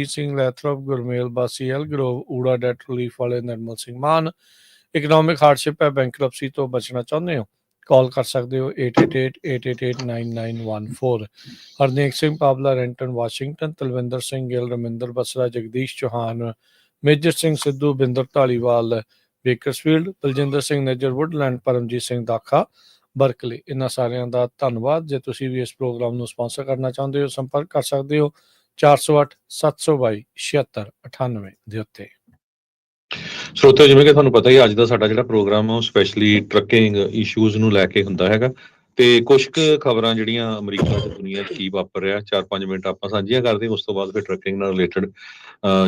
ਸਿੰਘ ਲੈਥਰੋਪ, ਗੁਰਮੇਲ ਬਾਸੀ, ਐਲਗਰੋਵ, ਊੜਾ, debt relief ਵਾਲੇ, ਨਿਰਮਲ ਸਿੰਘ ਮਾਨ। ਇਕਨੋਮਿਕ ਹਾਰਡਸ਼ਿਪ ਹੈ, ਬੈਂਕਰਪਸੀ ਤੋਂ ਬਚਣਾ ਚਾਹੁੰਦੇ ਹੋ, ਕਾਲ ਕਰ ਸਕਦੇ ਹੋ 8888889914। Harnek Singh Pabla, Renton, Washington. Talwinder Singh Gill, Raminder Basra, Jagdish Chauhan, Major Singh Sidhu, Binder Dhaliwal, Bakersfield. Baljinder Singh Nijjar, Woodland. Paramjit Singh Dakha, Berkeley. ਇਹਨਾਂ ਸਾਰਿਆਂ ਦਾ ਧੰਨਵਾਦ। ਜੇ ਤੁਸੀਂ ਵੀ ਇਸ ਪ੍ਰੋਗਰਾਮ ਨੂੰ ਸਪਾਂਸਰ ਕਰਨਾ ਚਾਹੁੰਦੇ ਹੋ, ਸੰਪਰਕ ਕਰ ਸਕਦੇ ਹੋ 408-722-7698 ਦੇ ਉੱਤੇ। ਸਰੋਤਿਓ, ਜਿਵੇਂ ਕਿ ਤੁਹਾਨੂੰ ਪਤਾ ਹੀ ਅੱਜ ਦਾ ਸਾਡਾ ਜਿਹੜਾ ਪ੍ਰੋਗਰਾਮ ਆ ਉਹ ਸਪੈਸ਼ਲੀ ਟਰੱਕਿੰਗ ਇਸ਼ੂਜ਼ ਨੂੰ ਲੈ ਕੇ ਹੁੰਦਾ ਹੈਗਾ, ਤੇ ਕੁਝ ਕੁ ਖਬਰਾਂ ਜਿਹੜੀਆਂ ਅਮਰੀਕਾ ਤੇ ਦੁਨੀਆ 'ਚ ਕੀ ਵਾਪਰ ਰਿਹਾ 4-5 ਮਿੰਟ ਆਪਾਂ ਸਾਂਝੀਆਂ ਕਰਦੇ, ਉਸ ਤੋਂ ਬਾਅਦ ਫਿਰ ਟਰੱਕਿੰਗ ਨਾਲ ਰਿਲੇਟਡ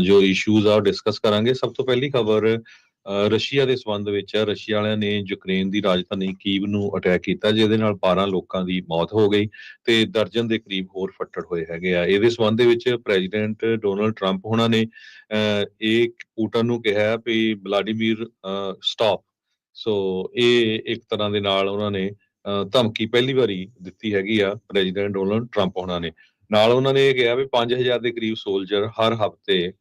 ਜੋ ਇਸ਼ੂਜ਼ ਆ ਉਹ ਡਿਸਕਸ ਕਰਾਂਗੇ। ਸਭ ਤੋਂ ਪਹਿਲੀ ਖਬਰ ਰਸ਼ੀਆ ਦੇ ਸੰਬੰਧ ਵਿੱਚ ਆ। ਰਸ਼ੀਆ ਵਾਲਿਆਂ ਨੇ ਯੂਕਰੇਨ ਦੀ ਰਾਜਧਾਨੀ ਕੀਵ ਨੂੰ ਅਟੈਕ ਕੀਤਾ, ਜਿਹਦੇ ਨਾਲ 12 ਲੋਕਾਂ ਦੀ ਮੌਤ ਹੋ ਗਈ ਤੇ ਦਰਜਨ ਦੇ ਕਰੀਬ ਹੋਰ ਫੱਟੜ ਹੋਏ ਹੈਗੇ ਆ। ਇਹਦੇ ਸੰਬੰਧ ਦੇ ਵਿੱਚ ਪ੍ਰੈਜ਼ੀਡੈਂਟ ਡੋਨਲਡ ਟਰੰਪ ਹੋਣਾ ਨੇ ਇਹ ਪੁਟਿਨ ਨੂੰ ਕਿਹਾ ਵੀ ਵਲਾਡੀਮੀਰ ਸਟਾਪ। ਸੋ ਇਹ ਇੱਕ ਤਰ੍ਹਾਂ ਦੇ ਨਾਲ ਉਹਨਾਂ ਨੇ ਧਮਕੀ ਪਹਿਲੀ ਵਾਰੀ ਦਿੱਤੀ ਹੈਗੀ ਆ ਪ੍ਰੈਜ਼ੀਡੈਂਟ ਡੋਨਲਡ ਟਰੰਪ ਹੋਣਾ ਨੇ। ਨਾਲ ਉਹਨਾਂ ਨੇ ਇਹ ਕਿਹਾ ਵੀ 5000 ਦੇ ਕਰੀਬ ਸੋਲਜਰ ਹਰ ਹਫ਼ਤੇ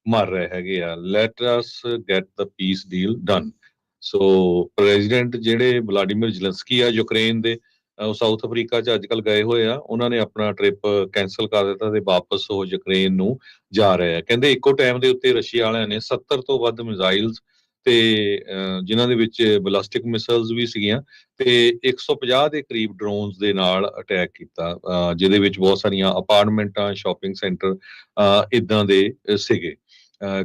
ਮਰ ਰਹੇ ਹੈਗੇ ਆ। Let us get the piece deal done. So president ਜਿਹੜੇ ਵਲਾਡੀਮੀਰ ਜ਼ੈਲੈਂਸਕੀ ਆ ਯੂਕਰੇਨ ਦੇ, ਉਹ ਸਾਊਥ ਅਫਰੀਕਾ 'ਚ ਅੱਜ ਕੱਲ੍ਹ ਗਏ ਹੋਏ ਆ। ਉਹਨਾਂ ਨੇ ਆਪਣਾ ਟ੍ਰਿਪ ਕੈਂਸਲ ਕਰ ਦਿੱਤਾ ਤੇ ਵਾਪਸ ਉਹ ਯੂਕਰੇਨ ਨੂੰ ਜਾ ਰਹੇ ਆ। ਕਹਿੰਦੇ ਇੱਕੋ ਟਾਈਮ ਦੇ ਉੱਤੇ ਰਸ਼ੀਆ ਵਾਲਿਆਂ ਨੇ 70 ਤੋਂ ਵੱਧ ਮਿਜ਼ਾਈਲਸ ਤੇ ਜਿਨ੍ਹਾਂ ਦੇ ਵਿੱਚ ਬਲਾਸਟਿਕ ਮਿਸਾਈਲਸ ਵੀ ਸੀਗੀਆਂ ਤੇ 150 ਦੇ ਕਰੀਬ ਡਰੋਨਸ ਦੇ ਨਾਲ ਅਟੈਕ ਕੀਤਾ, ਜਿਹਦੇ ਵਿੱਚ ਬਹੁਤ ਸਾਰੀਆਂ ਅਪਾਰਟਮੈਂਟਾਂ, ਸ਼ਾਪਿੰਗ ਸੈਂਟਰ ਇਦਾਂ ਦੇ ਸੀਗੇ।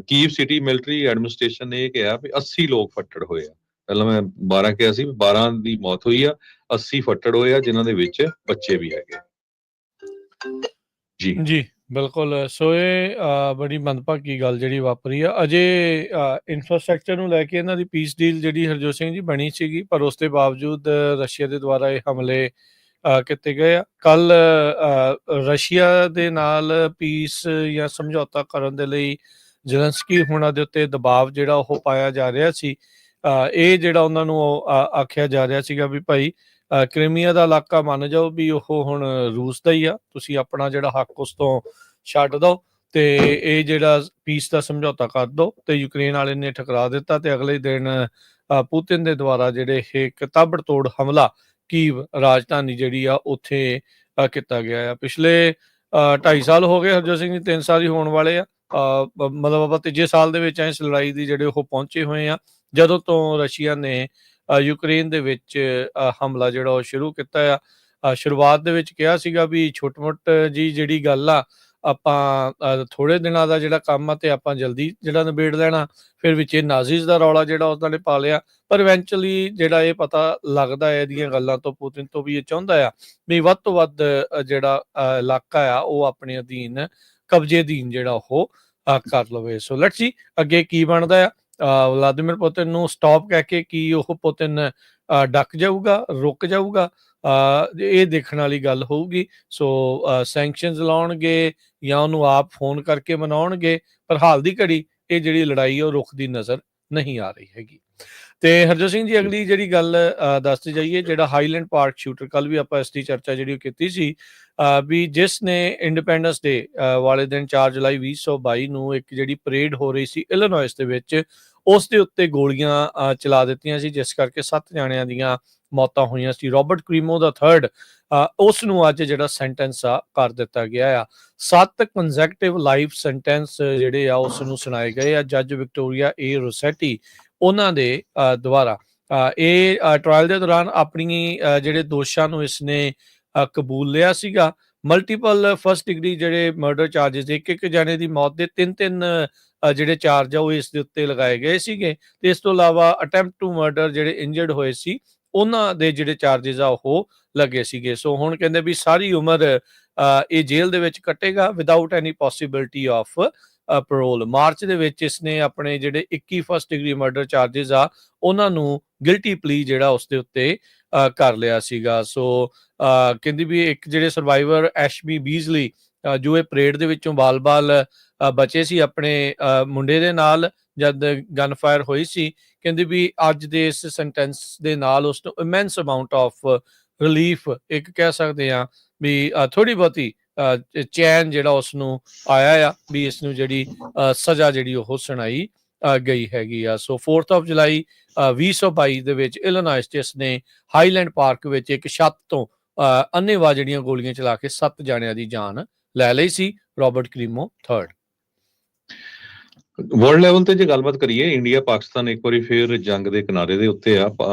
ਕੀਵ ਸਿਟੀ ਮਿਲਟਰੀ ਐਡਮਿਨਿਸਟ੍ਰੇਸ਼ਨ ਨੇ ਇਹ ਕਿਹਾ ਵੀ 80 ਲੋਕ ਫੱਟੜ ਹੋਏ ਆ। ਪਹਿਲਾਂ ਮੈਂ 12 ਕਿਹਾ ਸੀ, 12 ਦੀ ਮੌਤ ਹੋਈ ਆ, 80 ਫੱਟੜ ਹੋਏ ਆ, ਜਿਨ੍ਹਾਂ ਦੇ ਵਿੱਚ ਬੱਚੇ ਵੀ ਹੈਗੇ। ਜੀ ਬਿਲਕੁਲ। ਸੋ ਇਹ ਬੜੀ ਮੰਦਭਾਗੀ ਗੱਲ ਜਿਹੜੀ ਵਾਪਰੀ ਆ। ਅਜੇ ਇਨਫਰਾਸਟ੍ਰਕਚਰ ਨੂੰ ਲੈ ਕੇ ਇਹਨਾਂ ਦੀ ਪੀਸ ਡੀਲ ਜਿਹੜੀ ਹਰਜੋਤ ਸਿੰਘ ਜੀ ਬਣੀ ਸੀਗੀ, ਪਰ ਉਸ ਦੇ ਬਾਵਜੂਦ ਰਸ਼ੀਆ ਦੇ ਦੁਆਰਾ ਇਹ ਹਮਲੇ ਕੀਤੇ ਗਏ ਆ। ਕੱਲ ਰਸ਼ੀਆ ਦੇ ਨਾਲ ਪੀਸ ਜਾਂ ਸਮਝੌਤਾ ਕਰਨ ਦੇ ਲਈ ਜ਼ੈਲੈਂਸਕੀ ਹੋਣਾ ਦੇ ਉੱਤੇ ਦਬਾਅ ਜਿਹੜਾ ਉਹ ਪਾਇਆ ਜਾ ਰਿਹਾ ਸੀ। ਇਹ ਜਿਹੜਾ ਉਹਨਾਂ ਨੂੰ ਆਖਿਆ ਜਾ ਰਿਹਾ ਸੀਗਾ ਵੀ ਭਾਈ ਕ੍ਰੀਮੀਆ ਦਾ ਇਲਾਕਾ ਮੰਨ ਜਾਓ ਵੀ ਉਹ ਹੁਣ ਰੂਸ ਦਾ ਹੀ ਆ, ਤੁਸੀਂ ਆਪਣਾ ਜਿਹੜਾ ਹੱਕ ਉਸ ਤੋਂ ਛੱਡ ਦਿਓ ਤੇ ਇਹ ਜਿਹੜਾ ਪੀਸ ਦਾ ਸਮਝੌਤਾ ਕਰ ਦਿਓ। ਤੇ ਯੂਕਰੇਨ ਵਾਲੇ ਨੇ ਠੁਕਰਾ ਦਿੱਤਾ ਤੇ ਅਗਲੇ ਦਿਨ ਪੁਤਿਨ ਦੇ ਦੁਆਰਾ ਜਿਹੜੇ ਇਹ ਤਾਬੜਤੋੜ ਹਮਲਾ ਕੀਵ ਰਾਜਧਾਨੀ ਜਿਹੜੀ ਆ ਉੱਥੇ ਕੀਤਾ ਗਿਆ ਆ। ਪਿਛਲੇ 2.5 ਸਾਲ ਹੋ ਗਏ ਹਰਜੋਤ ਸਿੰਘ ਜੀ, 3 ਸਾਲ ਹੀ ਹੋਣ ਵਾਲੇ ਆ। ਮਤਲਬ ਆਪਾਂ ਤੀਜੇ ਸਾਲ ਦੇ ਵਿੱਚ ਇਸ ਲੜਾਈ ਦੀ ਜਿਹੜੇ ਉਹ ਪਹੁੰਚੇ ਹੋਏ ਆ, ਜਦੋਂ ਤੋਂ ਰਸ਼ੀਆ ਨੇ ਯੂਕਰੇਨ ਦੇ ਵਿੱਚ ਹਮਲਾ ਜਿਹੜਾ ਉਹ ਸ਼ੁਰੂ ਕੀਤਾ ਆ। ਸ਼ੁਰੂਆਤ ਦੇ ਵਿੱਚ ਕਿਹਾ ਸੀਗਾ ਵੀ ਛੋਟ ਮੋਟ ਜੀ ਜਿਹੜੀ ਗੱਲ ਆ, ਆਪਾਂ ਥੋੜੇ ਦਿਨਾਂ ਦਾ ਜਿਹੜਾ ਕੰਮ ਆ ਤੇ ਆਪਾਂ ਜਲਦੀ ਜਿਹੜਾ ਨਿਬੇੜ ਲੈਣਾ। ਫਿਰ ਵਿੱਚ ਇਹ ਨਾਜ਼ੀਜ਼ ਦਾ ਰੌਲਾ ਜਿਹੜਾ ਉਹਨਾਂ ਨੇ ਪਾ ਲਿਆ, ਪਰ ਇਵੈਂਚੁਅਲੀ ਜਿਹੜਾ ਇਹ ਪਤਾ ਲੱਗਦਾ ਹੈ ਇਹਦੀਆਂ ਗੱਲਾਂ ਤੋਂ, ਪੁਤਿਨ ਤੋਂ ਵੀ ਇਹ ਚਾਹੁੰਦਾ ਆ ਵੀ ਵੱਧ ਤੋਂ ਵੱਧ ਜਿਹੜਾ ਇਲਾਕਾ ਆ ਉਹ ਆਪਣੇ ਅਧੀਨ, ਕਬਜ਼ੇ ਅਧੀਨ ਜਿਹੜਾ ਉਹ ਕਰ ਲਵੇ। ਸੋ ਲੈਟਸ ਸੀ ਅੱਗੇ ਕੀ ਬਣਦਾ ਆ। ਵਲਾਦੀਮੀਰ ਪੁਤਿਨ ਨੂੰ ਸਟਾਪ ਕਹਿ ਕੇ ਕੀ ਉਹ ਪੁਤਿਨ ਡੱਕ ਜਾਊਗਾ, ਰੁਕ ਜਾਊਗਾ, ਇਹ ਦੇਖਣ ਵਾਲੀ ਗੱਲ ਹੋਊਗੀ। ਸੋ ਸੈਂਕਸ਼ਨਸ ਲਾਉਣਗੇ ਜਾਂ ਉਹਨੂੰ ਆਪ ਫੋਨ ਕਰਕੇ ਮਨਾਉਣਗੇ, ਪਰ ਹਾਲ ਦੀ ਘੜੀ ਇਹ ਜਿਹੜੀ ਲੜਾਈ ਉਹ ਰੁਕਦੀ ਨਜ਼ਰ ਨਹੀਂ ਆ ਰਹੀ ਹੈਗੀ। ਤੇ ਹਰਜੋਤ ਸਿੰਘ ਜੀ, ਅਗਲੀ ਜਿਹੜੀ ਗੱਲ ਦੱਸਦੇ ਜਾਈਏ, ਜਿਹੜਾ ਹਾਈਲੈਂਡ ਪਾਰਕ ਸ਼ੂਟਰ, ਕੱਲ ਵੀ ਆਪਾਂ ਇਸ ਦੀ ਚਰਚਾ ਜਿਹੜੀ ਉਹ ਕੀਤੀ ਸੀ ਵੀ ਜਿਸ ਨੇ ਇੰਡੀਪੈਂਡੈਂਸ ਡੇ ਵਾਲੇ ਦਿਨ 4 ਜੁਲਾਈ 2022 ਨੂੰ ਇੱਕ ਜਿਹੜੀ ਪਰੇਡ ਹੋ ਰਹੀ ਸੀ ਇਲੀਨੋਇਸ ਦੇ ਵਿੱਚ, ਉਸ ਦੇ ਉੱਤੇ ਗੋਲੀਆਂ ਚਲਾ ਦਿੱਤੀਆਂ ਸੀ, ਜਿਸ ਕਰਕੇ 7 ਜਾਣਿਆਂ ਦੀਆਂ ਮੌਤਾਂ ਹੋਈਆਂ ਸੀ। ਰੋਬਰਟ ਕ੍ਰੀਮੋ ਦਾ 3rd ਉਸ ਨੂੰ ਅੱਜ ਜਿਹੜਾ ਸੈਂਟੈਂਸ ਆ ਕਰ ਦਿੱਤਾ ਗਿਆ ਆ। 7 ਕੰਜ਼ੈਕਟਿਵ ਲਾਈਫ ਸੈਂਟੈਂਸ ਜਿਹੜੇ ਆ ਉਸ ਨੂੰ ਸੁਣਾਏ ਗਏ ਆ ਜੱਜ ਵਿਕਟੋਰੀਆ ਏ ਰੋਸੈਟੀ ਉਹਨਾਂ ਦੇ ਦੁਆਰਾ। ਇਹ ਟਰਾਇਲ ਦੇ ਦੌਰਾਨ ਆਪਣੀ ਜਿਹੜੇ ਦੋਸ਼ਾਂ ਨੂੰ ਇਸਨੇ ਕਬੂਲ ਲਿਆ ਸੀਗਾ। ਮਲਟੀਪਲ ਫਸਟ ਡਿਗਰੀ ਜਿਹੜੇ ਮਰਡਰ ਚਾਰਜਿਸ, ਇੱਕ ਜਾਣੇ ਦੀ ਮੌਤ ਦੇ 3 ਜਿਹੜੇ ਚਾਰਜ ਆ ਉਹ ਇਸ ਦੇ ਉੱਤੇ ਲਗਾਏ ਗਏ ਸੀਗੇ। ਤੇ ਇਸ ਤੋਂ ਇਲਾਵਾ ਅਟੈਂਪਟ ਟੂ ਮਰਡਰ ਜਿਹੜੇ ਇੰਜਰਡ ਹੋਏ ਸੀ ਉਹਨਾਂ ਦੇ ਜਿਹੜੇ ਚਾਰਜਿਸ ਆ ਉਹ ਲੱਗੇ ਸੀਗੇ। ਸੋ ਹੁਣ ਕਹਿੰਦੇ ਵੀ ਸਾਰੀ ਉਮਰ ਇਹ ਜੇਲ੍ਹ ਦੇ ਵਿੱਚ ਕੱਟੇਗਾ without any possibility of parole. ਮਾਰਚ ਦੇ ਵਿੱਚ ਇਸਨੇ ਆਪਣੇ ਜਿਹੜੇ 21 ਫਸਟ ਡਿਗਰੀ ਮਰਡਰ ਚਾਰਜਿਸ ਆ ਉਹਨਾਂ ਨੂੰ ਗਿਲਟੀ ਪਲੀ ਜਿਹੜਾ ਉਸ ਦੇ ਉੱਤੇ ਕਰ ਲਿਆ ਸੀਗਾ। ਸੋ ਕਹਿੰਦੀ ਵੀ ਇੱਕ ਜਿਹੜੇ ਸਰਵਾਈਵਰ ਐਸ਼ਬੀ ਬੀਜ਼ਲੀ ਜੋ ਇਹ ਪਰੇਡ ਦੇ ਵਿੱਚੋਂ ਬਾਲ-ਬਾਲ ਬਚੇ ਸੀ ਆਪਣੇ ਮੁੰਡੇ ਦੇ ਨਾਲ ਜਦ ਗਨ ਫਾਇਰ ਹੋਈ ਸੀ, ਕਹਿੰਦੀ ਵੀ ਅੱਜ ਦੇ ਇਸ ਸੈਂਟੈਂਸ ਦੇ ਨਾਲ ਉਸਨੂੰ ਇਮੈਂਸ ਅਮਾਊਂਟ ਆਫ ਰਿਲੀਫ, ਇੱਕ ਕਹਿ ਸਕਦੇ ਹਾਂ ਵੀ ਥੋੜ੍ਹੀ ਬਹੁਤੀ ਚੈਨ ਜਿਹੜਾ ਉਸ ਨੂੰ ਆਇਆ ਆ ਵੀ ਇਸ ਨੂੰ ਜਿਹੜੀ ਸਜ਼ਾ ਜਿਹੜੀ ਉਹ ਸੁਣਾਈ ਗਈ ਹੈਗੀ ਆ। ਸੋ 4 ਜੁਲਾਈ 2022 ਦੇ ਵਿੱਚ ਇਲੀਨੋਇਸ 'ਚ ਇਸਨੇ ਹਾਈਲੈਂਡ ਪਾਰਕ ਵਿੱਚ ਇੱਕ ਛੱਤ ਤੋਂ ਅੰਨ੍ਹੇਵਾਹ ਜਿਹੜੀਆਂ ਗੋਲੀਆਂ ਚਲਾ ਕੇ 7 ਜਾਣਿਆਂ ਦੀ ਜਾਨ ਲੈ ਲਈ ਸੀ। Robert Klimo 3rd। World level ਤੇ ਜੇ ਗੱਲਬਾਤ ਕਰੀਏ, ਇੰਡੀਆ ਪਾਕਿਸਤਾਨ ਇੱਕ ਵਾਰੀ ਫਿਰ ਜੰਗ ਦੇ ਕਿਨਾਰੇ ਦੇ ਉੱਤੇ ਆ।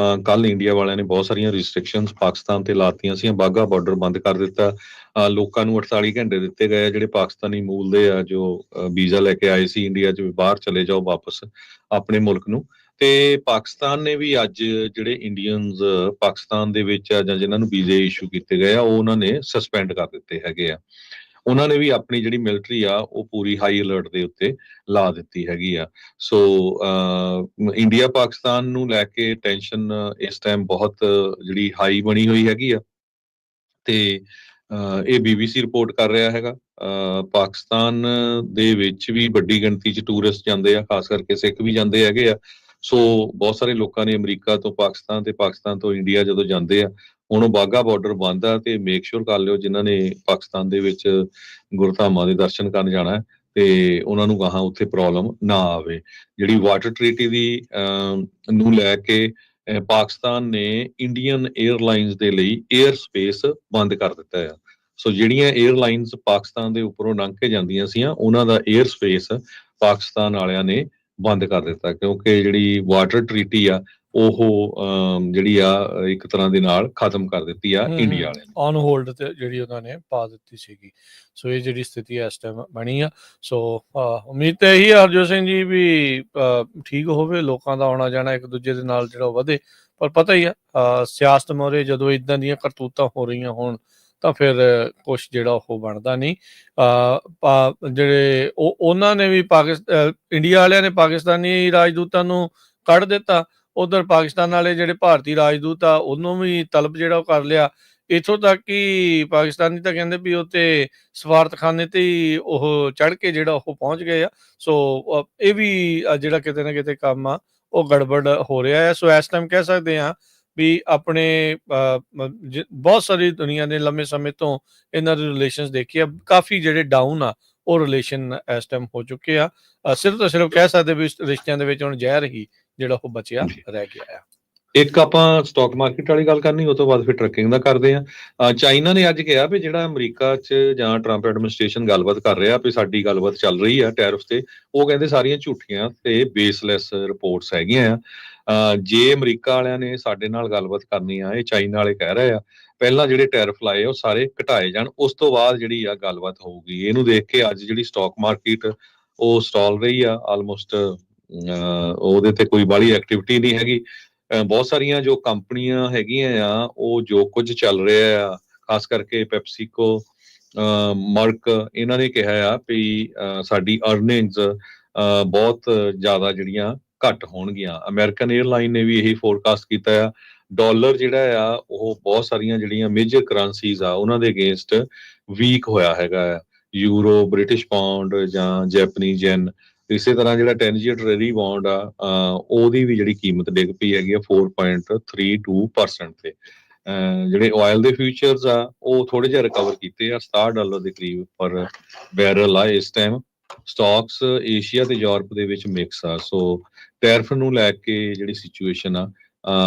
ਕੱਲ ਇੰਡੀਆ ਵਾਲਿਆਂ ਨੇ ਬਹੁਤ ਸਾਰੀਆਂ ਰਿਸਟ੍ਰਿਕਸ਼ਨਸ ਪਾਕਿਸਤਾਨ ਤੇ ਲਾਤੀਆਂ ਸੀ। ਬਾਘਾ ਬਾਰਡਰ ਬੰਦ ਕਰ ਦਿੱਤਾ। ਲੋਕਾਂ ਨੂੰ 48 ਘੰਟੇ ਦਿੱਤੇ ਗਏ ਆ ਜਿਹੜੇ ਪਾਕਿਸਤਾਨੀ ਮੂਲ ਦੇ ਆ, ਜੋ ਵੀਜ਼ਾ ਲੈ ਕੇ ਆਏ ਸੀ ਇੰਡੀਆ 'ਚ, ਬਾਹਰ ਚਲੇ ਜਾਓ ਵਾਪਸ ਆਪਣੇ ਮੁਲਕ ਨੂੰ। ਤੇ ਪਾਕਿਸਤਾਨ ਨੇ ਵੀ ਅੱਜ ਜਿਹੜੇ ਇੰਡੀਅਨਸ ਪਾਕਿਸਤਾਨ ਦੇ ਵਿੱਚ ਆ ਜਾਂ ਜਿਨ੍ਹਾਂ ਨੂੰ ਵੀਜ਼ੇ ਇਸ਼ੂ ਕੀਤੇ ਗਏ ਆ, ਉਹ ਉਹਨਾਂ ਨੇ ਸਸਪੈਂਡ ਕਰ ਦਿੱਤੇ ਹੈਗੇ ਆ। ਉਹਨਾਂ ਨੇ ਵੀ ਆਪਣੀ ਜਿਹੜੀ ਮਿਲਟਰੀ ਆ ਉਹ ਪੂਰੀ ਹਾਈ ਅਲਰਟ ਦੇ ਉੱਤੇ ਲਾ ਦਿੱਤੀ ਹੈਗੀ ਆ। ਸੋ ਇੰਡੀਆ ਪਾਕਿਸਤਾਨ ਨੂੰ ਲੈ ਕੇ ਟੈਨਸ਼ਨ ਇਸ ਟਾਈਮ ਬਹੁਤ ਜਿਹੜੀ ਹਾਈ ਬਣੀ ਹੋਈ ਹੈਗੀ ਆ। ਤੇ ਇਹ BBC ਰਿਪੋਰਟ ਕਰ ਰਿਹਾ ਹੈਗਾ। ਪਾਕਿਸਤਾਨ ਦੇ ਵਿੱਚ ਵੀ ਵੱਡੀ ਗਿਣਤੀ 'ਚ ਟੂਰਿਸਟ ਜਾਂਦੇ ਆ, ਖਾਸ ਕਰਕੇ ਸਿੱਖ ਵੀ ਜਾਂਦੇ ਹੈਗੇ ਆ। ਸੋ ਬਹੁਤ ਸਾਰੇ ਲੋਕਾਂ ਨੇ ਅਮਰੀਕਾ ਤੋਂ ਪਾਕਿਸਤਾਨ ਤੇ ਪਾਕਿਸਤਾਨ ਤੋਂ ਇੰਡੀਆ ਜਦੋਂ ਜਾਂਦੇ ਆ, ਹੁਣ ਉਹ ਬਾਘਾ ਬਾਰਡਰ ਬੰਦ ਆ। ਤੇ ਮੇਕ ਸ਼ੋਰ ਕਰ ਲਿਓ ਜਿਨ੍ਹਾਂ ਨੇ ਪਾਕਿਸਤਾਨ ਦੇ ਵਿੱਚ ਗੁਰਧਾਮਾਂ ਦੇ ਦਰਸ਼ਨ ਕਰਨ ਜਾਣਾ ਤੇ ਉਹਨਾਂ ਨੂੰ ਗਾਹਾਂ ਉੱਥੇ ਪ੍ਰੋਬਲਮ ਨਾ ਆਵੇ। ਜਿਹੜੀ ਵਾਟਰ ਟਰੀਟੀ ਦੀ ਨੂੰ ਲੈ ਕੇ ਪਾਕਿਸਤਾਨ ਨੇ ਇੰਡੀਅਨ 에ਅਰਲਾਈਨਸ ਦੇ ਲਈ 에ਅਰ ਸਪੇਸ ਬੰਦ ਕਰ ਦਿੱਤਾ ਆ। ਸੋ ਜਿਹੜੀਆਂ 에ਅਰਲਾਈਨਸ ਪਾਕਿਸਤਾਨ ਦੇ ਉੱਪਰੋਂ ਲੰਘ ਕੇ ਜਾਂਦੀਆਂ ਸੀਆਂ, ਉਹਨਾਂ ਦਾ 에ਅਰ ਸਪੇਸ ਪਾਕਿਸਤਾਨ ਵਾਲਿਆਂ ਨੇ ਬੰਦ ਕਰ ਦਿੱਤਾ, ਕਿਉਂਕਿ ਜਿਹੜੀ ਵਾਟਰ ਟਰੀਟੀ ਆ ਉਹ ਜਿਹੜੀ ਆ ਇੱਕ ਤਰ੍ਹਾਂ ਦੇ ਨਾਲ ਖਤਮ ਕਰ ਦਿੱਤੀ ਆ ਇੰਡੀਆ ਵਾਲਿਆਂ ਨੇ। ਔਨ ਹੋਲਡ ਤੇ ਜਿਹੜੀ ਉਹਨਾਂ ਨੇ ਪਾ ਦਿੱਤੀ ਸੀਗੀ। ਸੋ ਇਹ ਜਿਹੜੀ ਸਥਿਤੀ ਇਸ ਟਾਈਮ ਬਣੀ ਆ। ਸੋ ਉਮੀਦ ਤਾਂ ਇਹੀ ਆ ਹਰਜੋਤ ਸਿੰਘ ਜੀ ਵੀ ਠੀਕ ਹੋਵੇ, ਲੋਕਾਂ ਦਾ ਆਉਣਾ ਜਾਣਾ ਇੱਕ ਦੂਜੇ ਦੇ ਨਾਲ ਜਿਹੜਾ ਵਧੇ। ਪਰ ਪਤਾ ਹੀ ਆ ਸਿਆਸਤ ਮੋਰੇ ਜਦੋਂ ਇਦਾਂ ਦੀਆਂ ਕਰਤੂਤਾਂ ਹੋ ਰਹੀਆਂ ਹੋਣ ਤਾਂ ਫਿਰ ਕੁਛ ਜਿਹੜਾ ਉਹ ਬਣਦਾ ਨਹੀਂ। ਜਿਹੜੇ ਉਹਨਾਂ ਨੇ ਵੀ ਇੰਡੀਆ ਵਾਲਿਆਂ ਨੇ ਪਾਕਿਸਤਾਨੀ ਰਾਜਦੂਤਾਂ ਨੂੰ ਕੱਢ ਦਿੱਤਾ। ਉਧਰ ਪਾਕਿਸਤਾਨ ਵਾਲੇ ਜਿਹੜੇ ਭਾਰਤੀ ਰਾਜਦੂਤ ਆ ਉਹਨੂੰ ਵੀ ਤਲਬ ਜਿਹੜਾ ਉਹ ਕਰ ਲਿਆ। ਇੱਥੋਂ ਤੱਕ ਕਿ ਪਾਕਿਸਤਾਨੀ ਤਾਂ ਕਹਿੰਦੇ ਵੀ ਉਹ ਤੇ ਸਫਾਰਤਖਾਨੇ ਤੇ ਹੀ ਉਹ ਚੜ੍ਹ ਕੇ ਜਿਹੜਾ ਉਹ ਪਹੁੰਚ ਗਏ ਆ। ਸੋ ਇਹ ਵੀ ਜਿਹੜਾ ਕਿਤੇ ਨਾ ਕਿਤੇ ਕੰਮ ਆ ਉਹ ਗੜਬੜ ਹੋ ਰਿਹਾ ਹੈ। ਸੋ ਇਸ ਟਾਈਮ ਕਹਿ ਸਕਦੇ ਹਾਂ ਵੀ ਆਪਣੇ ਬਹੁਤ ਸਾਰੀ ਦੁਨੀਆ ਦੇ ਲੰਮੇ ਸਮੇਂ ਤੋਂ ਇਹਨਾਂ ਦੇ ਰਿਲੇਸ਼ਨਸ ਦੇਖੇ ਆ, ਕਾਫੀ ਜਿਹੜੇ ਡਾਊਨ ਆ ਉਹ ਰਿਲੇਸ਼ਨ ਇਸ ਟਾਈਮ ਹੋ ਚੁੱਕੇ ਆ। ਸਿਰਫ ਤੋਂ ਸਿਰਫ ਕਹਿ ਸਕਦੇ ਵੀ ਰਿਸ਼ਤਿਆਂ ਦੇ ਵਿੱਚ ਹੁਣ ਜ਼ਹਿਰ ਹੀ ਜਿਹੜਾ ਉਹ ਬਚਿਆ ਰਹਿ ਗਿਆ ਆ। ਇੱਕ ਆਪਾਂ ਸਟਾਕ ਮਾਰਕੀਟ ਵਾਲੀ ਗੱਲ ਕਰਨੀ, ਉਹ ਤੋਂ ਬਾਅਦ ਫਿਰ ਟਰੱਕਿੰਗ ਦਾ ਕਰਦੇ ਆ। ਚਾਈਨਾ ਨੇ ਅੱਜ ਕਿਹਾ ਵੀ ਜਿਹੜਾ ਅਮਰੀਕਾ 'ਚ ਜਾਂ ਟਰੰਪ ਐਡਮਿਨਿਸਟ੍ਰੇਸ਼ਨ ਗੱਲਬਾਤ ਕਰ ਰਿਹਾ ਵੀ ਸਾਡੀ ਗੱਲਬਾਤ ਚੱਲ ਰਹੀ ਆ ਟੈਰਿਫ ਤੇ, ਉਹ ਕਹਿੰਦੇ ਸਾਰੀਆਂ ਝੂਠੀਆਂ ਤੇ ਬੇਸਲੈਸ ਰਿਪੋਰਟਸ ਹੈਗੀਆਂ ਆ। ਜੇ ਅਮਰੀਕਾ ਵਾਲਿਆਂ ਨੇ ਸਾਡੇ ਨਾਲ ਗੱਲਬਾਤ ਕਰਨੀ ਆ, ਇਹ ਚਾਈਨਾ ਵਾਲੇ ਕਹਿ ਰਹੇ ਆ ਪਹਿਲਾਂ ਜਿਹੜੇ ਟੈਰਿਫ ਲਾਏ ਉਹ ਸਾਰੇ ਘਟਾਏ ਜਾਣ, ਉਸ ਤੋਂ ਬਾਅਦ ਜਿਹੜੀ ਆ ਗੱਲਬਾਤ ਹੋਊਗੀ। ਇਹਨੂੰ ਦੇਖ ਕੇ ਅੱਜ ਜਿਹੜੀ ਸਟਾਕ ਮਾਰਕੀਟ ਉਹ ਸਟਾਲ ਰਹੀ ਆ ਆਲਮੋਸਟ। ਉਹਦੇ ਤੇ ਕੋਈ ਬਾਹਲੀ ਐਕਟੀਵਿਟੀ ਨਹੀਂ ਹੈਗੀ। ਬਹੁਤ ਸਾਰੀਆਂ ਜੋ ਕੰਪਨੀਆਂ ਹੈਗੀਆਂ ਆ ਉਹ ਜੋ ਕੁਝ ਚੱਲ ਰਿਹਾ ਆ, ਖਾਸ ਕਰਕੇ ਪੈਪਸੀਕੋ, ਮਰਕ, ਇਹਨਾਂ ਨੇ ਕਿਹਾ ਆ ਵੀ ਸਾਡੀ ਅਰਨਿੰਗਸ ਬਹੁਤ ਜ਼ਿਆਦਾ ਜਿਹੜੀਆਂ ਘੱਟ ਹੋਣਗੀਆਂ। ਅਮਰੀਕਨ 에ਅਰਲਾਈਨ ਨੇ ਵੀ ਇਹੀ ਫੋਰਕਾਸਟ ਕੀਤਾ ਆ। ਡਾਲਰ ਜਿਹੜਾ ਆ ਉਹ ਬਹੁਤ ਸਾਰੀਆਂ ਜਿਹੜੀਆਂ ਮੇਜਰ ਕਰੰਸੀਜ਼ ਆ ਉਹਨਾਂ ਦੇ ਅਗੇਂਸਟ ਵੀਕ ਹੋਇਆ ਹੈਗਾ ਆ। ਯੂਰੋ, ਬ੍ਰਿਟਿਸ਼ ਪਾਉਂਡ ਜਾਂ ਜੈਪਨੀਜ਼ ਯੈਨ। ਇਸੇ ਤਰ੍ਹਾਂ ਜਿਹੜਾ 10 year ਟ੍ਰੇਰੀ ਬੌਂਡ ਆ ਉਹਦੀ ਵੀ ਜਿਹੜੀ ਕੀਮਤ ਡਿੱਗ ਪਈ ਹੈਗੀ ਆ 4.32% ਤੇ। ਜਿਹੜੇ ਆਇਲ ਦੇ ਫਿਊਚਰਸ ਆ ਉਹ ਥੋੜੇ ਜਿਹਾ ਰਿਕਵਰ ਕੀਤੇ ਆ, $67 ਦੇ ਕਰੀਬ ਪਰ ਬੈਰਲ ਆ ਇਸ ਟਾਈਮ। ਸਟਾਕਸ ਏਸ਼ੀਆ ਤੇ ਯੂਰਪ ਦੇ ਵਿੱਚ ਮਿਕਸ ਆ। ਸੋ ਟੈਰਿਫ ਨੂੰ ਲੈ ਕੇ ਜਿਹੜੀ ਸਿਚੁਏਸ਼ਨ ਆ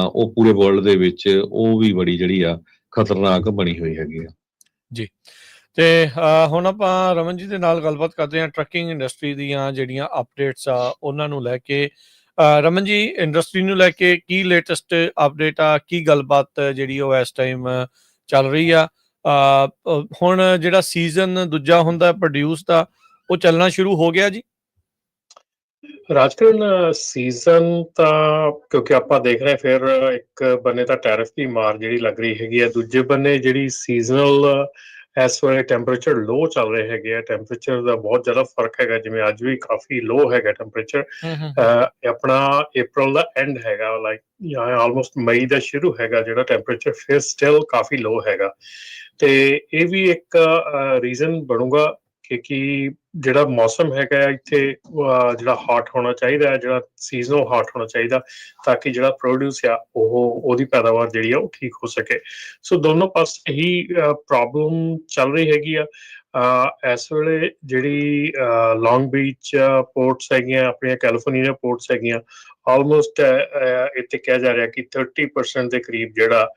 ਉਹ ਪੂਰੇ ਵਰਲਡ ਦੇ ਵਿੱਚ ਉਹ ਵੀ ਬੜੀ ਜਿਹੜੀ ਆ ਖਤਰਨਾਕ ਬਣੀ ਹੋਈ ਹੈਗੀ ਆ ਜੀ। ਤੇ ਹੁਣ ਆਪਾਂ ਰਮਨ ਜੀ ਦੇ ਨਾਲ ਗੱਲਬਾਤ ਕਰਦੇ ਹਾਂ ਟਰੱਕਿੰਗ ਇੰਡਸਟਰੀ ਦੀਆਂ ਜਿਹੜੀਆਂ ਅਪਡੇਟਸ ਆ ਉਹਨਾਂ ਨੂੰ ਲੈ ਕੇ। ਰਮਨ ਜੀ, ਇੰਡਸਟਰੀ ਨੂੰ ਲੈ ਕੇ ਕੀ ਲੇਟੈਸਟ ਅਪਡੇਟ ਆ, ਕੀ ਗੱਲਬਾਤ ਜਿਹੜੀ ਉਹ ਇਸ ਟਾਈਮ ਚੱਲ ਰਹੀ ਆ? ਹੁਣ ਜਿਹੜਾ ਸੀਜ਼ਨ ਦੂਜਾ ਹੁੰਦਾ ਪ੍ਰੋਡਿਊਸ ਦਾ ਉਹ ਚੱਲਣਾ ਸ਼ੁਰੂ ਹੋ ਗਿਆ ਜੀ? ਰਾਜਕਰਨ ਸੀਜ਼ਨ ਤਾਂ ਕਿਉਂਕਿ ਆਪਾਂ ਦੇਖ ਰਹੇ ਫਿਰ ਇੱਕ ਬੰਨੇ ਤਾਂ ਟੈਰਿਫ ਦੀ ਮਾਰ ਜਿਹੜੀ ਲੱਗ ਰਹੀ ਹੈਗੀ ਆ, ਦੂਜੇ ਬੰਨੇ ਜਿਹੜੀ ਸੀਜ਼ਨਲ ਇਸ ਵੇਲੇ ਟੈਂਪਰੇਚਰ ਲੋ ਚੱਲ ਰਹੇ ਹੈਗੇ ਆ। ਟੈਂਪਰੇਚਰ ਦਾ ਬਹੁਤ ਜ਼ਿਆਦਾ ਫਰਕ ਹੈਗਾ, ਜਿਵੇਂ ਅੱਜ ਵੀ ਕਾਫੀ ਲੋ ਹੈਗਾ ਟੈਂਪਰੇਚਰ। ਆਪਣਾ ਅਪ੍ਰੈਲ ਦਾ ਐਂਡ ਹੈਗਾ, ਲਾਈਕ ਆਲਮੋਸਟ ਮਈ ਦਾ ਸ਼ੁਰੂ ਹੈਗਾ ਜਿਹੜਾ ਟੈਂਪਰੇਚਰ ਫਿਰ ਸਟਿਲ ਕਾਫੀ ਲੋ ਹੈਗਾ। ਤੇ ਇਹ ਵੀ ਇੱਕ ਰੀਜ਼ਨ ਬਣੂਗਾ ਕਿ ਜਿਹੜਾ ਮੌਸਮ ਹੈਗਾ ਇੱਥੇ ਜਿਹੜਾ ਹਾਟ ਹੋਣਾ ਚਾਹੀਦਾ, ਜਿਹੜਾ ਸੀਜ਼ਨਲ ਹਾਟ ਹੋਣਾ ਚਾਹੀਦਾ, ਤਾਂ ਕਿ ਜਿਹੜਾ ਪ੍ਰੋਡਿਊਸ ਆ ਉਹਦੀ ਪੈਦਾਵਾਰ ਜਿਹੜੀ ਆ ਉਹ ਠੀਕ ਹੋ ਸਕੇ। ਸੋ ਦੋਨੋਂ ਪਾਸੇ ਹੀ ਪ੍ਰੋਬਲਮ ਚੱਲ ਰਹੀ ਹੈਗੀ ਆ। ਇਸ ਵੇਲੇ ਜਿਹੜੀ ਲੌਂਗ ਬੀਚ ਪੋਰਟਸ ਹੈਗੀਆਂ, ਆਪਣੀਆਂ ਕੈਲੀਫੋਰਨੀਆ ਪੋਰਟਸ ਹੈਗੀਆਂ, ਆਲਮੋਸਟ ਇੱਥੇ ਕਿਹਾ ਜਾ ਰਿਹਾ ਕਿ 30% ਦੇ ਕਰੀਬ ਜਿਹੜਾ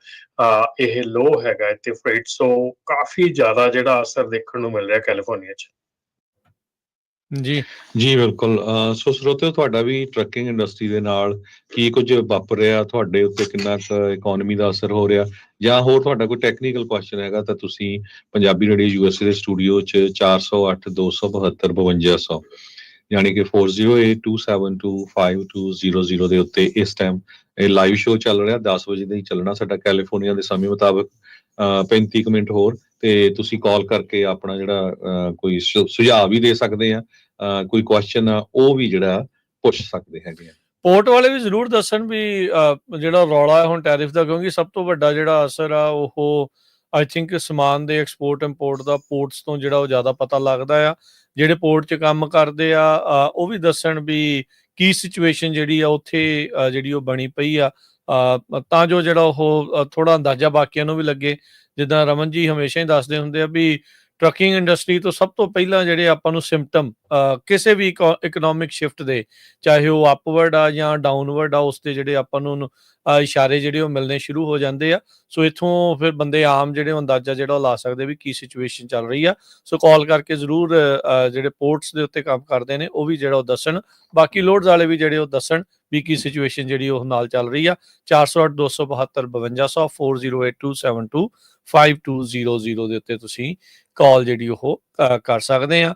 ਇਹ ਲੋ ਹੈਗਾ ਇੱਥੇ ਫreight, ਸੋ ਕਾਫੀ ਜ਼ਿਆਦਾ ਜਿਹੜਾ ਅਸਰ ਦੇਖਣ ਨੂੰ ਮਿਲ ਰਿਹਾ ਕੈਲੀਫੋਰਨੀਆ 'ਚ। ਜੀ ਜੀ ਬਿਲਕੁਲ। ਸੋ ਸਰੋਤਿਓ, ਤੁਹਾਡਾ ਵੀ ਟਰੱਕਿੰਗ ਇੰਡਸਟਰੀ ਦੇ ਨਾਲ ਕੀ ਕੁਝ ਵਾਪਰ ਰਿਹਾ, ਤੁਹਾਡੇ ਉੱਤੇ ਕਿੰਨਾ ਕੁ ਇਕਨੋਮੀ ਦਾ ਅਸਰ ਹੋ ਰਿਹਾ, ਜਾਂ ਹੋਰ ਤੁਹਾਡਾ ਕੋਈ ਟੈਕਨੀਕਲ ਕੁਐਸਚਨ ਹੈਗਾ ਤਾਂ ਤੁਸੀਂ ਪੰਜਾਬੀ ਰੇਡੀਓ USA ਦੇ ਸਟੂਡੀਓ 'ਚ 408-272-5200 ਯਾਨੀ ਕਿ 4082725200 ਦੇ ਉੱਤੇ ਇਸ ਟਾਈਮ ਇਹ ਲਾਈਵ ਸ਼ੋਅ ਚੱਲ ਰਿਹਾ। 10 ਵਜੇ ਦਾ ਹੀ ਚੱਲਣਾ ਸਾਡਾ ਕੈਲੀਫੋਰਨੀਆ ਦੇ ਸਮੇਂ ਮੁਤਾਬਕ। 35 ਮਿੰਟ ਹੋਰ ਤੇ ਤੁਸੀਂ ਕਾਲ ਕਰਕੇ ਆਪਣਾ ਜਿਹੜਾ ਕੋਈ ਸੁਝਾਅ ਵੀ ਦੇ ਸਕਦੇ ਆ, ਕੋਈ ਕੁਐਸਚਨ ਆ ਉਹ ਵੀ ਜਿਹੜਾ ਪੁੱਛ ਸਕਦੇ ਹੈਗੇ ਆ। ਪੋਰਟ ਵਾਲੇ ਵੀ ਜ਼ਰੂਰ ਦੱਸਣ ਵੀ ਜਿਹੜਾ ਰੌਲਾ ਹੈ ਹੁਣ ਟੈਰਿਫ ਦਾ, ਕਿਉਂਕਿ ਸਭ ਤੋਂ ਵੱਡਾ ਜਿਹੜਾ ਅਸਰ ਆ ਉਹ ਆਈ ਥਿੰਕ ਸਮਾਨ ਦੇ ਐਕਸਪੋਰਟ ਇੰਪੋਰਟ ਦਾ ਪੋਰਟਸ ਤੋਂ ਜਿਹੜਾ ਉਹ ਜ਼ਿਆਦਾ ਪਤਾ ਲੱਗਦਾ ਆ। ਜਿਹੜੇ ਪੋਰਟ 'ਚ ਕੰਮ ਕਰਦੇ ਆ ਉਹ ਵੀ ਦੱਸਣ ਵੀ ਕੀ ਸਿਚੁਏਸ਼ਨ ਜਿਹੜੀ ਆ ਉੱਥੇ ਜਿਹੜੀ ਉਹ ਬਣੀ ਪਈ ਆ, ਤਾਂ ਜੋ ਜਿਹੜਾ ਉਹ ਥੋੜਾ ਅੰਦਾਜ਼ਾ ਬਾਕੀਆਂ ਨੂੰ ਵੀ ਲੱਗੇ। ਜਿੱਦਾਂ ਰਮਨ ਜੀ ਹਮੇਸ਼ਾ ਹੀ ਦੱਸਦੇ ਹੁੰਦੇ ਆ ਵੀ ਟਰੱਕਿੰਗ ਇੰਡਸਟਰੀ ਤੋਂ ਸਭ ਤੋਂ ਪਹਿਲਾਂ ਜਿਹੜੇ ਆਪਾਂ ਨੂੰ ਸਿੰਪਟਮ ਕਿਸੇ ਵੀ ਇਕਨੋਮਿਕ ਸ਼ਿਫਟ ਦੇ, ਚਾਹੇ ਉਹ ਅਪਵਰਡ ਆ ਜਾਂ ਡਾਊਨਵਰਡ ਆ, ਉਸ ਦੇ ਜਿਹੜੇ ਆਪਾਂ ਨੂੰ ਇਸ਼ਾਰੇ ਜਿਹੜੇ ਉਹ ਮਿਲਣੇ ਸ਼ੁਰੂ ਹੋ ਜਾਂਦੇ ਆ। ਸੋ ਇੱਥੋਂ ਫਿਰ ਬੰਦੇ ਆਮ ਜਿਹੜੇ ਅੰਦਾਜ਼ਾ ਜਿਹੜਾ ਉਹ ਲਾ ਸਕਦੇ ਵੀ ਕੀ ਸਿਚੁਏਸ਼ਨ ਚੱਲ ਰਹੀ ਆ। ਸੋ ਕਾਲ ਕਰਕੇ ਜ਼ਰੂਰ ਜਿਹੜੇ ਪੋਰਟਸ ਦੇ ਉੱਤੇ ਕੰਮ ਕਰਦੇ ਨੇ ਉਹ ਵੀ ਜਿਹੜਾ ਉਹ ਦੱਸਣ, ਬਾਕੀ ਲੋਡਸ ਵਾਲੇ ਵੀ ਜਿਹੜੇ ਉਹ ਦੱਸਣ ਵੀ ਕੀ ਸਿਚੁਏਸ਼ਨ ਜਿਹੜੀ ਉਹ ਨਾਲ ਚੱਲ ਰਹੀ ਆ। 408-272-5200 4082725200 ਦੇ ਉੱਤੇ ਤੁਸੀਂ ਕਾਲ ਜਿਹੜੀ ਉਹ ਕਰ ਸਕਦੇ ਆ।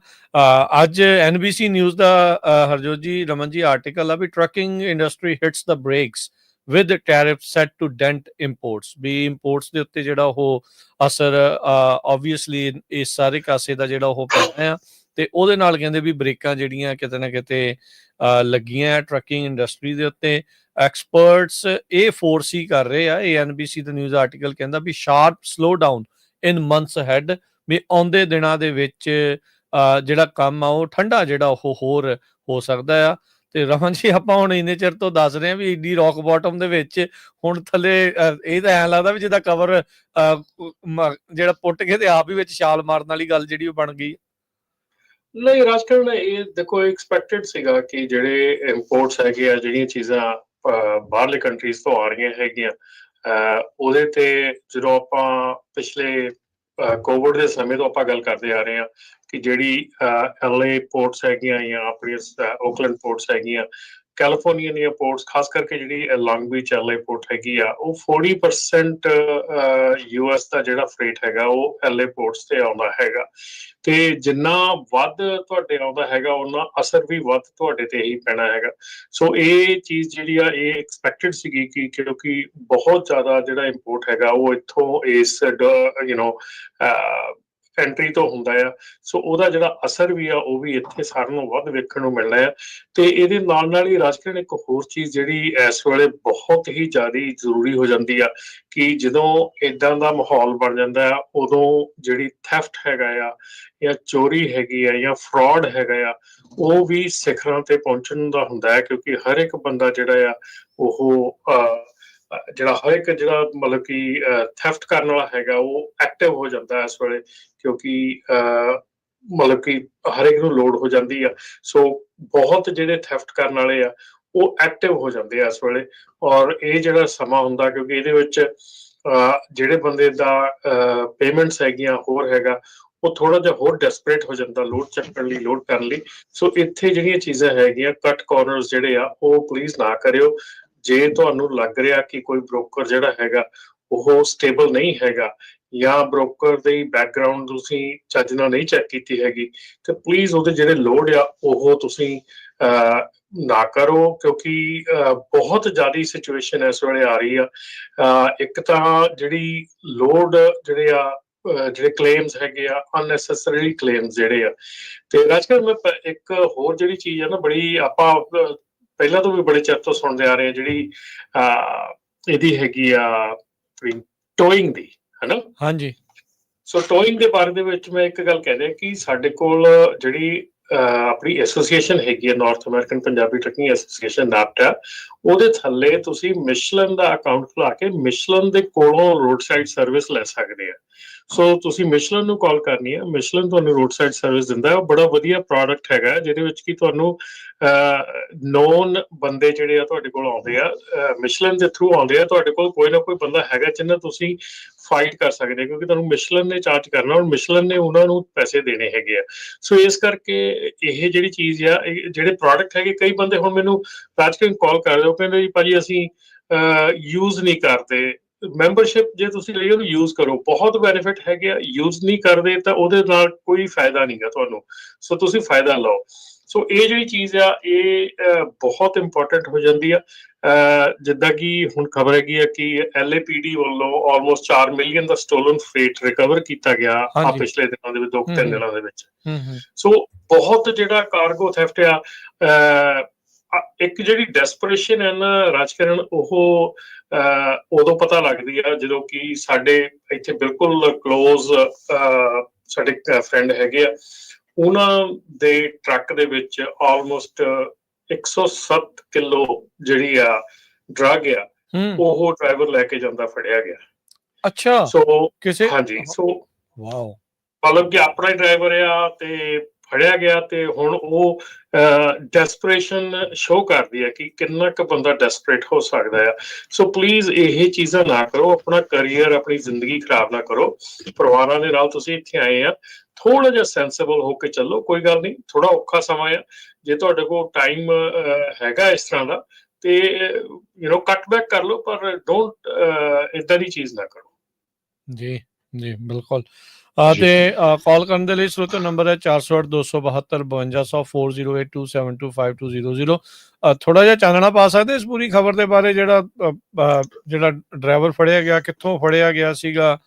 ਅੱਜ NBC ਨਿਊਜ਼ ਦਾ ਹਰਜੋਤ ਜੀ, ਰਮਨ ਜੀ ਆਰਟੀਕਲ ਆ ਵੀ trucking industry hits the brakes with tariff set to dent imports, ਵੀ ਇੰਪੋਰਟਸ ਦੇ ਉੱਤੇ ਜਿਹੜਾ ਉਹ ਅਸਰ ਆਬਵੀਅਸਲੀ ਇਸ ਸਾਰੇ ਕਾਸੇ ਦਾ ਜਿਹੜਾ ਉਹ ਪੈਣਾ ਆ, ਤੇ ਉਹਦੇ ਨਾਲ ਕਹਿੰਦੇ ਵੀ ਬ੍ਰੇਕਾਂ ਜਿਹੜੀਆਂ ਕਿਤੇ ਨਾ ਕਿਤੇ ਲੱਗੀਆਂ ਟਰੱਕਿੰਗ ਇੰਡਸਟਰੀ ਦੇ ਉੱਤੇ। ਐਕਸਪਰਟਸ ਇਹ ਫੋਰਸੀ ਕਰ ਰਹੇ ਆ, ਇਹ NBC ਦਾ ਨਿਊਜ਼ ਆਰਟੀਕਲ ਕਹਿੰਦਾ ਵੀ sharp slow down in months ahead, ਵੀ ਆਉਂਦੇ ਦਿਨਾਂ ਦੇ ਵਿੱਚ ਜਿਹੜਾ ਕੰਮ ਆ ਉਹ ਠੰਡਾ ਜਿਹੜਾ ਉਹ ਹੋਰ ਹੋ ਸਕਦਾ ਆ। ਤੇ ਰਮਨ ਜੀ ਆਪਾਂ ਹੁਣ ਇੰਨੇ ਚਿਰ ਤੋਂ ਦੱਸ ਰਹੇ ਹਾਂ ਵੀ ਇੰਨੀ ਰੌਕ ਬਾਟਮ ਦੇ ਵਿੱਚ ਹੁਣ ਥੱਲੇ ਇਹ ਤਾਂ ਐਂ ਲੱਗਦਾ ਵੀ ਜਿੱਦਾਂ ਕਵਰ ਜਿਹੜਾ ਪੁੱਟ ਕੇ ਤੇ ਆਪ ਹੀ ਵਿੱਚ ਛਾਲ ਮਾਰਨ ਵਾਲੀ ਗੱਲ ਜਿਹੜੀ ਉਹ ਬਣ ਗਈ। ਨਹੀਂ ਰਾਜਕਰਨ, ਇਹ ਦੇਖੋ ਐਕਸਪੈਕਟਡ ਸੀਗਾ ਕਿ ਜਿਹੜੇ ਇੰਪੋਰਟਸ ਹੈਗੇ ਆ, ਜਿਹੜੀਆਂ ਚੀਜ਼ਾਂ ਬਾਹਰਲੇ ਕੰਟਰੀਜ਼ ਤੋਂ ਆ ਰਹੀਆਂ ਹੈਗੀਆਂ, ਉਹਦੇ ਤੇ ਜਦੋਂ ਆਪਾਂ ਪਿਛਲੇ ਕੋਵਿਡ ਦੇ ਸਮੇਂ ਤੋਂ ਆਪਾਂ ਗੱਲ ਕਰਦੇ ਆ ਰਹੇ ਹਾਂ ਕਿ ਜਿਹੜੀ LA ਪੋਰਟਸ ਹੈਗੀਆਂ ਜਾਂ ਆਪਣੀਆਂ ਓਕਲੈਂਡ ਪੋਰਟਸ ਹੈਗੀਆਂ, ਕੈਲੀਫੋਰਨੀਆ ਦੀਆਂ ਪੋਰਟਸ, ਖਾਸ ਕਰਕੇ ਜਿਹੜੀ ਲੌਂਗ ਬੀਚ LA ਪੋਰਟ ਹੈਗੀ ਆ, ਉਹ 40% US ਦਾ ਜਿਹੜਾ ਫreight ਹੈਗਾ ਉਹ LA ਪੋਰਟਸ ਤੇ ਆਉਂਦਾ ਹੈਗਾ। ਤੇ ਜਿੰਨਾ ਵੱਧ ਤੁਹਾਡੇ ਆਉਂਦਾ ਹੈਗਾ ਉਹਨਾਂ ਅਸਰ ਵੀ ਵੱਧ ਤੁਹਾਡੇ ਤੇ ਹੀ ਪੈਣਾ ਹੈਗਾ। ਸੋ ਇਹ ਚੀਜ਼ ਜਿਹੜੀ ਆ ਇਹ ਐਕਸਪੈਕਟਡ ਸੀਗੀ ਕਿ ਕਿਉਂਕਿ ਬਹੁਤ ਜ਼ਿਆਦਾ ਜਿਹੜਾ ਇੰਪੋਰਟ ਹੈਗਾ ਉਹ ਇੱਥੋਂ ਇਸ ਕੰਟਰੀ ਤੋਂ ਹੁੰਦਾ ਆ, ਸੋ ਉਹਦਾ ਜਿਹੜਾ ਅਸਰ ਵੀ ਆ ਉਹ ਵੀ ਇੱਥੇ ਸਾਰਿਆਂ ਨੂੰ ਵੱਧ ਵੇਖਣ ਨੂੰ ਮਿਲਣਾ ਆ। ਤੇ ਇਹਦੇ ਨਾਲ ਨਾਲ ਹੀ ਰਾਜਕਰਨ ਇੱਕ ਹੋਰ ਚੀਜ਼ ਜਿਹੜੀ ਇਸ ਵੇਲੇ ਬਹੁਤ ਹੀ ਜ਼ਿਆਦਾ ਜ਼ਰੂਰੀ ਹੋ ਜਾਂਦੀ ਆ ਕਿ ਜਦੋਂ ਇਦਾਂ ਦਾ ਮਾਹੌਲ ਬਣ ਜਾਂਦਾ ਆ, ਉਦੋਂ ਜਿਹੜੀ ਥੈਫਟ ਹੈਗਾ ਆ ਜਾਂ ਚੋਰੀ ਹੈਗੀ ਆ ਜਾਂ ਫਰਾਡ ਹੈਗਾ ਆ, ਉਹ ਵੀ ਸਿਖਰਾਂ ਤੇ ਪਹੁੰਚਣ ਦਾ ਹੁੰਦਾ ਹੈ, ਕਿਉਂਕਿ ਹਰ ਇੱਕ ਬੰਦਾ ਜਿਹੜਾ ਆ ਉਹ ਜਿਹੜਾ ਹਰ ਇੱਕ ਜਿਹੜਾ ਮਤਲਬ ਕਿ ਥੈਫਟ ਕਰਨ ਵਾਲਾ ਹੈਗਾ ਉਹ ਐਕਟਿਵ ਹੋ ਜਾਂਦਾ ਇਸ ਵੇਲੇ, ਕਿਉਂਕਿ ਮਤਲਬ ਕਿ ਹਰ ਇੱਕ ਨੂੰ ਲੋੜ ਹੋ ਜਾਂਦੀ ਆ। ਸੋ ਬਹੁਤ ਜਿਹੜੇ ਥੈਫਟ ਕਰਨ ਵਾਲੇ ਆ ਉਹ ਐਕਟਿਵ ਹੋ ਜਾਂਦੇ ਆ ਇਸ ਵੇਲੇ। ਔਰ ਇਹ ਜਿਹੜਾ ਸਮਾਂ ਹੁੰਦਾ, ਕਿਉਂਕਿ ਇਹਦੇ ਵਿੱਚ ਜਿਹੜੇ ਬੰਦੇ ਦਾ ਪੇਮੈਂਟਸ ਹੈਗੀਆਂ ਹੋਰ ਹੈਗਾ, ਉਹ ਥੋੜਾ ਜਿਹਾ ਹੋਰ ਡੈਸਪਰੇਟ ਹੋ ਜਾਂਦਾ ਲੋਡ ਚੱਕਣ ਲਈ, ਲੋਡ ਕਰਨ ਲਈ। ਸੋ ਇੱਥੇ ਜਿਹੜੀਆਂ ਚੀਜ਼ਾਂ ਹੈਗੀਆਂ, ਕੱਟ ਕਾਰਨਰਸ ਜਿਹੜੇ ਆ ਉਹ ਪਲੀਜ਼ ਨਾ ਕਰਿਓ। ਜੇ ਤੁਹਾਨੂੰ ਲੱਗ ਰਿਹਾ ਕਿ ਕੋਈ ਬ੍ਰੋਕਰ ਜਿਹੜਾ ਹੈਗਾ ਉਹ ਸਟੇਬਲ ਨਹੀਂ ਹੈਗਾ ਜਾਂ ਬ੍ਰੋਕਰ ਦੀ ਬੈਕਗਰਾਉਂਡ ਤੁਸੀਂ ਚੱਜ ਨਾਲ ਨਹੀਂ ਚੈੱਕ ਕੀਤੀ ਹੈਗੀ, ਤੇ ਪਲੀਜ਼ ਉਹਦੇ ਜਿਹੜੇ ਲੋਡ ਆ ਉਹ ਤੁਸੀਂ ਨਾ ਕਰੋ, ਕਿਉਂਕਿ ਬਹੁਤ ਜ਼ਿਆਦਾ ਸਿਚੁਏਸ਼ਨ ਇਸ ਵੇਲੇ ਆ ਰਹੀ ਆ। ਇੱਕ ਤਾਂ ਜਿਹੜੀ ਲੋਡ ਜਿਹੜੇ ਕਲੇਮਸ ਹੈਗੇ ਆ, ਅਨਨੈਸੈਸਰੀ ਕਲੇਮਸ ਜਿਹੜੇ ਆ। ਤੇ ਰਾਜਕਰਨ, ਮੈਂ ਇੱਕ ਹੋਰ ਜਿਹੜੀ ਚੀਜ਼ ਆ ਨਾ, ਬੜੀ ਆਪਾਂ ਪਹਿਲਾਂ ਤੋਂ ਵੀ ਬੜੇ ਚਿਰ ਤੋਂ ਸੁਣਦੇ ਆ ਰਹੇ ਆ, ਜਿਹੜੀ ਇਹਦੀ ਹੈਗੀ ਆ ਟੋਇੰਗ ਦੀ, ਹਨਾ। ਹਾਂਜੀ। ਸੋ ਟੋਇੰਗ ਦੇ ਬਾਰੇ ਦੇ ਵਿੱਚ ਮੈਂ ਇੱਕ ਗੱਲ ਕਹਿ ਰਿਹਾ ਕਿ ਸਾਡੇ ਕੋਲ ਜਿਹੜੀ ਆਪਣੀ ਐਸੋਸੀਏਸ਼ਨ ਹੈਗੀ ਹੈ, north American Punjabi trucking association NAPTA, ਉਹਦੇ ਥੱਲੇ ਤੁਸੀਂ ਮਿਸ਼ਲਨ ਦਾ ਅਕਾਊਂਟ ਖੁਲਾ ਕੇ ਮਿਸ਼ਲਨ ਦੇ ਕੋਲੋਂ ਰੋਡ ਸਾਈਡ ਸਰਵਿਸ ਲੈ ਸਕਦੇ ਆ। ਸੋ ਤੁਸੀਂ ਮਿਸ਼ਲਨ ਨੂੰ ਕਾਲ ਕਰਨੀ ਹੈ। ਮਿਸ਼ਲਨ ਤੁਹਾਨੂੰ ਰੋਡ ਸਾਈਡ ਸਰਵਿਸ ਦਿੰਦਾ ਹੈ। ਉਹ ਬੜਾ ਵਧੀਆ ਪ੍ਰੋਡਕਟ ਹੈਗਾ ਜਿਹਦੇ ਵਿੱਚ ਕਿ ਤੁਹਾਨੂੰ ਨੋਨ ਬੰਦੇ ਜਿਹੜੇ ਆ ਤੁਹਾਡੇ ਕੋਲ ਆਉਂਦੇ ਆ, ਮਿਸ਼ਲਨ ਦੇ ਥਰੂ ਆਉਂਦੇ ਆ। ਤੁਹਾਡੇ ਕੋਲ ਕੋਈ ਨਾ ਕੋਈ ਬੰਦਾ ਹੈਗਾ ਜਿਹਨਾਂ ਤੁਸੀਂ ਫਾਈਟ ਕਰ ਸਕਦੇ, ਕਿਉਂਕਿ ਤੁਹਾਨੂੰ ਮਿਸ਼ਲਨ ਨੇ ਚਾਰਜ ਕਰਨਾ ਔਰ ਮਿਸ਼ਲਨ ਨੇ ਉਹਨਾਂ ਨੂੰ ਪੈਸੇ ਦੇਣੇ ਹੈਗੇ ਆ। ਸੋ ਇਸ ਕਰਕੇ ਇਹ ਜਿਹੜੀ ਚੀਜ਼ ਆ, ਜਿਹੜੇ ਪ੍ਰੋਡਕਟ ਹੈਗੇ, ਕਈ ਬੰਦੇ ਹੁਣ ਮੈਨੂੰ ਰਾਜਕਿਰਨ ਕਾਲ ਕਰਦੇ, ਉਹ ਕਹਿੰਦੇ ਜੀ ਭਾਜੀ ਅਸੀਂ ਯੂਜ਼ ਨਹੀਂ ਕਰਦੇ। ਮੈਂਬਰਸ਼ਿਪ ਜੇ ਤੁਸੀਂ ਲਈ ਉਹਨੂੰ ਯੂਜ਼ ਕਰੋ, ਬਹੁਤ ਬੈਨੀਫਿਟ ਹੈਗੇ ਆ। ਯੂਜ਼ ਨਹੀਂ ਕਰਦੇ ਤਾਂ ਉਹਦੇ ਨਾਲ ਕੋਈ ਫਾਇਦਾ ਨਹੀਂਗਾ ਤੁਹਾਨੂੰ, ਸੋ ਤੁਸੀਂ ਫਾਇਦਾ ਲਓ। ਸੋ ਇਹ ਜਿਹੜੀ ਚੀਜ਼ ਆ ਇਹ ਬਹੁਤ ਇੰਪੋਰਟੈਂਟ ਹੋ ਜਾਂਦੀ ਆ। ਜਿੱਦਾਂ ਕਿ ਹੁਣ ਖਬਰ ਹੈਗੀ ਆ ਕਿ LAPD ਵੱਲੋਂ ਆਲਮੋਸਟ 4 ਮਿਲੀਅਨ ਦਾ ਸਟੋਲਨ ਫਰੇਟ ਰਿਕਵਰ ਕੀਤਾ ਗਿਆ ਆ ਪਿਛਲੇ ਦਿਨਾਂ ਦੇ ਵਿੱਚ, 2-3 ਦਿਨਾਂ ਦੇ ਵਿੱਚ। ਸੋ ਬਹੁਤ ਜਿਹੜਾ ਕਾਰਗੋ ਥੈਫਟ ਆ, ਇੱਕ ਜਿਹੜੀ ਡੈਸਪਰੇਸ਼ਨ ਹੈ ਨਾ ਰਾਜਕਰਨ, ਉਹ ਉਦੋਂ ਪਤਾ ਲੱਗਦੀ ਆ ਜਦੋਂ ਕਿ ਸਾਡੇ ਇੱਥੇ ਬਿਲਕੁਲ ਕਲੋਜ਼ ਸਾਡੇ ਫਰੈਂਡ ਹੈਗੇ ਆ, ਉਹਨਾਂ ਦੇ ਟਰੱਕ ਦੇ ਵਿੱਚ ਆਲਮੋਸਟ 107 ਕਿਲੋ ਜਿਹੜੀ ਆ ਡਰੱਗ ਆ, ਉਹ ਡਰਾਈਵਰ ਲੈ ਕੇ ਜਾਂਦਾ ਫੜਿਆ ਗਿਆ। ਅੱਛਾ, ਸੋ ਕਿਸੇ ਹਾਂਜੀ, ਸੋ ਵਾਓ, ਮਤਲਬ ਕਿ ਆਪਣਾ ਹੀ ਡਰਾਈਵਰ ਆ ਤੇ ਫੜਿਆ ਗਿਆ। ਤੇ ਹੁਣ ਉਹ ਡੈਸਪਰੇਸ਼ਨ ਸ਼ੋ ਕਰਦੀ ਹੈ ਕਿ ਕਿੰਨਾ ਕੁ ਬੰਦਾ ਡੈਸਪਰੇਟ ਹੋ ਸਕਦਾ ਆ। ਸੋ ਪਲੀਜ਼ ਇਹ ਚੀਜ਼ਾਂ ਨਾ ਕਰੋ, ਆਪਣਾ ਕਰੀਅਰ, ਆਪਣੀ ਜ਼ਿੰਦਗੀ ਖਰਾਬ ਨਾ ਕਰੋ। ਪਰਿਵਾਰਾਂ ਦੇ ਨਾਲ ਤੁਸੀਂ ਇੱਥੇ ਆਏ ਆ, ਥੋੜਾ ਜਿਹਾ ਸੈਂਸਿਬਲ ਹੋ ਕੇ ਚੱਲੋ। ਕੋਈ ਗੱਲ ਨਹੀਂ, ਥੋੜਾ ਔਖਾ ਸਮਾਂ ਆ। ਜੇ ਤੁਹਾਡੇ ਕੋਲ ਟਾਈਮ ਹੈਗਾ ਇਸ ਤਰ੍ਹਾਂ ਦਾ ਤੇ ਕੱਟ ਬੈਕ ਕਰ ਲਓ, ਪਰ ਡੋਂਟ ਏਦਾਂ ਦੀ ਚੀਜ਼ ਨਾ ਕਰੋ। ਜੀ ਜੀ ਬਿਲਕੁਲ। ਤੇ ਕਾਲ ਕਰਨ ਦੇ ਲਈ ਸਰੋਤਿਓ ਨੰਬਰ ਹੈ 408-272-5200 4082725200। ਥੋੜਾ ਜਿਹਾ ਚਾਨਣਾ ਪਾ ਸਕਦੇ ਇਸ ਪੂਰੀ ਖਬਰ ਦੇ ਬਾਰੇ, ਜਿਹੜਾ ਡਰਾਈਵਰ ਫੜਿਆ ਗਿਆ, ਕਿੱਥੋਂ ਫੜਿਆ ਗਿਆ ਸੀਗਾ,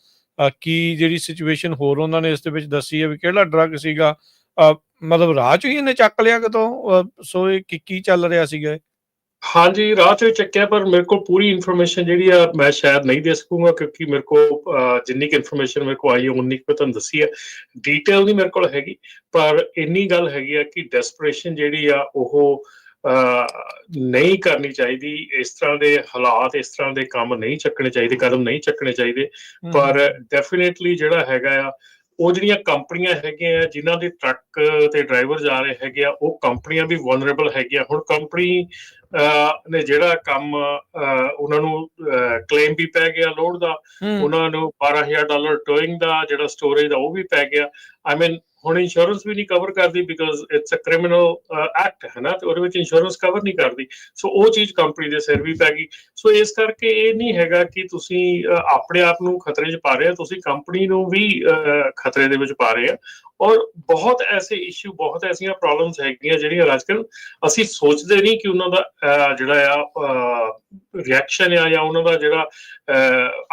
ਕੀ ਜਿਹੜੀ ਸਿਚੁਏਸ਼ਨ ਹੋਰ ਉਹਨਾਂ ਨੇ ਇਸ ਦੇ ਵਿੱਚ ਦੱਸੀ ਹੈ ਵੀ ਕਿਹੜਾ ਡਰੱਗ ਸੀਗਾ, ਮਤਲਬ ਰਾਹ 'ਚ ਹੀ ਇਹਨੇ ਚੱਕ ਲਿਆ ਕਿਤੋਂ? ਸੋ ਇਹ ਕੀ ਚੱਲ ਰਿਹਾ ਸੀਗਾ? ਹਾਂਜੀ, ਰਾਹ 'ਚ ਚੱਕਿਆ, ਪਰ ਮੇਰੇ ਕੋਲ ਪੂਰੀ ਇਨਫੋਰਮੇਸ਼ਨ ਜਿਹੜੀ ਆ ਮੈਂ ਸ਼ਾਇਦ ਨਹੀਂ ਦੇ ਸਕੂੰਗਾ, ਕਿਉਂਕਿ ਮੇਰੇ ਕੋਲ ਜਿੰਨੀ ਕੁ ਇਨਫੋਰਮੇਸ਼ਨ ਮੇਰੇ ਕੋਲ ਆਈ ਹੈ ਉਨੀ ਕੁ ਤੁਹਾਨੂੰ ਦੱਸੀ ਹੈ। ਡੀਟੇਲ ਨਹੀਂ ਮੇਰੇ ਕੋਲ ਹੈਗੀ, ਪਰ ਇੰਨੀ ਗੱਲ ਹੈਗੀ ਆ ਕਿ ਡੈਸਪਰੇਸ਼ਨ ਜਿਹੜੀ ਆ ਉਹ ਨਹੀਂ ਕਰਨੀ ਚਾਹੀਦੀ। ਇਸ ਤਰ੍ਹਾਂ ਦੇ ਹਾਲਾਤ, ਇਸ ਤਰ੍ਹਾਂ ਦੇ ਕੰਮ ਨਹੀਂ ਚੱਕਣੇ ਚਾਹੀਦੇ, ਕਦਮ ਨਹੀਂ ਚੱਕਣੇ ਚਾਹੀਦੇ। ਪਰ ਡੈਫੀਨੇਟਲੀ ਜਿਹੜਾ ਹੈਗਾ ਆ, ਉਹ ਜਿਹੜੀਆਂ ਕੰਪਨੀਆਂ ਹੈਗੀਆਂ ਜਿਨ੍ਹਾਂ ਦੇ ਟਰੱਕ ਤੇ ਡਰਾਈਵਰ ਜਾ ਰਹੇ ਹੈਗੇ ਆ, ਉਹ ਕੰਪਨੀਆਂ ਵੀ ਵਲਨਰੇਬਲ ਹੈਗੀਆਂ। ਹੁਣ ਕੰਪਨੀ ਨੇ ਜਿਹੜਾ ਕੰਮ ਉਹਨਾਂ ਨੂੰ ਕਲੇਮ ਵੀ ਪੈ ਗਿਆ ਲੋਡ ਦਾ, ਉਹਨਾਂ ਨੂੰ $12,000 ਟੋਇੰਗ ਦਾ ਜਿਹੜਾ ਸਟੋਰੇਜ ਦਾ ਉਹ ਵੀ ਪੈ ਗਿਆ। ਆਈ ਮੀਨ ਹੁਣ ਇੰਸ਼ੋਰੈਂਸ ਵੀ ਨਹੀਂ ਕਵਰ ਕਰਦੀ, because it's a criminal act ਹੈ ਨਾ, ਤੇ ਉਹਦੇ ਵਿੱਚ ਇੰਸ਼ੋਰੈਂਸ ਕਵਰ ਨਹੀਂ ਕਰਦੀ। ਸੋ ਉਹ ਚੀਜ਼ ਕੰਪਨੀ ਦੇ ਸਿਰ ਵੀ ਪੈ ਗਈ। ਸੋ ਇਸ ਕਰਕੇ ਇਹ ਨਹੀਂ ਹੈਗਾ ਕਿ ਤੁਸੀਂ ਆਪਣੇ ਆਪ ਨੂੰ ਖਤਰੇ 'ਚ ਪਾ ਰਹੇ ਹੋ, ਤੁਸੀਂ ਕੰਪਨੀ ਨੂੰ ਵੀ ਖਤਰੇ ਦੇ ਵਿੱਚ ਪਾ ਰਹੇ ਆ। ਔਰ ਬਹੁਤ ਐਸੇ ਇਸ਼ੂ, ਬਹੁਤ ਐਸੀਆਂ ਪ੍ਰੋਬਲਮਸ ਹੈਗੀਆਂ ਜਿਹੜੀਆਂ ਅੱਜਕੱਲ ਅਸੀਂ ਸੋਚਦੇ ਨਹੀਂ ਕਿ ਉਹਨਾਂ ਦਾ ਜਿਹੜਾ ਆ ਰਿਐਕਸ਼ਨ ਆ ਜਾਂ ਉਹਨਾਂ ਦਾ ਜਿਹੜਾ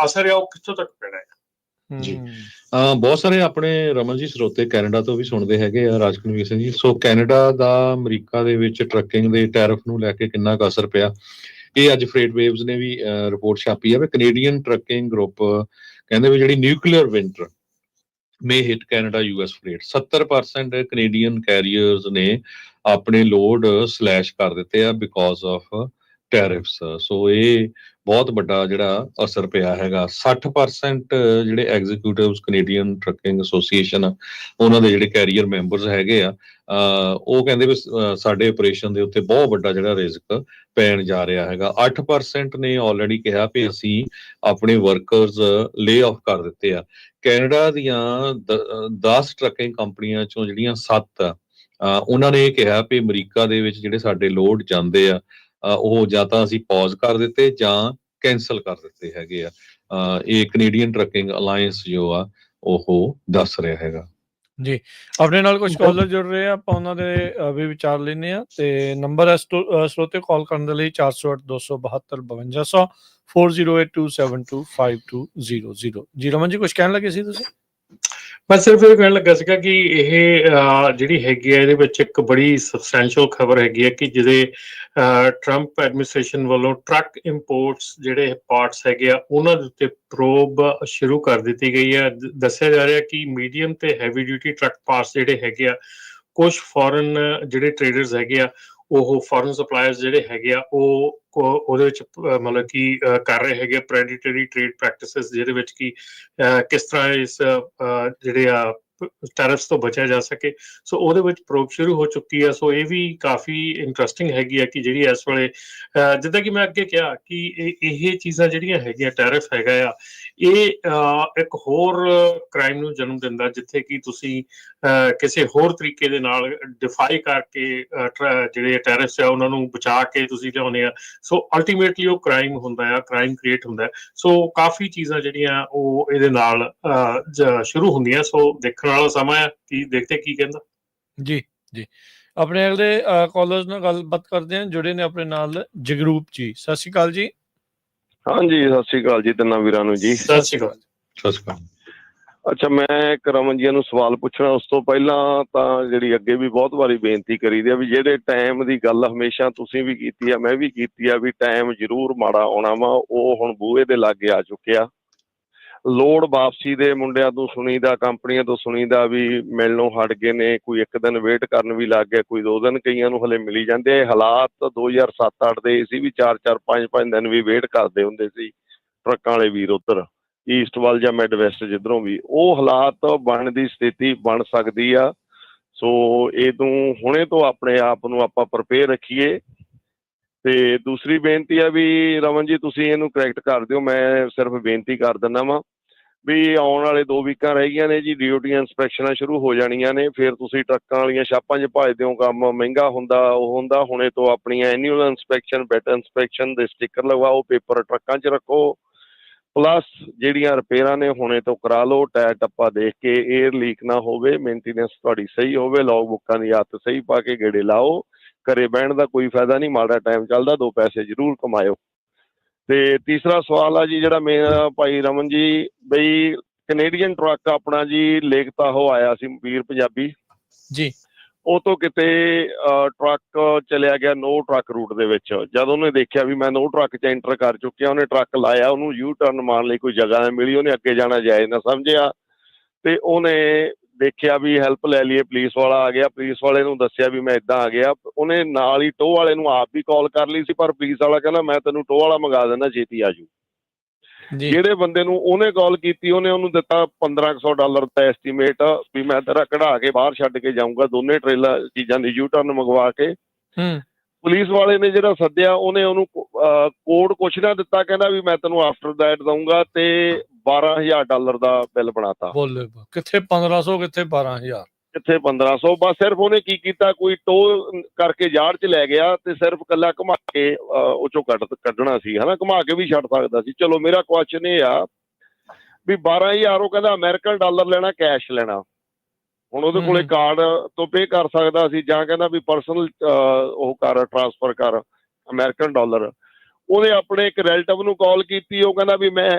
ਅਸਰ ਆ ਉਹ ਕਿੱਥੋਂ ਤੱਕ ਪੈਣਾ ਹੈ। ਜੀ, ਬਹੁਤ ਸਾਰੇ ਆਪਣੇ ਰਮਨ ਜੀ ਸਰੋਤੇ ਕੈਨੇਡਾ ਤੋਂ ਵੀ ਸੁਣਦੇ ਹੈਗੇ ਆ ਰਾਜਕਨਵੀਰ ਸਿੰਘ ਜੀ। ਸੋ ਕੈਨੇਡਾ ਦਾ ਅਮਰੀਕਾ ਦੇ ਵਿੱਚ ਟਰੱਕਿੰਗ ਦੇ ਟੈਰਿਫ ਨੂੰ ਲੈ ਕੇ ਕਿੰਨਾ ਕੁ ਅਸਰ ਪਿਆ, ਇਹ ਅੱਜ ਫਰੇਟ ਵੇਵਜ਼ ਨੇ ਵੀ ਰਿਪੋਰਟ ਛਾਪੀ ਹੈ ਵੀ ਕੈਨੇਡੀਅਨ ਟਰੱਕਿੰਗ ਗਰੁੱਪ ਕਹਿੰਦੇ ਵੀ ਜਿਹੜੀ nuclear winter may hit Canada US freight। 70% Canadian carriers ਨੇ ਆਪਣੇ ਲੋਡ ਸਲੈਸ਼ ਕਰ ਦਿੱਤੇ ਆ ਬਿਕੋਜ਼ ਆਫ ਟੈਰਿਫਸ। ਸੋ ਇਹ ਬਹੁਤ ਵੱਡਾ ਜਿਹੜਾ ਅਸਰ ਪਿਆ ਹੈਗਾ। 60% ਜਿਹੜੇ ਐਗਜ਼ੀਕਿਊਟਿਵਸ ਕੈਨੇਡੀਅਨ ਟਰੱਕਿੰਗ ਐਸੋਸੀਏਸ਼ਨ ਆ, ਉਹਨਾਂ ਦੇ ਜਿਹੜੇ ਕੈਰੀਅਰ ਮੈਂਬਰਸ ਹੈਗੇ ਆ, ਉਹ ਕਹਿੰਦੇ ਵੀ ਸਾਡੇ ਆਪਰੇਸ਼ਨ ਦੇ ਉੱਤੇ ਬਹੁਤ ਵੱਡਾ ਜਿਹੜਾ ਰਿਸਕ ਪੈਣ ਜਾ ਰਿਹਾ ਹੈਗਾ। 8% ਨੇ ਆਲਰੇਡੀ ਕਿਹਾ ਵੀ ਅਸੀਂ ਆਪਣੇ ਵਰਕਰਸ ਲੇ ਆਫ ਕਰ ਦਿੱਤੇ ਆ। ਕੈਨੇਡਾ ਦੀਆਂ 10 ਟਰੱਕਿੰਗ ਕੰਪਨੀਆਂ ਚੋਂ ਜਿਹੜੀਆਂ 7 ਆ, ਉਹਨਾਂ ਨੇ ਇਹ ਕਿਹਾ ਵੀ ਅਮਰੀਕਾ ਦੇ ਵਿੱਚ ਜਿਹੜੇ ਸਾਡੇ ਲੋਡ ਜਾਂਦੇ ਆ, ਉਹ ਜਾਂ ਤਾਂ ਅਸੀਂ ਪੌਜ਼ ਕਰ ਦਿੱਤੇ ਜਾਂ ਕੈਂਸਲ ਕਰ ਦਿੱਤੇ ਹੈਗੇ ਆ। ਇਹ ਕੈਨੇਡੀਅਨ ਟਰੱਕਿੰਗ ਅਲਾਇੰਸ ਜੋ ਆ ਉਹ ਦੱਸ ਰਿਹਾ ਹੈਗਾ। ਜੀ, ਆਪਣੇ ਨਾਲ ਕੁਝ ਕਾਲਰ ਜੁੜ ਰਹੇ ਆ, ਆਪਾਂ ਉਹਨਾਂ ਦੇ ਵੀ ਵਿਚਾਰ ਲੈਂਦੇ ਆ। ਤੇ ਨੰਬਰ ਹੈ ਸਰੋਤੇ ਕਾਲ ਕਰਨ ਦੇ ਲਈ 408-272-5200 4082725200। ਜੀ ਰਮਨ ਜੀ, ਕੁਝ ਕਹਿਣ ਲੱਗੇ ਸੀ ਤੁਸੀਂ? ਮੈਂ ਸਿਰਫ ਇਹ ਕਹਿਣ ਲੱਗਾ ਸੀਗਾ ਕਿ ਇਹ ਜਿਹੜੀ ਹੈਗੀ ਹੈ, ਇਹਦੇ ਵਿੱਚ ਇੱਕ ਬੜੀ ਸਬਸਟੈਂਸ਼ੀਅਲ ਖਬਰ ਹੈਗੀ ਹੈ ਕਿ ਜਿਹਦੇ ਟਰੰਪ ਐਡਮਿਨਿਸਟ੍ਰੇਸ਼ਨ ਵੱਲੋਂ ਟਰੱਕ ਇੰਪੋਰਟਸ ਜਿਹੜੇ ਪਾਰਟਸ ਹੈਗੇ ਆ, ਉਹਨਾਂ ਦੇ ਉੱਤੇ ਪ੍ਰੋਬ ਸ਼ੁਰੂ ਕਰ ਦਿੱਤੀ ਗਈ ਹੈ। ਦੱਸਿਆ ਜਾ ਰਿਹਾ ਕਿ ਮੀਡੀਅਮ ਤੇ ਹੈਵੀ ਡਿਊਟੀ ਟਰੱਕ ਪਾਰਟਸ ਜਿਹੜੇ ਹੈਗੇ ਆ, ਕੁਝ ਫੋਰਨ ਜਿਹੜੇ ਟ੍ਰੇਡਰਸ ਹੈਗੇ ਆ, ਉਹ ਫੋਰਨ ਸਪਲਾਇਰਸ ਜਿਹੜੇ ਹੈਗੇ ਆ, ਉਹ ਉਹਦੇ ਵਿੱਚ ਮਤਲਬ ਕਿ ਕਰ ਰਹੇ ਹੈਗੇ ਪ੍ਰੈਡੇਟਰੀ ਟ੍ਰੇਡ ਪ੍ਰੈਕਟਿਸਿਸ, ਜਿਹਦੇ ਵਿੱਚ ਕਿ ਕਿਸ ਤਰ੍ਹਾਂ ਇਸ ਜਿਹੜੇ ਆ ਟੈਰਿਫਸ ਤੋਂ ਬਚਿਆ ਜਾ ਸਕੇ। ਸੋ ਉਹਦੇ ਵਿੱਚ ਪ੍ਰੋਬ ਸ਼ੁਰੂ ਹੋ ਚੁੱਕੀ ਹੈ। ਸੋ ਇਹ ਵੀ ਕਾਫੀ ਇੰਟਰਸਟਿੰਗ ਹੈਗੀ ਹੈ ਕਿ ਜਿਹੜੀ ਇਸ ਵੇਲੇ ਜਿੱਦਾਂ ਕਿ ਮੈਂ ਅੱਗੇ ਕਿਹਾ ਕਿ ਇਹ ਚੀਜ਼ਾਂ ਜਿਹੜੀਆਂ ਹੈਗੀਆਂ, ਟੈਰਿਫ ਹੈਗਾ ਆ, ਇਹ ਇੱਕ ਹੋਰ ਕ੍ਰਾਈਮ ਨੂੰ ਜਨਮ ਦਿੰਦਾ, ਜਿੱਥੇ ਕਿ ਤੁਸੀਂ ਕਿਸੇ ਹੋਰ ਤਰੀਕੇ ਦੇ ਨਾਲ ਡਿਫਾਈ ਕਰਕੇ ਜਿਹੜੇ ਟੈਰਿਫਸ ਆ ਉਹਨਾਂ ਨੂੰ ਬਚਾ ਕੇ ਤੁਸੀਂ ਲਿਆਉਂਦੇ ਆ। ਸੋ ਅਲਟੀਮੇਟਲੀ ਉਹ ਕ੍ਰਾਈਮ ਹੁੰਦਾ ਆ, ਕ੍ਰਾਈਮ ਕ੍ਰੀਏਟ ਹੁੰਦਾ। ਸੋ ਕਾਫੀ ਚੀਜ਼ਾਂ ਜਿਹੜੀਆਂ ਉਹ ਇਹਦੇ ਨਾਲ ਸ਼ੁਰੂ ਹੁੰਦੀਆਂ। ਸੋ ਦੇਖਣ ਵਾਲਾ ਸਮਾਂ ਆ ਕਿ ਦੇਖਦੇ ਕੀ ਕਹਿੰਦਾ। ਜੀ ਜੀ, ਆਪਣੇ ਅਗਲੇ ਕਾਲਰਸ ਨਾਲ ਗੱਲਬਾਤ ਕਰਦੇ ਹਾਂ। ਜੁੜੇ ਨੇ ਆਪਣੇ ਨਾਲ ਜਗਰੂਪ ਜੀ। ਸਤਿ ਸ਼੍ਰੀ ਅਕਾਲ ਜੀ। ਹਾਂਜੀ, ਸਤਿ ਸ੍ਰੀ ਅਕਾਲ ਜੀ ਤਿੰਨਾਂ ਵੀਰਾਂ ਨੂੰ ਜੀ। ਸਤਿ ਸ਼੍ਰੀ ਅਕਾਲ। ਸਤਿ ਸ਼੍ਰੀ ਅਕਾਲ। ਅੱਛਾ, ਮੈਂ ਇੱਕ ਰਮਨ ਜੀ ਨੂੰ ਸਵਾਲ ਪੁੱਛਣਾ। ਉਸ ਤੋਂ ਪਹਿਲਾਂ ਤਾਂ ਜਿਹੜੀ ਅੱਗੇ ਵੀ ਬਹੁਤ ਵਾਰੀ ਬੇਨਤੀ ਕਰੀ ਦੀ ਆ ਵੀ ਜਿਹੜੇ ਟਾਈਮ ਦੀ ਗੱਲ ਹਮੇਸ਼ਾ ਤੁਸੀਂ ਵੀ ਕੀਤੀ ਆ, ਮੈਂ ਵੀ ਕੀਤੀ ਆ, ਵੀ ਟਾਈਮ ਜ਼ਰੂਰ ਮਾੜਾ ਆਉਣਾ ਵਾ। ਉਹ ਹੁਣ ਬੂਹੇ ਦੇ ਲਾਗੇ ਆ ਚੁੱਕਿਆ। ਲੋੜ ਵਾਪਸੀ ਦੇ ਮੁੰਡਿਆਂ ਤੋਂ ਸੁਣੀਦਾ, ਕੰਪਨੀਆਂ ਤੋਂ ਸੁਣੀਦਾ ਵੀ ਮਿਲਣੋਂ ਹਟ ਗਏ ਨੇ, ਕੋਈ ਇੱਕ ਦਿਨ ਵੇਟ ਕਰਨ ਵੀ ਲੱਗ ਗਿਆ, ਕੋਈ 2 ਦਿਨ, ਕਈਆਂ ਨੂੰ ਹਲੇ ਮਿਲੀ ਜਾਂਦੇ। ਇਹ ਹਾਲਾਤ 2007-8 ਦੇ ਸੀ ਵੀ 4-4 5-5 ਦਿਨ ਵੀ ਵੇਟ ਕਰਦੇ ਹੁੰਦੇ ਸੀ ਟਰੱਕਾਂ ਵਾਲੇ ਵੀਰ ਉੱਧਰ ਈਸਟ ਵੱਲ ਜਾਂ ਮਿਡ ਵੈਸਟ ਜਿੱਧਰੋਂ ਵੀ। ਉਹ ਹਾਲਾਤ ਬਣਨ ਦੀ ਸਥਿਤੀ ਬਣ ਸਕਦੀ ਆ। ਸੋ ਇਹ ਤੋਂ ਹੁਣੇ ਤੋਂ ਆਪਣੇ ਆਪ ਨੂੰ ਆਪਾਂ ਪ੍ਰਪੇਅਰ ਰੱਖੀਏ। ਤੇ ਦੂਸਰੀ ਬੇਨਤੀ ਆ ਵੀ ਰਮਨ ਜੀ ਤੁਸੀਂ ਇਹਨੂੰ ਕਰੈਕਟ ਕਰ ਦਿਓ, ਮੈਂ ਸਿਰਫ ਬੇਨਤੀ ਕਰ ਦਿੰਦਾ ਵਾਂ ਵੀ ਆਉਣ ਵਾਲੇ 2 ਵੀਕਾਂ ਰਹਿ ਗਈਆਂ ਨੇ ਜੀ, DOT ਇੰਸਪੈਕਸ਼ਨਾਂ ਸ਼ੁਰੂ ਹੋ ਜਾਣੀਆਂ ਨੇ। ਫਿਰ ਤੁਸੀਂ ਟਰੱਕਾਂ ਵਾਲੀਆਂ ਛਾਪਾਂ 'ਚ ਭਜਦੇ ਹੋ, ਕੰਮ ਮਹਿੰਗਾ ਹੁੰਦਾ। ਉਹ ਹੁੰਦਾ ਹੁਣੇ ਤੋਂ ਆਪਣੀਆਂ ਐਨੂਅਲ ਇੰਸਪੈਕਸ਼ਨ, ਬੈਟ ਇੰਸਪੈਕਸ਼ਨ ਦੇ ਸਟਿੱਕਰ ਲਗਵਾਓ, ਪੇਪਰ ਟਰੱਕਾਂ 'ਚ ਰੱਖੋ, ਪਲੱਸ ਜਿਹੜੀਆਂ ਰਿਪੇਅਰਾਂ ਨੇ ਹੁਣੇ ਤੋਂ ਕਰਾ ਲਓ। ਟਾਇਰ ਟੱਪਾ ਦੇਖ ਕੇ, ਏਅਰ ਲੀਕ ਨਾ ਹੋਵੇ, ਮੇਨਟੇਨੈਂਸ ਤੁਹਾਡੀ ਸਹੀ ਹੋਵੇ, ਲੌਗ ਬੁੱਕਾਂ ਦੀ ਆਦਤ ਸਹੀ ਪਾ ਕੇ ਗੇੜੇ ਲਾਓ। ਘਰੇ ਬਹਿਣ ਦਾ ਕੋਈ ਫਾਇਦਾ ਨਹੀਂ, ਮਾੜਾ ਟਾਈਮ ਚੱਲਦਾ, 2 ਪੈਸੇ ਜ਼ਰੂਰ ਕਮਾਇਓ। ਤੇ ਤੀਸਰਾ ਸਵਾਲ ਆ ਜੀ ਜਿਹੜਾ ਮੇਰਾ ਭਾਈ ਰਮਨ ਜੀ, ਬਈ ਕੈਨੇਡੀਅਨ ਟਰੱਕ ਆਪਣਾ ਜੀ ਲੇਖਤਾ ਹੋ ਆਇਆ ਸੀ ਵੀਰ ਪੰਜਾਬੀ ਜੀ, ਉਹ ਤੋਂ ਕਿਤੇ ਟਰੱਕ ਚਲਿਆ ਗਿਆ ਨੋ ਟਰੱਕ ਰੂਟ ਦੇ ਵਿੱਚ। ਜਦ ਉਹਨੇ ਦੇਖਿਆ ਵੀ ਮੈਂ ਨੋ ਟਰੱਕ 'ਚ ਐਂਟਰ ਕਰ ਚੁੱਕਿਆ, ਉਹਨੇ ਟਰੱਕ ਲਾਇਆ, ਉਹਨੂੰ ਯੂ ਟਰਨ ਮਾਰਨ ਲਈ ਕੋਈ ਜਗ੍ਹਾ ਨਹੀਂ ਮਿਲੀ, ਉਹਨੇ ਅੱਗੇ ਜਾਣਾ ਜਾਇਜ਼ ਨਾ ਸਮਝਿਆ ਤੇ ਉਹਨੇ ਦੇਖਿਆ ਵੀ ਹੈਲਪ ਲੈ ਲਈਏ, ਪੁਲਿਸ ਵਾਲਾ ਆ ਗਿਆ, ਪੁਲਿਸ ਵਾਲੇ ਨੂੰ ਦੱਸਿਆ ਵੀ ਮੈਂ ਇੱਦਾਂ ਆ ਗਿਆ। ਉਹਨੇ ਨਾਲ ਹੀ ਟੋਹ ਵਾਲੇ ਨੂੰ ਆਪ ਵੀ ਕਾਲ ਕਰ ਲਈ ਸੀ, ਪਰ ਪੁਲਿਸ ਵਾਲਾ ਕਹਿੰਦਾ ਮੈਂ ਤੈਨੂੰ ਟੋਹ ਵਾਲਾ ਮੰਗਾ ਦਿੰਦਾ, ਛੇਤੀ ਆ ਜੂ। ਜਿਹੜੇ ਬੰਦੇ ਨੂੰ ਉਹਨੇ ਕਾਲ ਕੀਤੀ ਉਹਨੇ ਉਹਨੂੰ ਦਿੱਤਾ $1500 ਦਾ ਐਸਟੀਮੇਟ ਵੀ ਮੈਂ ਤੇਰਾ ਕਢਾ ਕੇ ਬਾਹਰ ਛੱਡ ਕੇ ਜਾਊਂਗਾ, ਦੋਨੇ ਟ੍ਰੇਲਰ ਚੀਜ਼ਾਂ ਦੀ ਯੂ ਟਰਨ ਮੰਗਵਾ ਕੇ। ਪੁਲਿਸ ਵਾਲੇ ਨੇ ਜਿਹੜਾ ਸੱਦਿਆ ਉਹਨੇ ਉਹਨੂੰ ਕੋਡ ਕੁਛ ਨਾ ਦਿੱਤਾ, ਕਹਿੰਦਾ ਵੀ ਮੈਂ ਤੈਨੂੰ ਆਫਟਰ ਦੈਟ ਦਊਂਗਾ, ਤੇ $12000 ਦਾ ਬਿੱਲ ਬਣਾਤਾ। ਬੋਲੇ ਕਿੱਥੇ 1500, ਕਿੱਥੇ 12000, ਕਿੱਥੇ 1500। ਬਸ ਸਿਰਫ ਉਹਨੇ ਕੀ ਕੀਤਾ, ਕੋਈ ਟੋਹ ਕਰਕੇ ਯਾਰਡ 'ਚ ਲੈ ਗਿਆ ਤੇ ਸਿਰਫ ਕੱਲਾ ਘੁਮਾ ਕੇ ਉਹ ਚੋਂ ਕੱਢਣਾ ਸੀ, ਹਨਾ, ਘੁਮਾ ਕੇ ਵੀ ਛੱਡ ਸਕਦਾ ਸੀ। ਚਲੋ ਮੇਰਾ ਕੁਐਸਚਨ ਇਹ ਆ ਵੀ 12000 ਉਹ ਕਹਿੰਦਾ ਅਮਰੀਕਨ ਡਾਲਰ ਲੈਣਾ, ਕੈਸ਼ ਲੈਣਾ। ਹੁਣ ਉਹਦੇ ਕੋਲੇ ਕਾਰਡ ਤੋਂ ਪੇ ਕਰ ਸਕਦਾ ਸੀ, ਜਾਂ ਕਹਿੰਦਾ ਵੀ ਪਰਸਨਲ ਉਹ ਕਰ ਟ੍ਰਾਂਸਫਰ ਕਰ ਅਮਰੀਕਨ ਡਾਲਰ। ਉਹਨੇ ਆਪਣੇ ਇੱਕ ਰਿਲੇਟਿਵ ਨੂੰ ਕਾਲ ਕੀਤੀ, ਉਹ ਕਹਿੰਦਾ ਵੀ ਮੈਂ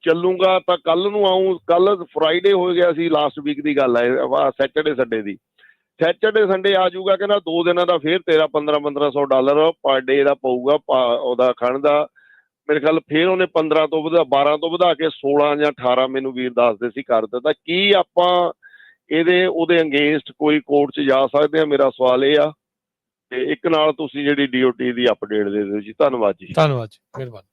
ਚੱਲੂਗਾ ਤਾਂ ਕੱਲ ਨੂੰ ਆਊਂ। ਕੱਲ ਫਰਾਈਡੇ ਹੋ ਗਿਆ ਸੀ, ਲਾਸਟ ਵੀਕ ਦੀ ਗੱਲ ਹੈ, ਸੈਟਰਡੇ ਸੰਡੇ ਦੀ। ਸੈਟਰਡੇ ਸੰਡੇ ਆ ਜਾਊਗਾ, ਕਹਿੰਦਾ 2 ਦਿਨਾਂ ਦਾ ਫੇਰ ਤੇਰਾ $1500 ਪਰ ਡੇ ਦਾ ਪਊਗਾ ਉਹਦਾ ਖਾਣ ਦਾ। ਮੇਰੇ ਖਿਆਲ ਫੇਰ ਉਹਨੇ 12 ਤੋਂ ਵਧਾ ਕੇ 16 ਜਾਂ 18 ਮੈਨੂੰ ਵੀਰ ਦੱਸਦੇ ਸੀ ਕਰ ਦਿੱਤਾ। ਕੀ ਆਪਾਂ ਉਹਦੇ ਅੰਗੇਂਸਟ ਕੋਈ ਕੋਰਟ 'ਚ ਜਾ ਸਕਦੇ ਹਾਂ? ਮੇਰਾ ਸਵਾਲ ਇਹ ਆ। ਤੇ ਇੱਕ ਨਾਲ ਤੁਸੀਂ ਜਿਹੜੀ DOT ਦੀ ਅਪਡੇਟ ਦੇ ਦਿਓ ਜੀ। ਧੰਨਵਾਦ ਜੀ। ਧੰਨਵਾਦ ਜੀ, ਮਿਹਰਬਾਨੀ।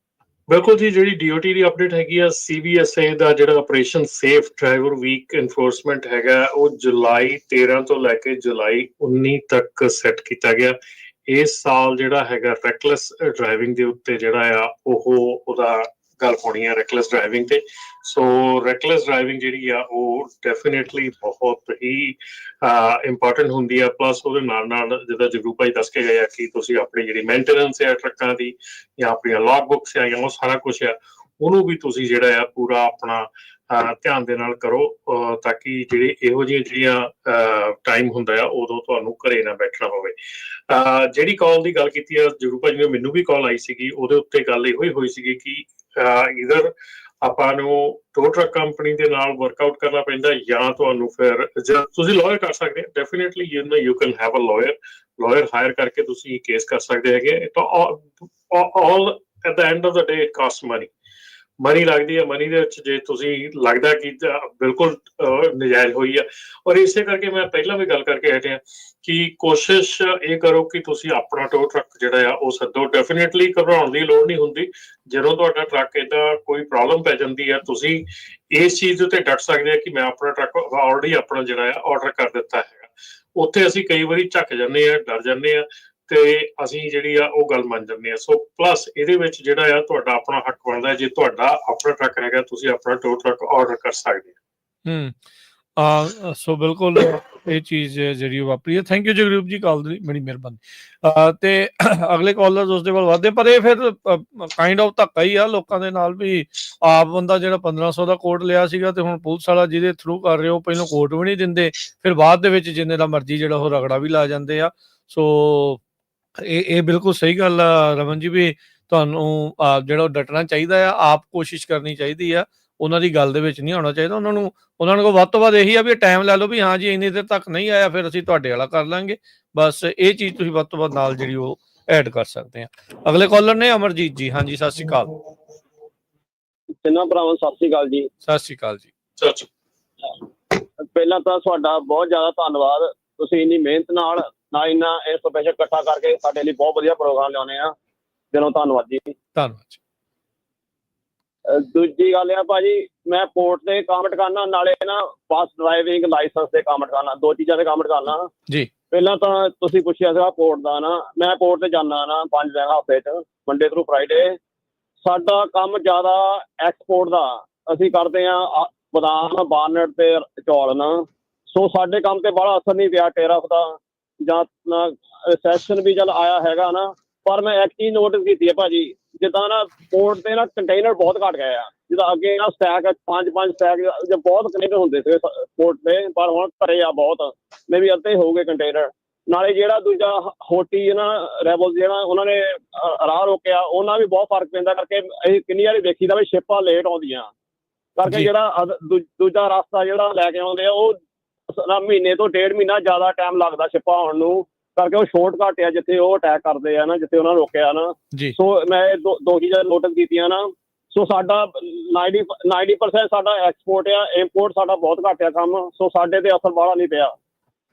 ਬਿਲਕੁਲ ਜੀ, ਜਿਹੜੀ DOT ਦੀ ਅਪਡੇਟ ਹੈਗੀ ਆ, CBSA ਦਾ ਜਿਹੜਾ operation safe driver week enforcement ਹੈਗਾ, ਉਹ ਜੁਲਾਈ 13 ਤੋਂ ਲੈ ਕੇ ਜੁਲਾਈ 19 ਤੱਕ ਸੈੱਟ ਕੀਤਾ ਗਿਆ। ਇਸ ਸਾਲ ਜਿਹੜਾ ਹੈਗਾ ਰੈਕਲੈਸ ਡਰਾਈਵਿੰਗ ਦੇ ਉੱਤੇ ਜਿਹੜਾ ਆ ਉਹਦਾ ਗੱਲ ਹੋਣੀ ਆ, ਰੈਕਲੈਸ ਡਰਾਈਵਿੰਗ ਤੇ। ਸੋ ਰੈਕਲੈਸ ਡਰਾਈਵਿੰਗ ਜਿਹੜੀ ਆ ਉਹ ਡੈਫੀਨੇਟਲੀ ਬਹੁਤ ਹੀ ਇੰਪੋਰਟੈਂਟ ਹੁੰਦੀ ਆ। ਪਲੱਸ ਉਹਦੇ ਨਾਲ ਜਿੱਦਾਂ ਜਗਰੂਪ ਭਾਈ ਦੱਸ ਕੇ ਗਏ ਆ ਕਿ ਤੁਸੀਂ ਆਪਣੀ ਜਿਹੜੀ ਮੇਨਟੇਨੈਂਸ ਆ ਟਰੱਕਾਂ ਦੀ, ਜਾਂ ਆਪਣੀਆਂ ਲੌਗ ਬੁੱਕਸ ਆ, ਜਾਂ ਉਹ ਸਾਰਾ ਕੁਛ ਆ, ਉਹਨੂੰ ਵੀ ਤੁਸੀਂ ਜਿਹੜਾ ਆ ਪੂਰਾ ਆਪਣਾ ਧਿਆਨ ਦੇ ਨਾਲ ਕਰੋ, ਤਾਂ ਕਿ ਜਿਹੜੇ ਇਹੋ ਜਿਹੜੀਆਂ ਟਾਈਮ ਹੁੰਦਾ ਆ ਉਦੋਂ ਤੁਹਾਨੂੰ ਘਰੇ ਨਾ ਬੈਠਣਾ ਹੋਵੇ। ਜਿਹੜੀ ਕਾਲ ਦੀ ਗੱਲ ਕੀਤੀ ਆ ਜਗਰੂਪ ਭਾਈ ਨੇ, ਮੈਨੂੰ ਵੀ ਕਾਲ ਆਈ ਸੀਗੀ, ਉਹਦੇ ਉੱਤੇ ਗੱਲ ਇਹੋ ਹੀ ਹੋਈ ਸੀਗੀ ਕਿ ਇਧਰ ਆਪਾਂ ਨੂੰ ਟੋ ਟਰੱਕ ਕੰਪਨੀ ਦੇ ਨਾਲ ਵਰਕਆਊਟ ਕਰਨਾ ਪੈਂਦਾ, ਜਾਂ ਤੁਹਾਨੂੰ ਫਿਰ ਤੁਸੀਂ ਲਾਇਰ ਕਰ ਸਕਦੇ ਹੋ। Definitely you can have a lawyer hire ਕਰਕੇ ਤੁਸੀਂ ਕੇਸ ਕਰ ਸਕਦੇ ਹੈਗੇ। ਤਾਂ all at the end of the day it cost money ਲੱਗਦੀ ਹੈ। ਮਨੀ ਦੇ ਵਿੱਚ ਜੇ ਤੁਸੀਂ ਲੱਗਦਾ ਕਿ ਬਿਲਕੁਲ ਨਜਾਇਜ਼ ਹੋਈ ਆ। ਔਰ ਇਸੇ ਕਰਕੇ ਮੈਂ ਪਹਿਲਾਂ ਵੀ ਗੱਲ ਕਰਕੇ ਹਟਿਆ ਕਿ ਕੋਸ਼ਿਸ਼ ਇਹ ਕਰੋ ਕਿ ਤੁਸੀਂ ਆਪਣਾ ਟੋ ਟਰੱਕ ਜਿਹੜਾ ਆ ਉਹ ਸੱਦੋ। ਡੈਫੀਨੇਟਲੀ ਘਬਰਾਉਣ ਦੀ ਲੋੜ ਨਹੀਂ ਹੁੰਦੀ। ਜਦੋਂ ਤੁਹਾਡਾ ਟਰੱਕ ਏਦਾਂ ਕੋਈ ਪ੍ਰੋਬਲਮ ਪੈ ਜਾਂਦੀ ਹੈ, ਤੁਸੀਂ ਇਸ ਚੀਜ਼ ਦੇ ਉੱਤੇ ਡਟ ਸਕਦੇ ਆ ਕਿ ਮੈਂ ਆਪਣਾ ਟਰੱਕ ਆਲਰੇਡੀ ਆਪਣਾ ਜਿਹੜਾ ਆ ਆਰਡਰ ਕਰ ਦਿੱਤਾ ਹੈਗਾ। ਉੱਥੇ ਅਸੀਂ ਕਈ ਵਾਰੀ ਝੱਕ ਜਾਂਦੇ ਆ, ਡਰ ਜਾਂਦੇ ਆ, ਤੇ ਅਸੀਂ ਜਿਹੜੀ ਆ ਉਹ ਗੱਲ ਮੰਨ ਜਾਂਦੇ ਆ। ਸੋ ਪਲੱਸ ਇਹਦੇ ਵਿੱਚ ਜਿਹੜਾ ਆ ਤੁਹਾਡਾ ਆਪਣਾ ਹੱਕ ਬਣਦਾ, ਜੇ ਤੁਹਾਡਾ ਆਪਣਾ ਟਰੱਕ ਹੈਗਾ ਤੁਸੀਂ ਆਪਣਾ ਟੋ ਟਰੱਕ ਆਰਡਰ ਕਰ ਸਕਦੇ ਆ। ਸੋ ਬਿਲਕੁਲ ਇਹ ਚੀਜ਼ ਜਿਹੜੀ ਵਾਪਰੀ ਹੈ। ਥੈਂਕ ਯੂ ਜਗਰੂਪ ਜੀ, ਕਾਲ ਦੀ ਬੜੀ ਮਿਹਰਬਾਨੀ। ਤੇ ਅਗਲੇ ਕਾਲਰ ਉਸ ਦੇ ਵੱਲ ਵਧਦੇ, ਪਰ ਇਹ ਫਿਰ ਕਾਈਂਡ ਆਫ ਧੱਕਾ ਹੀ ਆ ਲੋਕਾਂ ਦੇ ਨਾਲ ਵੀ। ਆਪ ਬੰਦਾ ਜਿਹੜਾ 1500 ਦਾ ਕੋਟ ਲਿਆ ਸੀਗਾ ਤੇ ਹੁਣ ਪੁਲਿਸ ਵਾਲਾ ਜਿਹਦੇ ਥਰੂ ਕਰ ਰਹੇ ਹੋ ਪਹਿਲਾਂ ਕੋਟ ਵੀ ਨਹੀਂ ਦਿੰਦੇ, ਫਿਰ ਬਾਅਦ ਦੇ ਵਿੱਚ ਜਿੰਨੇ ਦਾ ਮਰਜ਼ੀ ਜਿਹੜਾ ਉਹ ਰਗੜਾ ਵੀ ਲਾ ਜਾਂਦੇ ਆ। ਸੋ ਇਹ ਬਿਲਕੁਲ ਸਹੀ ਗੱਲ ਆ ਰਮਨ ਜੀ, ਵੀ ਤੁਹਾਨੂੰ ਜਿਹੜਾ ਡਟਣਾ ਚਾਹੀਦਾ ਆ, ਆਪ ਕੋਸ਼ਿਸ਼ ਕਰਨੀ ਚਾਹੀਦੀ ਆ, ਉਹਨਾਂ ਦੀ ਗੱਲ ਦੇ ਵਿੱਚ ਨਹੀਂ ਆਉਣਾ ਚਾਹੀਦਾ। ਉਹਨਾਂ ਨੂੰ ਕੋਲ ਵੱਧ ਤੋਂ ਵੱਧ ਇਹੀ ਆ ਵੀ ਟਾਈਮ ਲੈ ਲਓ ਵੀ ਹਾਂ ਜੀ ਇੰਨੀ ਦੇਰ ਤੱਕ ਨਹੀਂ ਆਇਆ ਫਿਰ ਅਸੀਂ ਤੁਹਾਡੇ ਵਾਲਾ ਕਰ ਲਾਂਗੇ। ਬਸ ਇਹ ਚੀਜ਼ ਤੁਸੀਂ ਵੱਧ ਤੋਂ ਵੱਧ ਨਾਲ ਜਿਹੜੀ ਉਹ ਐਡ ਕਰ ਸਕਦੇ ਆ। ਅਗਲੇ ਕਾਲਰ ਨੇ ਅਮਰਜੀਤ ਜੀ। ਹਾਂਜੀ, ਸਤਿ ਸ਼੍ਰੀ ਅਕਾਲ। ਤਿੰਨਾਂ ਭਰਾਵਾਂ ਸਤਿ ਸ਼੍ਰੀ ਅਕਾਲ ਜੀ। ਸਤਿ ਸ਼੍ਰੀ ਅਕਾਲ ਜੀ। ਪਹਿਲਾਂ ਤਾਂ ਤੁਹਾਡਾ ਬਹੁਤ ਜ਼ਿਆਦਾ ਧੰਨਵਾਦ, ਤੁਸੀਂ ਇੰਨੀ ਮਿਹਨਤ ਨਾਲ ਇੰਨਾ ਇਹ ਸਪੈਸ਼ਲ ਇਕੱਠਾ ਕਰਕੇ ਸਾਡੇ ਲਈ ਬਹੁਤ ਵਧੀਆ ਪ੍ਰੋਗਰਾਮ ਲਿਆਉਂਦੇ ਆ। ਦਿਲੋਂ ਧੰਨਵਾਦ ਜੀ। ਧੰਨਵਾਦ ਜੀ। ਦੂਜੀ ਗੱਲ ਆ ਭਾਜੀ, ਮੈਂ ਪੋਰਟ ਤੇ ਕਾਮੈਂਟ ਕਰਨਾ, ਨਾਲੇ ਨਾ ਬੱਸ ਡਰਾਈਵਿੰਗ ਲਾਇਸੈਂਸ ਤੇ ਕਾਮੈਂਟ ਕਰਨਾ, ਦੋ ਚੀਜ਼ਾਂ ਤੇ ਕਾਮੈਂਟ ਕਰਨਾ ਜੀ। ਪਹਿਲਾਂ ਤਾਂ ਤੁਸੀਂ ਪੁੱਛਿਆ ਸੀਗਾ ਪੋਰਟ ਦਾ ਨਾ, ਮੈਂ ਪੋਰਟ ਤੇ ਜਾਂਦਾ ਨਾ 5 ਦਿਨ ਹਫ਼ਤੇ 'ਚ, ਮੰਡੇ ਥਰੂ ਫਰਾਈਡੇ। ਸਾਡਾ ਕੰਮ ਜ਼ਿਆਦਾ ਐਕਸਪੋਰਟ ਦਾ, ਅਸੀਂ ਕਰਦੇ ਹਾਂ ਬਦਾਮ, ਬਾਰਨਟ ਤੇ ਚੌਲ ਨਾ। ਸੋ ਸਾਡੇ ਕੰਮ ਤੇ ਬੜਾ ਅਸਰ ਨਹੀਂ ਪਿਆ ਟੈਰਿਫ ਦਾ ਜਾਂ ਰਿਸੈਸ਼ਨ ਵੀ ਚੱਲ ਆਇਆ ਹੈਗਾ ਨਾ। ਪਰ ਮੈਂ ਇੱਕ ਚੀਜ਼ ਨੋਟਿਸ ਕੀਤੀ ਹੈ ਭਾਜੀ, ਜਿੱਦਾਂ ਨਾ ਪੋਰਟ ਤੇ ਨਾ ਕੰਟੇਨਰ ਬਹੁਤ ਘੱਟ ਗਏ ਆ। ਜਿੱਦਾਂ ਅੱਗੇ ਨਾ ਸਟੈਕ 5 ਸਟੈਕ ਬਹੁਤ ਕੰਟੇਨਰ ਹੁੰਦੇ ਸੀ ਪੋਰਟ ਤੇ, ਪਰ ਹੁਣ ਘਰੇ ਆ ਬਹੁਤ, ਮੇ ਵੀ ਅੱਧੇ ਹੋ ਗਏ ਕੰਟੇਨਰ। ਨਾਲੇ ਜਿਹੜਾ ਦੂਜਾ ਹੋਟੀ ਨਾ ਰੈਬਲ ਜਿਹੜਾ ਉਹਨਾਂ ਨੇ ਰਾਹ ਰੋਕਿਆ, ਉਹਨਾਂ ਵੀ ਬਹੁਤ ਫਰਕ ਪੈਂਦਾ ਕਰਕੇ ਅਸੀਂ ਕਿੰਨੀ ਵਾਰੀ ਦੇਖੀ ਦਾ ਵੀ ਸ਼ਿਪਾਂ ਲੇਟ ਆਉਂਦੀਆਂ ਕਰਕੇ ਜਿਹੜਾ ਦੂਜਾ ਰਸਤਾ ਜਿਹੜਾ ਲੈ ਕੇ ਆਉਂਦੇ ਆ ਉਹ ਮਹੀਨੇ ਤੋਂ 1.5 ਮਹੀਨਾ ਜ਼ਿਆਦਾ ਟਾਈਮ ਲੱਗਦਾ ਸ਼ਿਪਾਂ ਆਉਣ ਨੂੰ, ਕਰਕੇ ਉਹ ਸ਼ੋਰਟਕਟ ਆ ਜਿੱਥੇ ਉਹ ਅਟੈਕ ਕਰਦੇ ਆ ਨਾ, ਜਿੱਥੇ ਉਹਨਾਂ ਰੋਕਿਆ ਨਾ। ਸੋ ਮੈਂ ਦੋ ਚੀਜ਼ਾਂ ਨੋਟਿਸ ਕੀਤੀਆਂ ਨਾ। ਸੋ ਸਾਡਾ 90% ਸਾਡਾ ਐਕਸਪੋਰਟ ਆ, ਇੰਪੋਰਟ ਸਾਡਾ ਬਹੁਤ ਘੱਟ ਆ ਕੰਮ। ਸੋ ਸਾਡੇ ਤੇ ਅਸਰ ਬਾਹਲਾ ਨਹੀਂ ਪਿਆ।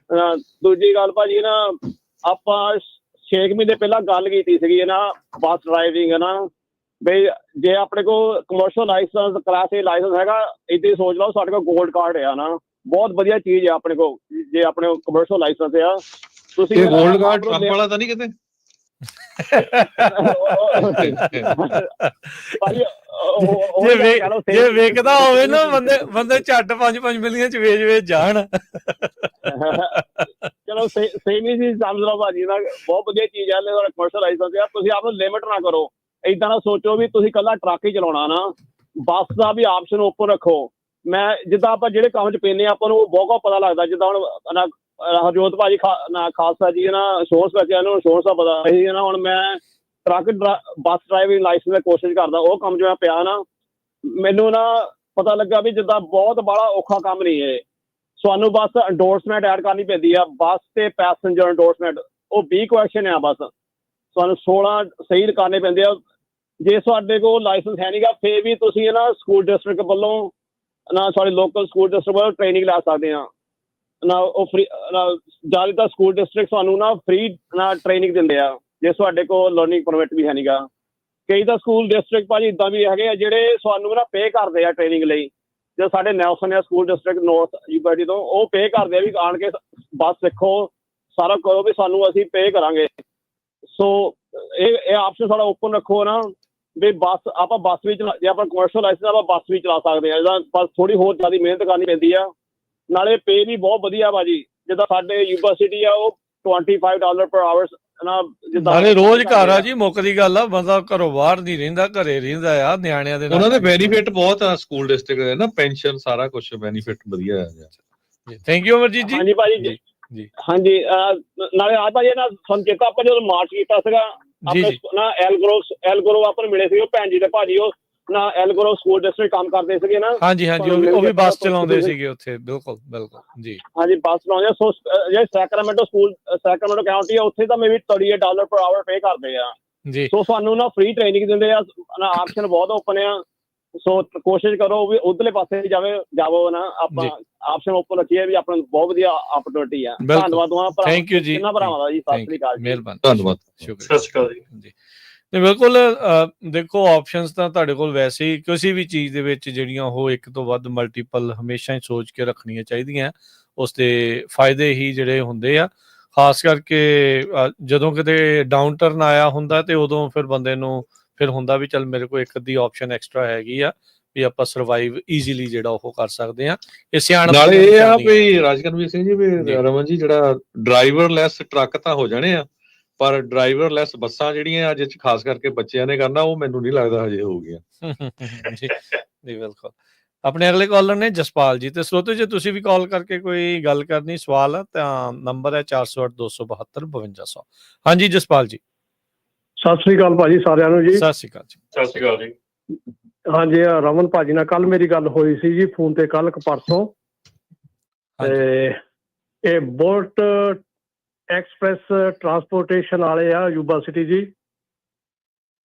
ਦੂਜੀ ਗੱਲ ਭਾਜੀ ਨਾ, ਆਪਾਂ 6 ਮਹੀਨੇ ਪਹਿਲਾਂ ਗੱਲ ਕੀਤੀ ਸੀਗੀ ਨਾ ਬੱਸ ਡਰਾਈਵਿੰਗ ਹੈ ਨਾ, ਬਈ ਜੇ ਆਪਣੇ ਕੋਲ commercial licence class A licence ਹੈਗਾ, ਇੱਦਾਂ ਹੀ ਸੋਚ ਲਓ ਸਾਡੇ ਕੋਲ ਗੋਲਡ ਕਾਰਡ ਆ ਨਾ, ਬਹੁਤ ਵਧੀਆ ਚੀਜ਼ ਆ ਆਪਣੇ ਕੋਲ। ਜੇ ਆਪਣੇ ਕੋਲ ਕਮਰਸ਼ੀਅਲ ਲਾਇਸੈਂਸ ਆ, ਤੁਸੀਂ ਗੋਲਡ ਕਾਰਡ ਟਰੰਪ ਵਾਲਾ ਤਾਂ ਨਹੀਂ ਕਿਤੇ? ਜੇ ਵੇਖਦਾ ਹੋਵੇ ਨਾ ਬੰਦੇ ਝੱਟ 5 ਮਿਲੀਅਨ ਚ ਵੇਚ ਜਾਣ। ਚਲੋ ਸੇਮ ਹੀ ਸਮਝ ਲਓ ਭਾਜੀ ਨਾ, ਬਹੁਤ ਵਧੀਆ ਚੀਜ਼ ਹੈ ਕਮਰਸ਼ੀਅਲ ਲਾਇਸੈਂਸ ਆ। ਤੁਸੀਂ ਆਪ ਨੂੰ ਲਿਮਿਟ ਨਾ ਕਰੋ, ਏਦਾਂ ਨਾ ਸੋਚੋ ਵੀ ਤੁਸੀਂ ਇਕੱਲਾ ਟਰੱਕ ਹੀ ਚਲਾਉਣਾ ਨਾ, ਬੱਸ ਦਾ ਵੀ ਆਪਸ਼ਨ ਓਪਨ ਰੱਖੋ। ਮੈਂ ਜਿੱਦਾਂ ਆਪਾਂ ਜਿਹੜੇ ਕੰਮ 'ਚ ਪੈਂਦੇ ਆਪਾਂ ਨੂੰ ਬਹੁਤ ਪਤਾ ਲੱਗਦਾ, ਜਿੱਦਾਂ ਹੁਣ ਹਰਜੋਤ ਭਾਜੀ ਖਾਲਸਾ ਜੀ ਨਾ ਇੰਸ਼ੋਰੈਂਸ ਬੱਚਿਆਂ ਨੂੰ ਇੰਸ਼ੋਰੈਂਸ ਦਾ ਪਤਾ ਸੀ ਨਾ। ਹੁਣ ਮੈਂ ਟਰੱਕ ਬੱਸ ਡਰਾਈਵਿੰਗ ਲਾਇਸੈਂਸ ਦੀ ਕੋਸ਼ਿਸ਼ ਕਰਦਾ, ਉਹ ਕੰਮ 'ਚ ਮੈਂ ਪਿਆ ਨਾ, ਮੈਨੂੰ ਨਾ ਪਤਾ ਲੱਗਾ ਵੀ ਜਿੱਦਾਂ ਬਹੁਤ ਬੜਾ ਔਖਾ ਕੰਮ ਨਹੀਂ ਇਹ। ਸਾਨੂੰ ਬਸ ਇੰਡੋਰਸਮੈਂਟ ਐਡ ਕਰਨੀ ਪੈਂਦੀ ਆ, ਬੱਸ ਤੇ ਪੈਸੇਂਜਰ ਇੰਡੋਰਸਮੈਂਟ, ਉਹ 20 ਕੁਐਸਚਨ ਆ ਬਸ, ਸਾਨੂੰ 16 ਸਹੀ ਕਰਨੇ ਪੈਂਦੇ ਆ। ਜੇ ਤੁਹਾਡੇ ਕੋਲ ਲਾਇਸੈਂਸ ਹੈ ਨਹੀਂਗਾ, ਫਿਰ ਵੀ ਤੁਸੀਂ ਨਾ ਸਕੂਲ ਡਿਸਟ੍ਰਿਕਟ ਵੱਲੋਂ ਨਾ, ਸਾਡੇ ਲੋਕਲ ਸਕੂਲ ਡਿਸਟ੍ਰਿਕਟ ਵੱਲੋਂ ਟ੍ਰੇਨਿੰਗ ਲੈ ਸਕਦੇ ਆ ਨਾ। ਉਹ ਫਰੀ ਜ਼ਿਆਦਾਤਰ ਸਕੂਲ ਡਿਸਟ੍ਰਿਕਟ ਸਾਨੂੰ ਨਾ ਫਰੀ ਨਾ ਟ੍ਰੇਨਿੰਗ ਦਿੰਦੇ ਆ, ਜੇ ਤੁਹਾਡੇ ਕੋਲ ਲਰਨਿੰਗ ਪਰਮਿਟ ਵੀ ਹੈ ਨਹੀਂਗਾ। ਕਈ ਤਾਂ ਸਕੂਲ ਡਿਸਟ੍ਰਿਕਟ ਭਾਜੀ ਇੱਦਾਂ ਵੀ ਹੈਗੇ ਆ ਜਿਹੜੇ ਸਾਨੂੰ ਨਾ ਪੇ ਕਰਦੇ ਆ ਟ੍ਰੇਨਿੰਗ ਲਈ। ਜੋ ਸਾਡੇ ਨੈਲਸਨ ਆ ਸਕੂਲ ਡਿਸਟ੍ਰਿਕਟ ਨੌਰਥ ਯੂਨੀਵਰਸਿਟੀ ਤੋਂ, ਉਹ ਪੇ ਕਰਦੇ ਆ ਵੀ ਆਣ ਕੇ ਬੱਸ ਸਿੱਖੋ, ਸਾਰਾ ਕਰੋ, ਵੀ ਸਾਨੂੰ ਅਸੀਂ ਪੇ ਕਰਾਂਗੇ। ਸੋ ਇਹ ਆਪਸ਼ਨ ਸਾਡਾ ਓਪਨ ਰੱਖੋ ਨਾ, ਵੀ ਬੱਸ ਆਪਾਂ ਬੱਸ ਵੀ ਜੇ ਆਪਾਂ ਕਮਰਸ਼ੀਅਲ ਲਾਇਸੈਂਸ ਆਪਾਂ ਬੱਸ ਵੀ ਚਲਾ ਸਕਦੇ ਹਾਂ। ਜਿੱਦਾਂ ਬਸ ਥੋੜੀ ਹੋਰ ਜ਼ਿਆਦਾ ਮਿਹਨਤ ਕਰਨੀ ਪੈਂਦੀ ਆ, ਨਾਲੇ ਪੇ ਵੀ ਬਹੁਤ ਵਧੀਆ ਭਾਜੀ। ਜਿੱਦਾਂ ਸਾਡੇ ਯੂਨੀਵਰਸਿਟੀ ਆ ਉਹ $25 ਪਰ ਆਵਰ ਨਾ, ਜਿੱਦਾਂ ਰੋਜ਼ ਘਰ ਆ ਜੀ। ਮੁੱਕ ਦੀ ਗੱਲ ਆ, ਬੰਦਾ ਘਰੋਂ ਬਾਹਰ ਨਹੀਂ ਰਹਿੰਦਾ, ਘਰੇ ਰਹਿੰਦਾ ਆ ਨਿਆਣਿਆਂ ਦੇ ਨਾਲ। ਉਹਨਾਂ ਦੇ ਬੈਨੀਫਿਟ ਬਹੁਤ ਆ ਸਕੂਲ ਡਿਸਟ੍ਰਿਕਟ ਦੇ ਨਾ, ਪੈਨਸ਼ਨ ਸਾਰਾ ਕੁਝ ਬੈਨੀਫਿਟ ਵਧੀਆ ਆ। ਥੈਂਕ ਯੂ ਅਮਰਜੀਤ ਜੀ। ਹਾਂਜੀ ਭਾਜੀ ਜੀ। ਹਾਂਜੀ, ਨਾਲੇ ਆ ਭਾਜੀ ਨਾ ਸਾਨੂੰ ਚੇਤਾ, ਆਪਾਂ ਜਦੋਂ ਮਾਰਚ ਕੀਤਾ ਸੀਗਾ ਆਪਣੇ ਨਾ ਐਲਗਰੋ ਆਪਾਂ ਨੂੰ ਮਿਲੇ ਸੀ ਉਹ ਭੈਣ ਜੀ ਦੇ ਭਾਜੀ, ਉਹ ਨਾ ਐਲਗਰੋ ਸਕੂਲ ਡਿਸਟ੍ਰਿਕਟ ਕੰਮ ਕਰਦੇ ਸੀਗੇ ਨਾ। ਹਾਂਜੀ ਉਹ ਵੀ ਬੱਸ ਚਲਾਉਂਦੇ ਸੀਗੇ ਉੱਥੇ। ਬਿਲਕੁਲ ਜੀ। ਹਾਂਜੀ, ਬੱਸ ਚਲਾਉਂਦੇ। ਸੋ ਜੇ ਸੈਕਰਾਮੈਂਟੋ ਸਕੂਲ, ਸੈਕਰਾਮੈਂਟੋ ਕਾਉਂਟੀ ਆ, ਉੱਥੇ ਤਾਂ ਮੇਬੀ $38 ਪਰ ਆਵਰ ਪੇ ਕਰਦੇ ਆ ਜੀ। ਸੋ ਸਾਨੂੰ ਨਾ ਫ੍ਰੀ ਟ੍ਰੇਨਿੰਗ ਦਿੰਦੇ ਆ ਨਾ, ਆਪਸ਼ਨ ਬਹੁਤ ਓਪਨ ਆ। ਸੋ ਕੋਸ਼ਿਸ਼ ਕਰੋ ਵੀ ਉਧਰਲੇ ਪਾਸੇ ਜਾਵੋ ਨਾ, ਆਪਾਂ ਆਪਸ਼ਨ ਓਪਨ ਰੱਖੀਏ ਵੀ ਆਪਣਾ ਬਹੁਤ ਵਧੀਆ ਆਪਰਚੁਨਿਟੀ ਆ। ਧੰਨਵਾਦ ਦੋਵਾਂ ਭਰਾਵਾਂ, ਥੈਂਕ ਯੂ ਜੀ, ਕਿੰਨਾ ਭਰਾਵਾਂ ਦਾ ਜੀ। ਸਤਿ ਸ੍ਰੀ ਅਕਾਲ ਜੀ, ਮਿਹਰਬਾਨੀ, ਧੰਨਵਾਦ, ਸ਼ੁਕਰੀਆ, ਸਤਿ ਸ਼੍ਰੀ ਅਕਾਲ ਜੀ। ਤੇ ਬਿਲਕੁਲ ਦੇਖੋ ਆਪਸ਼ਨਸ ਤਾਂ ਤੁਹਾਡੇ ਕੋਲ ਵੈਸੇ ਹੀ ਕਿਸੇ ਵੀ ਚੀਜ਼ ਦੇ ਵਿੱਚ ਜਿਹੜੀਆਂ ਉਹ ਇੱਕ ਤੋਂ ਵੱਧ ਮਲਟੀਪਲ ਹਮੇਸ਼ਾ ਹੀ ਸੋਚ ਕੇ ਰੱਖਣੀਆਂ ਚਾਹੀਦੀਆਂ। ਉਸ ਦੇ ਫਾਇਦੇ ਹੀ ਜਿਹੜੇ ਹੁੰਦੇ ਆ, ਖਾਸ ਕਰਕੇ ਜਦੋਂ ਕਿਤੇ ਡਾਊਨ ਟਰਨ ਆਇਆ ਹੁੰਦਾ ਤੇ ਉਦੋਂ ਫਿਰ ਬੰਦੇ ਨੂੰ ਫਿਰ ਹੁੰਦਾ ਵੀ ਚੱਲ ਮੇਰੇ ਕੋਲ ਇੱਕ ਅੱਧੀ ਆਪਸ਼ਨ ਐਕਸਟਰਾ ਹੈਗੀ ਆ ਵੀ ਆਪਾਂ ਸਰਵਾਈਵ ਈਜ਼ੀਲੀ ਜਿਹੜਾ ਉਹ ਕਰ ਸਕਦੇ ਆ। ਇਹ ਸਿਆਣਪ ਨਾਲੇ ਇਹ ਆ ਵੀ ਰਾਜਕਨਵੀਰ ਸਿੰਘ ਜੀ ਵੀ ਰਮਨ ਜੀ ਜਿਹੜਾ ਡਰਾਈਵਰਲੈਸ ਟਰੱਕ ਤਾਂ ਹੋ ਜਾਣੇ ਆ, ਪਰ ਡਰਾਈਵਰਲੈਸ ਬੱਸਾਂ ਜਿਹੜੀਆਂ ਅੱਜ ਖਾਸ ਕਰਕੇ ਬੱਚਿਆਂ ਨੇ ਕਰਨਾ, ਉਹ ਮੈਨੂੰ ਨਹੀਂ ਲੱਗਦਾ ਹਜੇ ਹੋ ਗਈਆਂ। ਜੀ ਬਿਲਕੁਲ। ਆਪਣੇ ਅਗਲੇ ਕਾਲਰ ਨੇ ਜਸਪਾਲ ਜੀ। ਤੇ ਸਰੋਤੇ ਜੇ ਤੁਸੀਂ ਵੀ ਕਾਲ ਕਰਕੇ ਕੋਈ ਗੱਲ ਕਰਨੀ, ਸਵਾਲ ਆ ਤਾਂ ਨੰਬਰ ਹੈ 408-272-5200। ਹਾਂਜੀ ਜਸਪਾਲ ਜੀ। ਸਤਿ ਸ੍ਰੀ ਅਕਾਲ ਭਾਜੀ ਸਾਰਿਆਂ ਨੂੰ ਜੀ। ਸਤਿ ਸ਼੍ਰੀ ਅਕਾਲ ਜੀ। ਸਤਿ ਸ਼੍ਰੀ ਅਕਾਲ ਜੀ। ਹਾਂਜੀ, ਰਮਨ ਭਾਜੀ ਨਾਲ ਕੱਲ ਮੇਰੀ ਗੱਲ ਹੋਈ ਸੀ ਜੀ ਫੋਨ ਤੇ, ਕੱਲ ਪਰਸੋਂ। ਤੇ ਇਹ ਬੋਲਟ ਐਕਸਪ੍ਰੈਸ ਟਰਾਂਸਪੋਰਟੇਸ਼ਨ ਵਾਲੇ ਆ ਯੂਬਾ ਸਿਟੀ ਜੀ।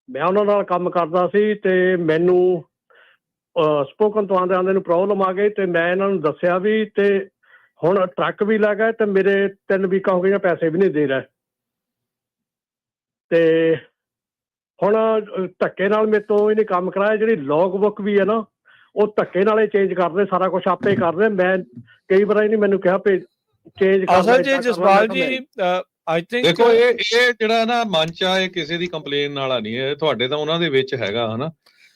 ਮੈਂ ਉਹਨਾਂ ਨਾਲ ਕੰਮ ਕਰਦਾ ਸੀ ਤੇ ਮੈਨੂੰ ਸਪੋਕਨ ਤੋਂ ਆਉਂਦੇ ਨੂੰ ਪ੍ਰੋਬਲਮ ਆ ਗਈ ਤੇ ਮੈਂ ਇਹਨਾਂ ਨੂੰ ਦੱਸਿਆ ਵੀ, ਤੇ ਹੁਣ ਟਰੱਕ ਵੀ ਲੈ ਗਏ ਤੇ ਮੇਰੇ 3 ਵੀਕਾਂ ਹੋ ਗਈਆਂ, ਪੈਸੇ ਵੀ ਨਹੀਂ ਦੇ ਰਹੇ। ਤੇ ਹੁਣ ਧੱਕੇ ਨਾਲ ਮੇਰੇ ਤੋਂ ਇਹਨੇ ਕੰਮ ਕਰਾਇਆ। ਜਿਹੜੀ ਲੌਗ ਬੁੱਕ ਵੀ ਹੈ ਨਾ, ਉਹ ਧੱਕੇ ਨਾਲ ਹੀ ਚੇਂਜ ਕਰਦੇ, ਸਾਰਾ ਕੁਝ ਆਪੇ ਕਰਦੇ। ਮੈਂ ਕਈ ਵਾਰ ਇਹਨੇ ਮੈਨੂੰ ਕਿਹਾ ਵੀ ਚੇਂਜ ਕਰ। ਅਸਲ 'ਚ ਜਸਪਾਲ ਜੀ ਆਈ ਥਿੰਕ ਦੇਖੋ ਇਹ ਜਿਹੜਾ ਨਾ ਮੰਚ ਆ, ਇਹ ਕਿਸੇ ਦੀ ਕੰਪਲੇਨ ਵਾਲਾ ਨਹੀਂ ਹੈ, ਤੁਹਾਡੇ ਤਾਂ ਉਹਨਾਂ ਦੇ ਵਿੱਚ ਹੈਗਾ ਹਨਾ।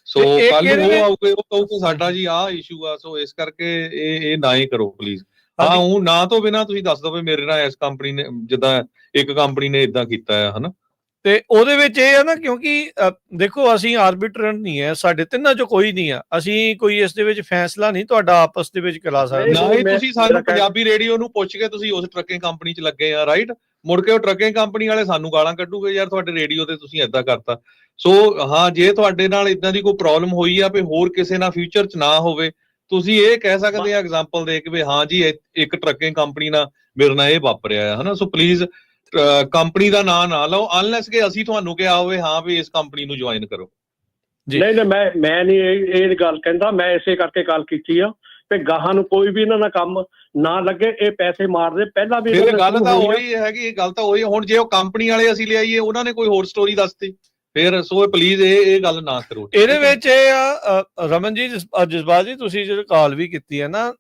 ਸੋ ਕੱਲ ਨੂੰ ਉਹ ਆਊਗੇ, ਉਹ ਕਹੂਗੇ ਸਾਡਾ ਜੀ ਆਹ ਇਸ਼ੂ ਆ, ਸੋ ਇਸ ਕਰਕੇ ਇਹ ਨਾ ਹੀ ਕਰੋ ਪਲੀਜ਼। ਹਾਂ, ਉਹ ਨਾ ਤੋਂ ਬਿਨਾਂ ਤੁਸੀਂ ਦੱਸ ਦਿਓ ਵੀ ਮੇਰੇ ਨਾਲ ਇਸ ਕੰਪਨੀ ਨੇ, ਜਿੱਦਾਂ ਇੱਕ ਕੰਪਨੀ ਨੇ ਇਦਾਂ ਕੀਤਾ ਹੈ ਹਨਾ। ਤੇ ਉਹਦੇ ਵਿੱਚ ਇਹ ਆ ਨਾ, ਕਿਉਂਕਿ ਦੇਖੋ ਅਸੀਂ ਆਰਬਿਟਰ ਨਹੀਂ ਹੈ, ਸਾਡੇ ਤਿੰਨਾਂ ਚੋਂ ਕੋਈ ਨਹੀਂ ਆ, ਅਸੀਂ ਕੋਈ ਇਸ ਦੇ ਵਿੱਚ ਫੈਸਲਾ ਨਹੀਂ ਤੁਹਾਡਾ ਆਪਸ ਦੇ ਵਿੱਚ ਕਰਾ ਸਕਦੇ। ਨਾ ਹੀ ਤੁਸੀਂ ਸਾਨੂੰ ਪੰਜਾਬੀ ਰੇਡੀਓ ਨੂੰ ਪੁੱਛ ਕੇ ਤੁਸੀਂ ਉਸ ਟਰੱਕਿੰਗ ਕੰਪਨੀ 'ਚ ਲੱਗੇ ਆ, ਰਾਈਟ? ਮੁੜ ਕੇ ਉਹ ਟਰੱਕਿੰਗ ਕੰਪਨੀ ਵਾਲੇ ਸਾਨੂੰ ਗਾਲਾਂ ਕੱਢੂਗੇ, ਯਾਰ ਤੁਹਾਡੇ ਰੇਡੀਓ ਤੇ ਤੁਸੀਂ ਏਦਾਂ ਕਰਤਾ। ਸੋ ਹਾਂ, ਜੇ ਤੁਹਾਡੇ ਨਾਲ ਇਦਾਂ ਦੀ ਕੋਈ ਪ੍ਰੋਬਲਮ ਹੋਈ ਆ ਵੀ ਹੋਰ ਕਿਸੇ ਨਾਲ ਫਿਊਚਰ 'ਚ ਨਾ ਹੋਵੇ, ਤੁਸੀਂ ਇਹ ਕਹਿ ਸਕਦੇ ਆ ਐਗਜ਼ਾਮਪਲ ਦੇ ਕੇ ਵੀ ਹਾਂ ਜੀ ਇੱਕ ਟਰੱਕਿੰਗ ਕੰਪਨੀ ਨਾਲ ਮੇਰੇ ਨਾਲ ਇਹ ਵਾਪਰਿਆ ਆ ਹਨਾ। ਸੋ ਪਲੀਜ਼ ਕੰਪਨੀ ਦਾ ਨਾਂ ਨਾ ਲਓ ਅਨਲੈਸ ਕਿ ਅਸੀਂ ਤੁਹਾਨੂੰ ਕਿਹਾ ਹੋਵੇ ਹਾਂ ਵੀ ਇਸ ਕੰਪਨੀ ਨੂੰ ਜੁਆਇਨ ਕਰੋ। ਨਹੀਂ ਮੈਂ ਨਹੀਂ ਇਹ ਗੱਲ ਕਹਿੰਦਾ, ਮੈਂ ਇਸੇ ਕਰਕੇ ਗੱਲ ਕੀਤੀ ਆ ਤੇ ਗਾਹਾਂ ਨੂੰ ਕੋਈ ਵੀ ਇਹਨਾਂ ਦਾ ਕੰਮ ਨਾ ਲੱਗੇ, ਇਹ ਪੈਸੇ ਮਾਰਦੇ ਪਹਿਲਾਂ ਵੀ। ਗੱਲ ਤਾਂ ਉਹੀ ਹੈਗੀ, ਗੱਲ ਤਾਂ ਉਹੀ। ਹੁਣ ਜੇ ਉਹ ਕੰਪਨੀ ਵਾਲੇ ਅਸੀਂ ਲਿਆਈਏ, ਉਹਨਾਂ ਨੇ ਕੋਈ ਹੋਰ ਸਟੋਰੀ ਦੱਸਤੀ ਫਿਰ, ਸੋ ਪਲੀਜ਼ ਇਹ ਗੱਲ ਨਾ ਕਰੋ। ਇਹਦੇ ਵਿੱਚ ਇਹ ਆ ਰਮਨ ਜੀ, ਜਸਪਾਲ ਜੀ, ਤੁਸੀਂ ਜਦੋਂ ਕਾਲ ਵੀ ਕੀਤੀ ਹੈ ਨਾ,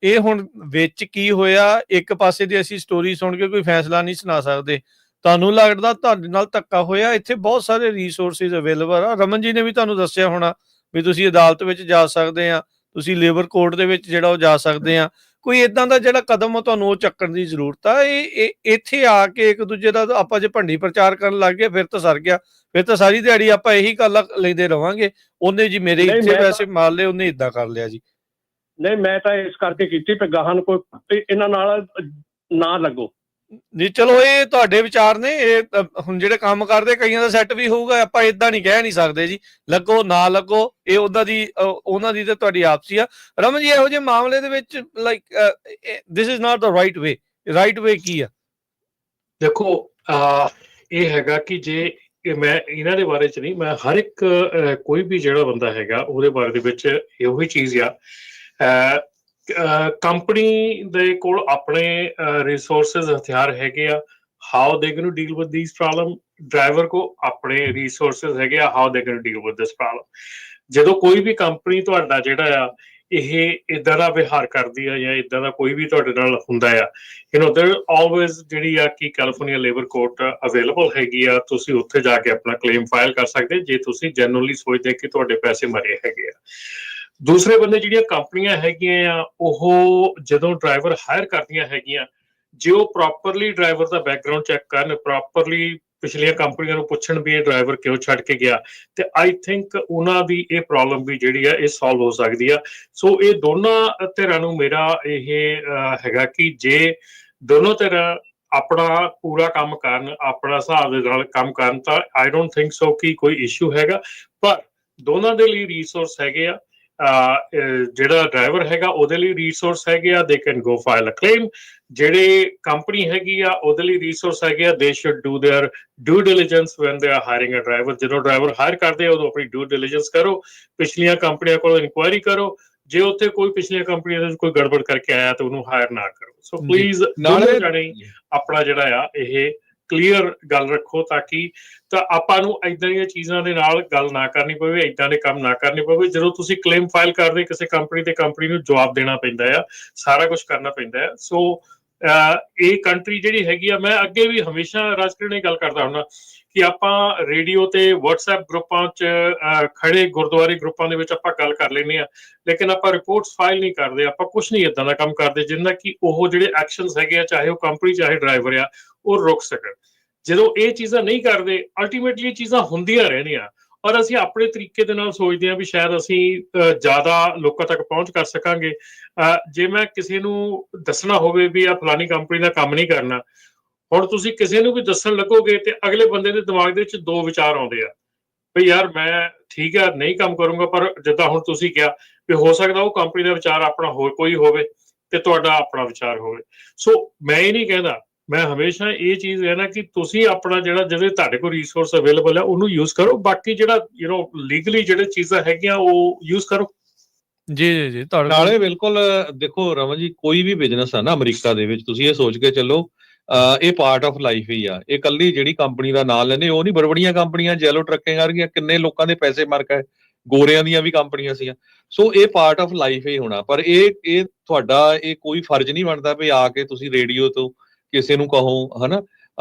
ਇਹ ਹੁਣ ਵਿੱਚ ਕੀ ਹੋਇਆ, ਇੱਕ ਪਾਸੇ ਦੀ ਅਸੀਂ ਸਟੋਰੀ ਸੁਣ ਕੇ ਕੋਈ ਫੈਸਲਾ ਨਹੀਂ ਸੁਣਾ ਸਕਦੇ। ਤੁਹਾਨੂੰ ਲੱਗਦਾ ਤੁਹਾਡੇ ਨਾਲ ਧੱਕਾ ਹੋਇਆ, ਇੱਥੇ ਬਹੁਤ ਸਾਰੇ ਰਿਸੋਰਸਿਸ ਅਵੇਲੇਬਲ ਆ। ਰਮਨ ਜੀ ਨੇ ਵੀ ਤੁਹਾਨੂੰ ਦੱਸਿਆ ਹੋਣਾ ਵੀ ਤੁਸੀਂ ਅਦਾਲਤ ਵਿੱਚ ਜਾ ਸਕਦੇ ਆ, ਤੁਸੀਂ ਲੇਬਰ ਕੋਰਟ ਦੇ ਵਿੱਚ ਜਿਹੜਾ ਉਹ ਜਾ ਸਕਦੇ ਆ। ਕੋਈ ਇਦਾਂ ਦਾ ਜਿਹੜਾ ਕਦਮ ਆ ਤੁਹਾਨੂੰ ਉਹ ਚੱਕਣ ਦੀ ਜ਼ਰੂਰਤ ਆ। ਇਹ ਇੱਥੇ ਆ ਕੇ ਇੱਕ ਦੂਜੇ ਦਾ ਆਪਾਂ ਜੇ ਭੰਡੀ ਪ੍ਰਚਾਰ ਕਰਨ ਲੱਗ ਗਏ, ਫਿਰ ਤਾਂ ਸਰ ਗਿਆ, ਫਿਰ ਤਾਂ ਸਾਰੀ ਦਿਹਾੜੀ ਆਪਾਂ ਇਹੀ ਗੱਲ ਲੈਂਦੇ ਰਵਾਂਗੇ। ਉਹਨੇ ਜੀ ਮੇਰੇ ਇੱਥੇ ਪੈਸੇ ਮਾਰ ਲਏ, ਉਹਨੇ ਇਦਾਂ ਕਰ ਲਿਆ ਜੀ। ਨਹੀਂ, ਮੈਂ ਤਾਂ ਇਸ ਕਰਕੇ ਕੀਤੀ ਕਿ ਗਾਹਾਂ ਨੂੰ ਕੋਈ ਇਹਨਾਂ ਨਾਲ ਨਾ ਲੱਗੋ। ਨਹੀਂ ਚਲੋ ਇਹ ਤੁਹਾਡੇ ਵਿਚਾਰ ਨੇ, ਇਹ ਹੁਣ ਜਿਹੜੇ ਕੰਮ ਕਰਦੇ ਕਈਆਂ ਦਾ ਸੈੱਟ ਵੀ ਹੋਊਗਾ, ਆਪਾਂ ਇਦਾਂ ਨਹੀਂ ਕਹਿ ਨਹੀਂ ਸਕਦੇ ਜੀ ਲੱਗੋ ਨਾ ਲੱਗੋ, ਇਹ ਉਹਨਾਂ ਦੀ ਤੇ ਤੁਹਾਡੀ ਆਪਸੀ ਆ। ਰਮਨ ਜੀ, ਇਹੋ ਜਿਹੇ ਮਾਮਲੇ ਦੇ ਵਿੱਚ like this is not the right way. Right way ਕੀ ਆ? ਦੇਖੋ ਇਹ ਹੈਗਾ ਕਿ ਜੇ ਮੈਂ ਇਹਨਾਂ ਦੇ ਬਾਰੇ ਚ ਨਹੀਂ, ਮੈਂ ਹਰ ਇੱਕ ਕੋਈ ਵੀ ਜਿਹੜਾ ਬੰਦਾ ਹੈਗਾ ਉਹਦੇ ਬਾਰੇ ਦੇ ਵਿੱਚ ਇਹੋ ਹੀ ਚੀਜ਼ ਆ। ਕੰਪਨੀ ਦੇ ਕੋਲ ਆਪਣੇ ਰਿਸੋਰਸਿਸ ਹਥਿਆਰ ਹੈਗੇ ਆ, how they going to deal with these problem. Driver ਕੋ ਆਪਣੇ ਰਿਸੋਰਸਿਸ ਹੈਗੇ ਆ, how they going to deal with this problem. ਜਦੋਂ ਕੋਈ ਵੀ ਕੰਪਨੀ ਤੁਹਾਡਾ ਜਿਹੜਾ ਆ ਇਹ ਇਦਾਂ ਦਾ ਵਿਹਾਰ ਕਰਦੀ ਆ ਜਾਂ ਇਦਾਂ ਦਾ ਕੋਈ ਵੀ ਤੁਹਾਡੇ ਨਾਲ ਹੁੰਦਾ ਆ, ਦੇਰ ਆਲਵੇਜ਼ ਜਿਹੜੀ ਆ ਕਿ ਕੈਲੀਫੋਰਨੀਆ ਲੇਬਰ ਕੋਰਟ ਅਵੇਲੇਬਲ ਹੈਗੀ ਆ, ਤੁਸੀਂ ਉੱਥੇ ਜਾ ਕੇ ਆਪਣਾ ਕਲੇਮ ਫਾਈਲ ਕਰ ਸਕਦੇ ਜੇ ਤੁਸੀਂ ਜੈਨੂਅਲੀ ਸੋਚਦੇ ਕਿ ਤੁਹਾਡੇ ਪੈਸੇ ਮਰੇ ਹੈਗੇ ਆ। ਦੂਸਰੇ ਬੰਦੇ ਜਿਹੜੀਆਂ ਕੰਪਨੀਆਂ ਹੈਗੀਆਂ ਆ, ਉਹ ਜਦੋਂ ਡਰਾਈਵਰ ਹਾਇਰ ਕਰਦੀਆਂ ਹੈਗੀਆਂ, ਜੇ ਉਹ ਪ੍ਰੋਪਰਲੀ ਡਰਾਈਵਰ ਦਾ ਬੈਕਗਰਾਊਂਡ ਚੈੱਕ ਕਰਨ, ਪ੍ਰੋਪਰਲੀ ਪਿਛਲੀਆਂ ਕੰਪਨੀਆਂ ਨੂੰ ਪੁੱਛਣ ਵੀ ਇਹ ਡਰਾਈਵਰ ਕਿਉਂ ਛੱਡ ਕੇ ਗਿਆ, ਤੇ ਆਈ ਥਿੰਕ ਉਹਨਾਂ ਦੀ ਇਹ ਪ੍ਰੋਬਲਮ ਵੀ ਜਿਹੜੀ ਆ ਇਹ ਸੋਲਵ ਹੋ ਸਕਦੀ ਆ। ਸੋ ਇਹ ਦੋਨਾਂ ਧਿਰਾਂ ਨੂੰ ਮੇਰਾ ਇਹ ਹੈਗਾ ਕਿ ਜੇ ਦੋਨੋਂ ਧਿਰਾਂ ਆਪਣਾ ਪੂਰਾ ਕੰਮ ਕਰਨ, ਆਪਣਾ ਹਿਸਾਬ ਦੇ ਨਾਲ ਕੰਮ ਕਰਨ, ਤਾਂ ਆਈ ਡੋਂਟ ਥਿੰਕ ਸੋ ਕਿ ਕੋਈ ਇਸ਼ੂ ਹੈਗਾ। ਪਰ ਦੋਨਾਂ ਦੇ ਲਈ ਰਿਸੋਰਸ ਹੈਗੇ ਆ। ਜਿਹੜਾ ਡਰਾਈਵਰ ਹੈਗਾ ਉਹਦੇ ਲਈ ਰਿਸੋਰਸ ਹੈਗੇ ਆ, they can go file a claim. ਜਿਹੜੇ ਕੰਪਨੀ ਹੈਗੀ ਆ ਉਹਦੇ ਲਈ ਰਿਸੋਰਸ ਹੈਗੇ ਆ, they should do their due diligence when they are hiring a driver. ਜਦੋਂ ਡਰਾਈਵਰ ਹਾਇਰ ਕਰਦੇ ਆ ਉਦੋਂ ਆਪਣੀ ਡਿਊ ਡਿਲੀਜੈਂਸ ਕਰੋ, ਪਿਛਲੀਆਂ ਕੰਪਨੀਆਂ ਕੋਲੋਂ ਇਨਕੁਆਇਰੀ ਕਰੋ। ਜੇ ਉੱਥੇ ਕੋਈ ਪਿਛਲੀਆਂ ਕੰਪਨੀਆਂ ਦੇ ਵਿੱਚ ਕੋਈ ਗੜਬੜ ਕਰਕੇ ਆਇਆ ਤਾਂ ਉਹਨੂੰ ਹਾਇਰ ਨਾ ਕਰੋ। ਸੋ ਪਲੀਜ਼ ਦੋਨੋਂ ਜਾਣੇ ਆਪਣਾ ਜਿਹੜਾ ਆ ਇਹ ਕਲੀਅਰ ਗੱਲ ਰੱਖੋ, ਤਾਂ ਆਪਾਂ ਨੂੰ ਏਦਾਂ ਦੀਆਂ ਚੀਜ਼ਾਂ ਦੇ ਨਾਲ ਗੱਲ ਨਾ ਕਰਨੀ ਪਵੇ, ਏਦਾਂ ਦੇ ਕੰਮ ਨਾ ਕਰਨੇ ਪਵੇ। ਜਦੋਂ ਤੁਸੀਂ ਕਲੇਮ ਫਾਈਲ ਕਰਦੇ ਕਿਸੇ ਕੰਪਨੀ ਤੇ ਕੰਪਨੀ ਨੂੰ ਜਵਾਬ ਦੇਣਾ ਪੈਂਦਾ ਆ, ਸਾਰਾ ਕੁਝ ਕਰਨਾ ਪੈਂਦਾ ਆ। ਸੋ ਇਹ ਕੰਟਰੀ ਜਿਹੜੀ ਹੈਗੀ ਆ, ਮੈਂ ਅੱਗੇ ਵੀ ਹਮੇਸ਼ਾ ਰਾਜਕੀਰ ਨੇ ਗੱਲ ਕਰਦਾ ਹੁੰਦਾ ਕਿ ਆਪਾਂ ਰੇਡੀਓ ਤੇ WhatsApp ਗਰੁੱਪਾਂ 'ਚ ਖੜੇ ਗੁਰਦੁਆਰੇ ਗਰੁੱਪਾਂ ਦੇ ਵਿੱਚ ਆਪਾਂ ਗੱਲ ਕਰ ਲੈਂਦੇ ਆ, ਲੇਕਿਨ ਆਪਾਂ ਰਿਪੋਰਟਸ ਫਾਈਲ ਨਹੀਂ ਕਰਦੇ, ਆਪਾਂ ਕੁਛ ਨਹੀਂ ਏਦਾਂ ਦਾ ਕੰਮ ਕਰਦੇ ਜਿਹਨਾਂ ਕਿ ਉਹ ਜਿਹੜੇ ਐਕਸ਼ਨਸ ਹੈਗੇ ਆ, ਚਾਹੇ ਉਹ ਕੰਪਨੀ ਚਾਹੇ ਡਰਾਈਵਰ ਆ, ਉਹ ਰੁਕ ਸਕਣ। ਜਦੋਂ ਇਹ ਚੀਜ਼ਾਂ ਨਹੀਂ ਕਰਦੇ, ਅਲਟੀਮੇਟਲੀ ਇਹ ਚੀਜ਼ਾਂ ਹੁੰਦੀਆਂ ਰਹਿਣੀਆਂ, ਔਰ ਅਸੀਂ ਆਪਣੇ ਤਰੀਕੇ ਦੇ ਨਾਲ ਸੋਚਦੇ ਹਾਂ ਵੀ ਸ਼ਾਇਦ ਅਸੀਂ ਜ਼ਿਆਦਾ ਲੋਕਾਂ ਤੱਕ ਪਹੁੰਚ ਕਰ ਸਕਾਂਗੇ। ਜੇ ਮੈਂ ਕਿਸੇ ਨੂੰ ਦੱਸਣਾ ਹੋਵੇ ਵੀ ਆ ਫਲਾਨੀ ਕੰਪਨੀ ਦਾ ਕੰਮ ਨਹੀਂ ਕਰਨਾ, ਹੁਣ ਤੁਸੀਂ ਕਿਸੇ ਨੂੰ ਵੀ ਦੱਸਣ ਲੱਗੋਗੇ ਤੇ ਅਗਲੇ ਬੰਦੇ ਦੇ ਦਿਮਾਗ ਦੇ ਵਿੱਚ ਦੋ ਵਿਚਾਰ ਆਉਂਦੇ ਆ ਵੀ ਯਾਰ ਮੈਂ ਠੀਕ ਆ ਨਹੀਂ ਕੰਮ ਕਰੂੰਗਾ, ਪਰ ਜਿੱਦਾਂ ਹੁਣ ਤੁਸੀਂ ਕਿਹਾ ਵੀ ਹੋ ਸਕਦਾ ਉਹ ਕੰਪਨੀ ਦਾ ਵਿਚਾਰ ਆਪਣਾ ਹੋਰ ਕੋਈ ਹੋਵੇ ਤੇ ਤੁਹਾਡਾ ਆਪਣਾ ਵਿਚਾਰ ਹੋਵੇ। ਸੋ ਮੈਂ ਇਹ ਨਹੀਂ ਕਹਿੰਦਾ, ਮੈਂ ਹਮੇਸ਼ਾ ਇਹ ਚੀਜ਼ ਕਹਿਣਾ ਕਿ ਤੁਸੀਂ ਆਪਣਾ ਜਿਹੜਾ ਜਿਹੜੇ ਤੁਹਾਡੇ ਕੋਲ ਰਿਸੋਰਸ ਅਵੇਲੇਬਲ ਹੈ ਉਹਨੂੰ ਯੂਜ਼ ਕਰੋ, ਬਾਕੀ ਜਿਹੜਾ ਲੀਗਲੀ ਜਿਹੜੇ ਚੀਜ਼ਾਂ ਹੈਗੀਆਂ ਉਹ ਯੂਜ਼ ਕਰੋ। ਜੀ ਨਾਲੇ ਬਿਲਕੁਲ ਦੇਖੋ ਰਮਨ ਜੀ, ਕੋਈ ਵੀ ਬਿਜ਼ਨਸ ਆ ਨਾ ਅਮਰੀਕਾ ਦੇ ਵਿੱਚ, ਤੁਸੀਂ ਇਹ ਸੋਚ ਕੇ ਚੱਲੋ ਇਹ ਪਾਰਟ ਆਫ ਲਾਈਫ ਹੀ ਆ। ਇਹ ਕੱਲੀ ਜਿਹੜੀ ਕੰਪਨੀ ਦਾ ਨਾਂ ਲੈਂਦੇ ਉਹ ਨਹੀਂ, ਬੜੀਆਂ ਕੰਪਨੀਆਂ ਜੈਲੋ ਟਰੱਕਿੰਗ ਵਰਗੀਆਂ ਕਿੰਨੇ ਲੋਕਾਂ ਦੇ ਪੈਸੇ ਮਰ ਗਏ, ਗੋਰਿਆਂ ਦੀਆਂ ਵੀ ਕੰਪਨੀਆਂ ਸੀਗੀਆਂ। ਸੋ ਇਹ ਪਾਰਟ ਆਫ ਲਾਈਫ ਹੀ ਹੋਣਾ, ਪਰ ਇਹ ਤੁਹਾਡਾ ਇਹ ਕੋਈ ਫਰਜ਼ ਨਹੀਂ ਬਣਦਾ ਵੀ ਆ ਕੇ ਤੁਸੀਂ ਰੇਡੀਓ ਤੋਂ ਕਿਸੇ ਨੂੰ ਕਹੋ, ਹਨਾ,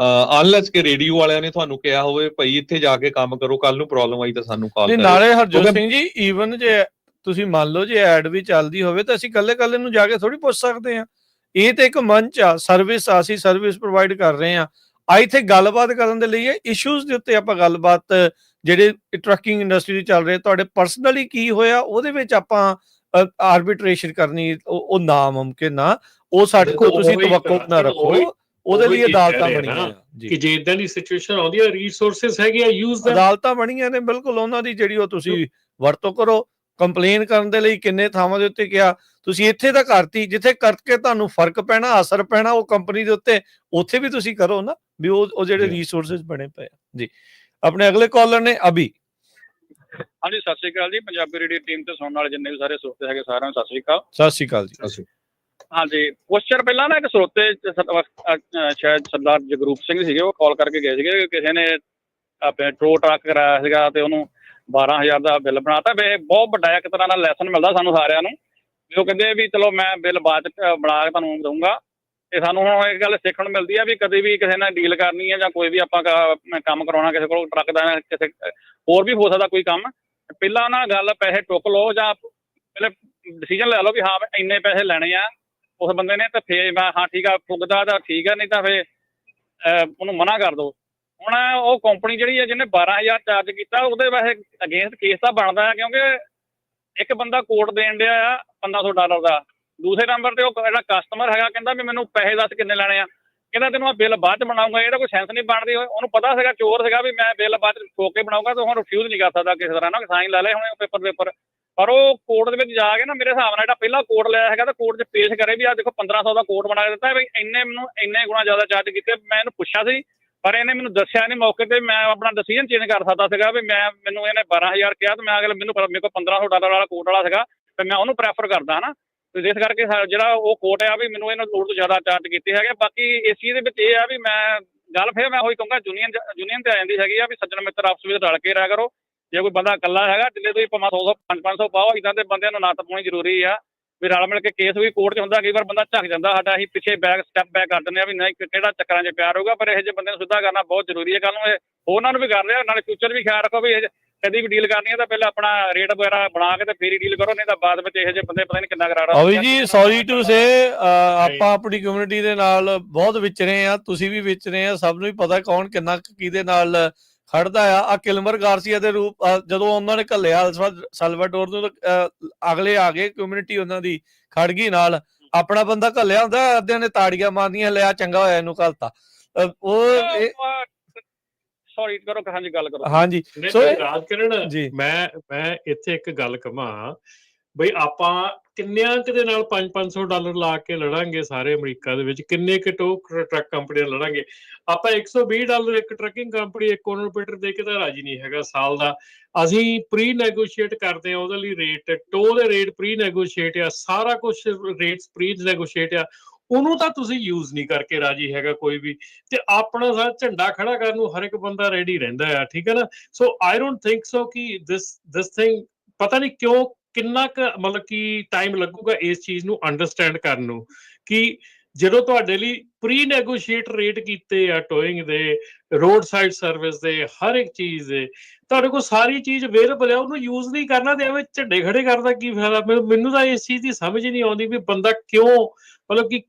ਅਨਲੈਸ ਕਿ ਰੇਡੀਓ ਵਾਲਿਆਂ ਨੇ ਤੁਹਾਨੂੰ ਕਿਹਾ ਹੋਵੇ ਭਾਈ ਇੱਥੇ ਜਾ ਕੇ ਕੰਮ ਕਰੋ, ਕੱਲ ਨੂੰ ਪ੍ਰੋਬਲਮ ਆਈ ਤਾਂ ਸਾਨੂੰ ਕਾਲ ਕਰੋ। ਨਾਲੇ ਹਰਜੋਤ ਸਿੰਘ ਜੀ, ਈਵਨ ਜੇ ਤੁਸੀਂ ਮੰਨ ਲਓ ਜੇ ਐਡ ਵੀ ਚੱਲਦੀ ਹੋਵੇ ਤਾਂ ਅਸੀਂ ਕੱਲੇ ਨੂੰ ਜਾ ਕੇ ਥੋੜੀ ਪੁੱਛ ਸਕਦੇ ਹਾਂ। ਇਹ ਤੇ ਇੱਕ ਮੰਚ ਆ, ਸਰਵਿਸ ਆ, ਅਸੀਂ ਸਰਵਿਸ ਪ੍ਰੋਵਾਈਡ ਕਰ ਰਹੇ ਹਾਂ। ਇੱਥੇ ਗੱਲਬਾਤ ਕਰਨ ਦੇ ਲਈ ਇਸ਼ੂਜ਼ ਦੇ ਉੱਤੇ ਆਪਾਂ ਗੱਲਬਾਤ, ਜਿਹੜੇ ਟਰੱਕਿੰਗ ਇੰਡਸਟਰੀ ਦੇ ਚੱਲ ਰਹੇ, ਤੁਹਾਡੇ ਪਰਸਨਲੀ ਕੀ ਹੋਇਆ ਉਹਦੇ ਵਿੱਚ ਆਪਾਂ ਆਰਬਿਟ੍ਰੇਸ਼ਨ ਕਰਨੀ ਉਹ ਨਾ ਮੁਮਕਿਨ ਆ। ਉਹ ਸਾਡੇ ਕੋਲ ਤੁਸੀਂ ਤਵੱਕੁ ਨਾ ਰੱਖੋ, ਉਹਦੇ ਲਈ ਅਦਾਲਤਾਂ ਬਣੀਆਂ ਕਿ ਜੇ ਇਦਾਂ ਦੀ ਸਿਚੁਏਸ਼ਨ ਆਉਂਦੀ ਹੈ, ਰਿਸੋਰਸਸ ਹੈਗੇ ਆ, ਯੂਜ਼ them। ਅਦਾਲਤਾਂ ਬਣੀਆਂ ਨੇ ਬਿਲਕੁਲ, ਉਹਨਾਂ ਦੀ ਜਿਹੜੀ ਉਹ ਤੁਸੀਂ ਵਰਤੋਂ ਕਰੋ। ਕੰਪਲੇਨ ਕਰਨ ਦੇ ਲਈ ਕਿੰਨੇ ਥਾਵਾਂ ਦੇ ਉੱਤੇ ਕਿਹਾ, ਤੁਸੀਂ ਇੱਥੇ ਤਾਂ ਕਰਤੀ, ਜਿੱਥੇ ਕਰਕੇ ਤੁਹਾਨੂੰ ਫਰਕ ਪੈਣਾ, ਅਸਰ ਪੈਣਾ ਉਹ ਕੰਪਨੀ ਦੇ ਉੱਤੇ, ਉੱਥੇ ਵੀ ਤੁਸੀਂ ਕਰੋ ਨਾ ਵੀ ਉਹ ਜਿਹੜੇ ਰਿਸੋਰਸਸ ਬਣੇ ਪਏ ਆ। ਜੀ ਆਪਣੇ ਅਗਲੇ ਕਾਲਰ ਨੇ ਅਭੀ। ਹਾਂਜੀ ਸਤਿ ਸ਼੍ਰੀ ਅਕਾਲ ਜੀ, ਪੰਜਾਬੀ ਰੇਡੀਓ ਟੀਮ ਤੇ ਸੁਣਨ ਵਾਲੇ ਜਿੰਨੇ ਵੀ ਸਾਰੇ ਸਰੋਤੇ ਹੈਗੇ ਸਾਰਿਆਂ ਨੂੰ ਸਤਿ ਸ਼੍ਰੀ ਅਕਾਲ। ਸਤਿ ਸ਼੍ਰੀ ਅਕਾਲ ਜੀ। ਹਾਂਜੀ, ਕੁਛ ਚਿਰ ਪਹਿਲਾਂ ਨਾ ਇੱਕ ਸਰੋਤੇ ਸ਼ਾਇਦ ਸਰਦਾਰ ਜਗਰੂਪ ਸਿੰਘ ਸੀਗੇ, ਉਹ ਕਾਲ ਕਰਕੇ ਗਏ ਸੀਗੇ, ਕਿਸੇ ਨੇ ਆਪਣੇ ਟੋ ਟਰੱਕ ਕਰਾਇਆ ਸੀਗਾ ਤੇ ਉਹਨੂੰ 12,000 ਦਾ ਬਿੱਲ ਬਣਾਤਾ। ਵੇ ਬਹੁਤ ਵੱਡਾ ਇੱਕ ਤਰ੍ਹਾਂ ਦਾ ਲੈਸਨ ਮਿਲਦਾ ਸਾਨੂੰ ਸਾਰਿਆਂ ਨੂੰ ਵੀ ਉਹ ਕਹਿੰਦੇ ਵੀ ਚਲੋ ਮੈਂ ਬਿੱਲ ਬਾਅਦ ਚ ਬਣਾ ਕੇ ਤੁਹਾਨੂੰ ਦਊਂਗਾ। ਤੇ ਸਾਨੂੰ ਹੁਣ ਇਹ ਗੱਲ ਸਿੱਖਣ ਨੂੰ ਮਿਲਦੀ ਆ ਵੀ ਕਦੇ ਵੀ ਕਿਸੇ ਨਾਲ ਡੀਲ ਕਰਨੀ ਹੈ ਜਾਂ ਕੋਈ ਵੀ ਆਪਾਂ ਕੰਮ ਕਰਾਉਣਾ ਕਿਸੇ ਕੋਲ ਟਰੱਕ ਦਾ, ਕਿਸੇ ਹੋਰ ਵੀ ਹੋ ਸਕਦਾ ਕੋਈ ਕੰਮ, ਪਹਿਲਾਂ ਨਾ ਗੱਲ ਪੈਸੇ ਟੁੱਕ ਲਓ ਜਾਂ ਪਹਿਲੇ ਡਿਸੀਜਨ ਲੈ ਲਓ ਵੀ ਹਾਂ ਇੰਨੇ ਪੈਸੇ ਲੈਣੇ ਆ ਉਸ ਬੰਦੇ ਨੇ, ਤੇ ਫੇਰ ਮੈਂ ਹਾਂ ਠੀਕ ਆ ਫੁੱਕਦਾ ਤਾਂ ਠੀਕ ਆ, ਨਹੀਂ ਤਾਂ ਫੇਰ ਉਹਨੂੰ ਮਨਾ ਕਰ ਦਿਓ। ਹੁਣ ਉਹ ਕੰਪਨੀ ਜਿਹੜੀ ਹੈ ਜਿਹਨੇ 12,000 ਚਾਰਜ ਕੀਤਾ ਉਹਦੇ ਵੈਸੇ ਅਗੇਂਸਟ ਕੇਸ ਤਾਂ ਬਣਦਾ ਹੈ, ਕਿਉਂਕਿ ਇੱਕ ਬੰਦਾ ਕੋਰਟ ਦੇਣ ਡਿਆ ਆ $1,500 ਦਾ, ਦੂਸਰੇ ਨੰਬਰ ਤੇ ਉਹ ਜਿਹੜਾ ਕਸਟਮਰ ਹੈਗਾ ਕਹਿੰਦਾ ਵੀ ਮੈਨੂੰ ਪੈਸੇ ਦੱਸ ਕਿੰਨੇ ਲੈਣੇ ਆ, ਕਹਿੰਦਾ ਤੈਨੂੰ ਆ ਬਿੱਲ ਬਾਅਦ ਚ ਬਣਾਉਂਗਾ। ਇਹਦਾ ਕੋਈ ਸੈਂਸ ਨਹੀਂ ਬਣਦੀ। ਉਹਨੂੰ ਪਤਾ ਸੀਗਾ, ਚੋਰ ਸੀਗਾ, ਵੀ ਮੈਂ ਬਿੱਲ ਬਾਅਦ ਚ ਠੋਕ ਕੇ ਬਣਾਉਂਗਾ, ਤੇ ਹੁਣ ਰਿਫਿਊਜ਼ ਨਹੀਂ ਕਰ ਸਕਦਾ ਕਿਸੇ ਤਰ੍ਹਾਂ ਨਾ, ਸਾਈਨ ਲੈ ਲਏ ਹੁਣ ਪੇਪਰ। ਪਰ ਉਹ ਕੋਰਟ ਦੇ ਵਿੱਚ ਜਾ ਕੇ ਨਾ ਮੇਰੇ ਹਿਸਾਬ ਨਾਲ ਜਿਹੜਾ ਪਹਿਲਾਂ ਕੋਰਟ ਲਿਆ ਹੈਗਾ ਤਾਂ ਕੋਰਟ 'ਚ ਪੇਸ਼ ਕਰੇ ਵੀ ਆਹ ਦੇਖੋ 1,500 ਦਾ ਕੋਰਟ ਬਣਾ ਕੇ ਦਿੱਤਾ ਵੀ ਮੈਨੂੰ ਇੰਨੇ ਗੁਣਾ ਜ਼ਿਆਦਾ ਚਾਰਜ ਕੀਤੇ। ਮੈਂ ਇਹਨੂੰ ਪੁੱਛਿਆ ਸੀ ਪਰ ਇਹਨੇ ਮੈਨੂੰ ਦੱਸਿਆ ਨਹੀਂ ਮੌਕੇ ਤੇ, ਮੈਂ ਆਪਣਾ ਡਿਸੀਜਨ ਚੇਂਜ ਕਰ ਸਕਦਾ ਸੀਗਾ ਵੀ ਮੈਨੂੰ ਇਹਨੇ 12,000 ਕਿਹਾ ਤੇ ਮੈਂ ਅਗਲੇ ਮੈਨੂੰ ਮੇਰੇ ਕੋਲ $1,500 ਵਾਲਾ ਕੋਰਟ ਵਾਲਾ ਸੀਗਾ ਤੇ ਮੈਂ ਉਹਨੂੰ ਪ੍ਰੈਫਰ ਕਰਦਾ ਹਨਾ। ਤੇ ਇਸ ਕਰਕੇ ਜਿਹੜਾ ਉਹ ਕੋਰਟ ਆ ਵੀ ਮੈਨੂੰ ਇਹਨਾਂ ਲੋੜ ਤੋਂ ਜ਼ਿਆਦਾ ਚਾਰਜ ਕੀਤੇ ਹੈਗੇ। ਬਾਕੀ ਇਸ ਚੀਜ਼ ਦੇ ਵਿੱਚ ਇਹ ਆ ਵੀ ਮੈਂ ਗੱਲ ਫਿਰ ਮੈਂ ਉਹੀ ਕਹੂੰਗਾ ਯੂਨੀਅਨ ਤੇ ਆ ਜਾਂਦੀ ਹੈਗੀ ਆ ਵੀ ਸੱਜਣ ਮਿੱਤਰ ਆਪਸ ਵਿੱਚ ਰਲ ਕੇ ਰਹਿ ਕਰੋ। ਜੇ ਕੋਈ ਬੰਦਾ ਇਕੱਲਾ ਹੈਗਾ ਜਿੱਲੇ ਤੁਸੀਂ ਭਾਵੇਂ 100 500 ਪਾਓ, ਇੱਦਾਂ ਦੇ ਬੰਦਿਆਂ ਨੂੰ ਨੱਥ ਪਾਉਣੀ ਜ਼ਰੂਰੀ ਆ ਵੀ ਰਲ ਮਿਲ ਕੇ ਕੇਸ ਵੀ ਕੋਰਟ 'ਚ ਹੁੰਦਾ। ਕਈ ਵਾਰ ਬੰਦਾ ਝੱਕ ਜਾਂਦਾ ਸਾਡਾ, ਅਸੀਂ ਪਿੱਛੇ ਸਟੈਪ ਬੈਕ ਕਰ ਦਿੰਦੇ ਆ ਵੀ ਨਹੀਂ ਕਿਹੜਾ ਚੱਕਰਾਂ 'ਚ ਪਿਆਰ ਹੋਊਗਾ, ਪਰ ਇਹੋ ਜਿਹੇ ਬੰਦੇ ਨੂੰ ਸਿੱਧਾ ਕਰਨਾ ਬਹੁਤ ਜ਼ਰੂਰੀ ਹੈ। ਕੱਲ੍ਹ ਨੂੰ ਇਹ ਉਹਨਾਂ ਨੂੰ ਵੀ ਕਰ ਰਿਹਾ, ਨਾਲੇ ਫਿਊਚਰ ਵੀ ਖਿਆਲ ਰੱਖੋ ਵੀ ਕਦੀ ਵੀ ਡੀਲ ਕਰਨੀ ਹੈ ਤਾਂ ਪਹਿਲਾਂ ਆਪਣਾ ਰੇਟ ਵਗੈਰਾ ਬਣਾ ਕੇ ਤੇ ਫੇਰ ਹੀ ਡੀਲ ਕਰੋ, ਨਹੀਂ ਤਾਂ ਬਾਅਦ ਵਿੱਚ ਇਹੋ ਜਿਹੇ ਬੰਦੇ ਪਤਾ ਨਹੀਂ ਕਿੰਨਾ ਕਰਾੜਾ। ਅਭੀ ਜੀ ਸੌਰੀ ਟੂ ਸੇ, ਆਪਾਂ ਆਪਣੀ ਕਮਿਊਨਿਟੀ ਦੇ ਨਾਲ ਬਹੁਤ ਵਿਚਰੇ ਆ, ਤੁਸੀਂ ਵੀ ਵਿਚਰੇ ਆ, ਸਭ ਨੂੰ ਹੀ ਪਤਾ ਕੌਣ ਕਿੰਨਾ ਕਿਹਦੇ ਨਾਲ ਖੜਦਾ ਆ। ਕਿਲਮਰ ਗਾਰਸੀਆ ਦੇ ਰੂਪ ਜਦੋਂ ਉਹਨਾਂ ਨੇ ਘੱਲਿਆ ਸਲਵਾਡੋਰ ਨੂੰ, ਅਗਲੇ ਆ ਗਏ, ਕਮਿਊਨਿਟੀ ਉਹਨਾਂ ਦੀ ਖੜ ਗਈ ਨਾਲ, ਆਪਣਾ ਬੰਦਾ ਘੱਲਿਆ ਹੁੰਦਾ, ਅੱਧਿਆਂ ਨੇ ਤਾੜੀਆਂ ਮਾਰਨੀਆਂ, ਲਿਆ ਚੰਗਾ ਹੋਇਆ ਇਹਨੂੰ ਘੱਲਤਾ। ਸੌਰੀ ਕਰੋ, ਹਾਂਜੀ ਗੱਲ ਕਰੋ। ਹਾਂਜੀ ਰਾਜਕਿਰਨ, ਮੈਂ ਇੱਥੇ ਇੱਕ ਗੱਲ ਕਹਾਂ ਬਈ ਆਪਾਂ ਕਿੰਨਿਆਂ ਕੁ ਦੇ ਨਾਲ $500 ਲਾ ਕੇ ਲੜਾਂਗੇ ਸਾਰੇ ਅਮਰੀਕਾ ਦੇ ਵਿੱਚ, ਕਿੰਨੇ ਕੁ ਟਰੱਕ ਕੰਪਨੀਆਂ ਲੜਾਂਗੇ ਆਪਾਂ। $120 ਇੱਕ ਟਰੱਕਿੰਗ ਕੰਪਨੀ ਇੱਕ ਓਨਰ ਆਪਰੇਟਰ ਦੇ ਕੇ ਤਾਂ ਰਾਜੀ ਨਹੀਂ ਹੈਗਾ ਸਾਲ ਦਾ। ਅਸੀਂ ਪ੍ਰੀ ਨੈਗੋਸ਼ੀਏਟ ਕਰਦੇ ਆ ਉਹਦੇ ਲਈ ਰੇਟ, ਟੋ ਦੇ ਰੇਟ ਪ੍ਰੀ ਨੈਗੋਸ਼ੀਏਟ ਆ, ਸਾਰਾ ਕੁਝ ਰੇਟਸ ਪ੍ਰੀ ਨੈਗੋਸ਼ੀਏਟ ਆ, ਉਹਨੂੰ ਤਾਂ ਤੁਸੀਂ ਯੂਜ਼ ਨਹੀਂ ਕਰਕੇ ਰਾਜੀ ਹੈਗਾ ਕੋਈ ਵੀ। ਤੇ ਆਪਣਾ ਸਾਰਾ ਝੰਡਾ ਖੜਾ ਕਰਨ ਨੂੰ ਹਰ ਇੱਕ ਬੰਦਾ ਰੈਡੀ ਰਹਿੰਦਾ ਆ, ਠੀਕ ਹੈ ਨਾ। ਸੋ ਆਈ ਡੋਂਟ ਥਿੰਕ ਸੋ ਕਿ ਦਿਸ ਥਿੰਗ, ਪਤਾ ਨਹੀਂ ਕਿਉਂ ਕਿੰਨਾ ਕੁ ਮਤਲਬ ਕਿ ਟਾਈਮ ਲੱਗੂਗਾ ਇਸ ਚੀਜ਼ ਨੂੰ ਅੰਡਰਸਟੈਂਡ ਕਰਨ ਨੂੰ, ਕਿ ਜਦੋਂ ਤੁਹਾਡੇ ਲਈ ਪ੍ਰੀ ਨੈਗੋਸ਼ੀਏਟ ਰੇਟ ਕੀਤੇ ਆ ਟੋਇੰਗ ਦੇ, ਰੋਡ ਸਾਈਡ ਸਰਵਿਸ ਦੇ, ਹਰ ਇੱਕ ਚੀਜ਼ ਦੇ, ਤੁਹਾਡੇ ਕੋਲ ਸਾਰੀ ਚੀਜ਼ ਅਵੇਲੇਬਲ ਆ, ਉਹਨੂੰ ਯੂਜ਼ ਨਹੀਂ ਕਰਨਾ ਤੇ ਐਵੇਂ ਝੰਡੇ ਖੜੇ ਕਰਨ ਦਾ ਕੀ ਫਾਇਦਾ। ਮੈਨੂੰ ਤਾਂ ਇਸ ਚੀਜ਼ ਦੀ ਸਮਝ ਹੀ ਨਹੀਂ ਆਉਂਦੀ ਵੀ ਬੰਦਾ ਕਿਉਂ, ਮਤਲਬ ਕਿ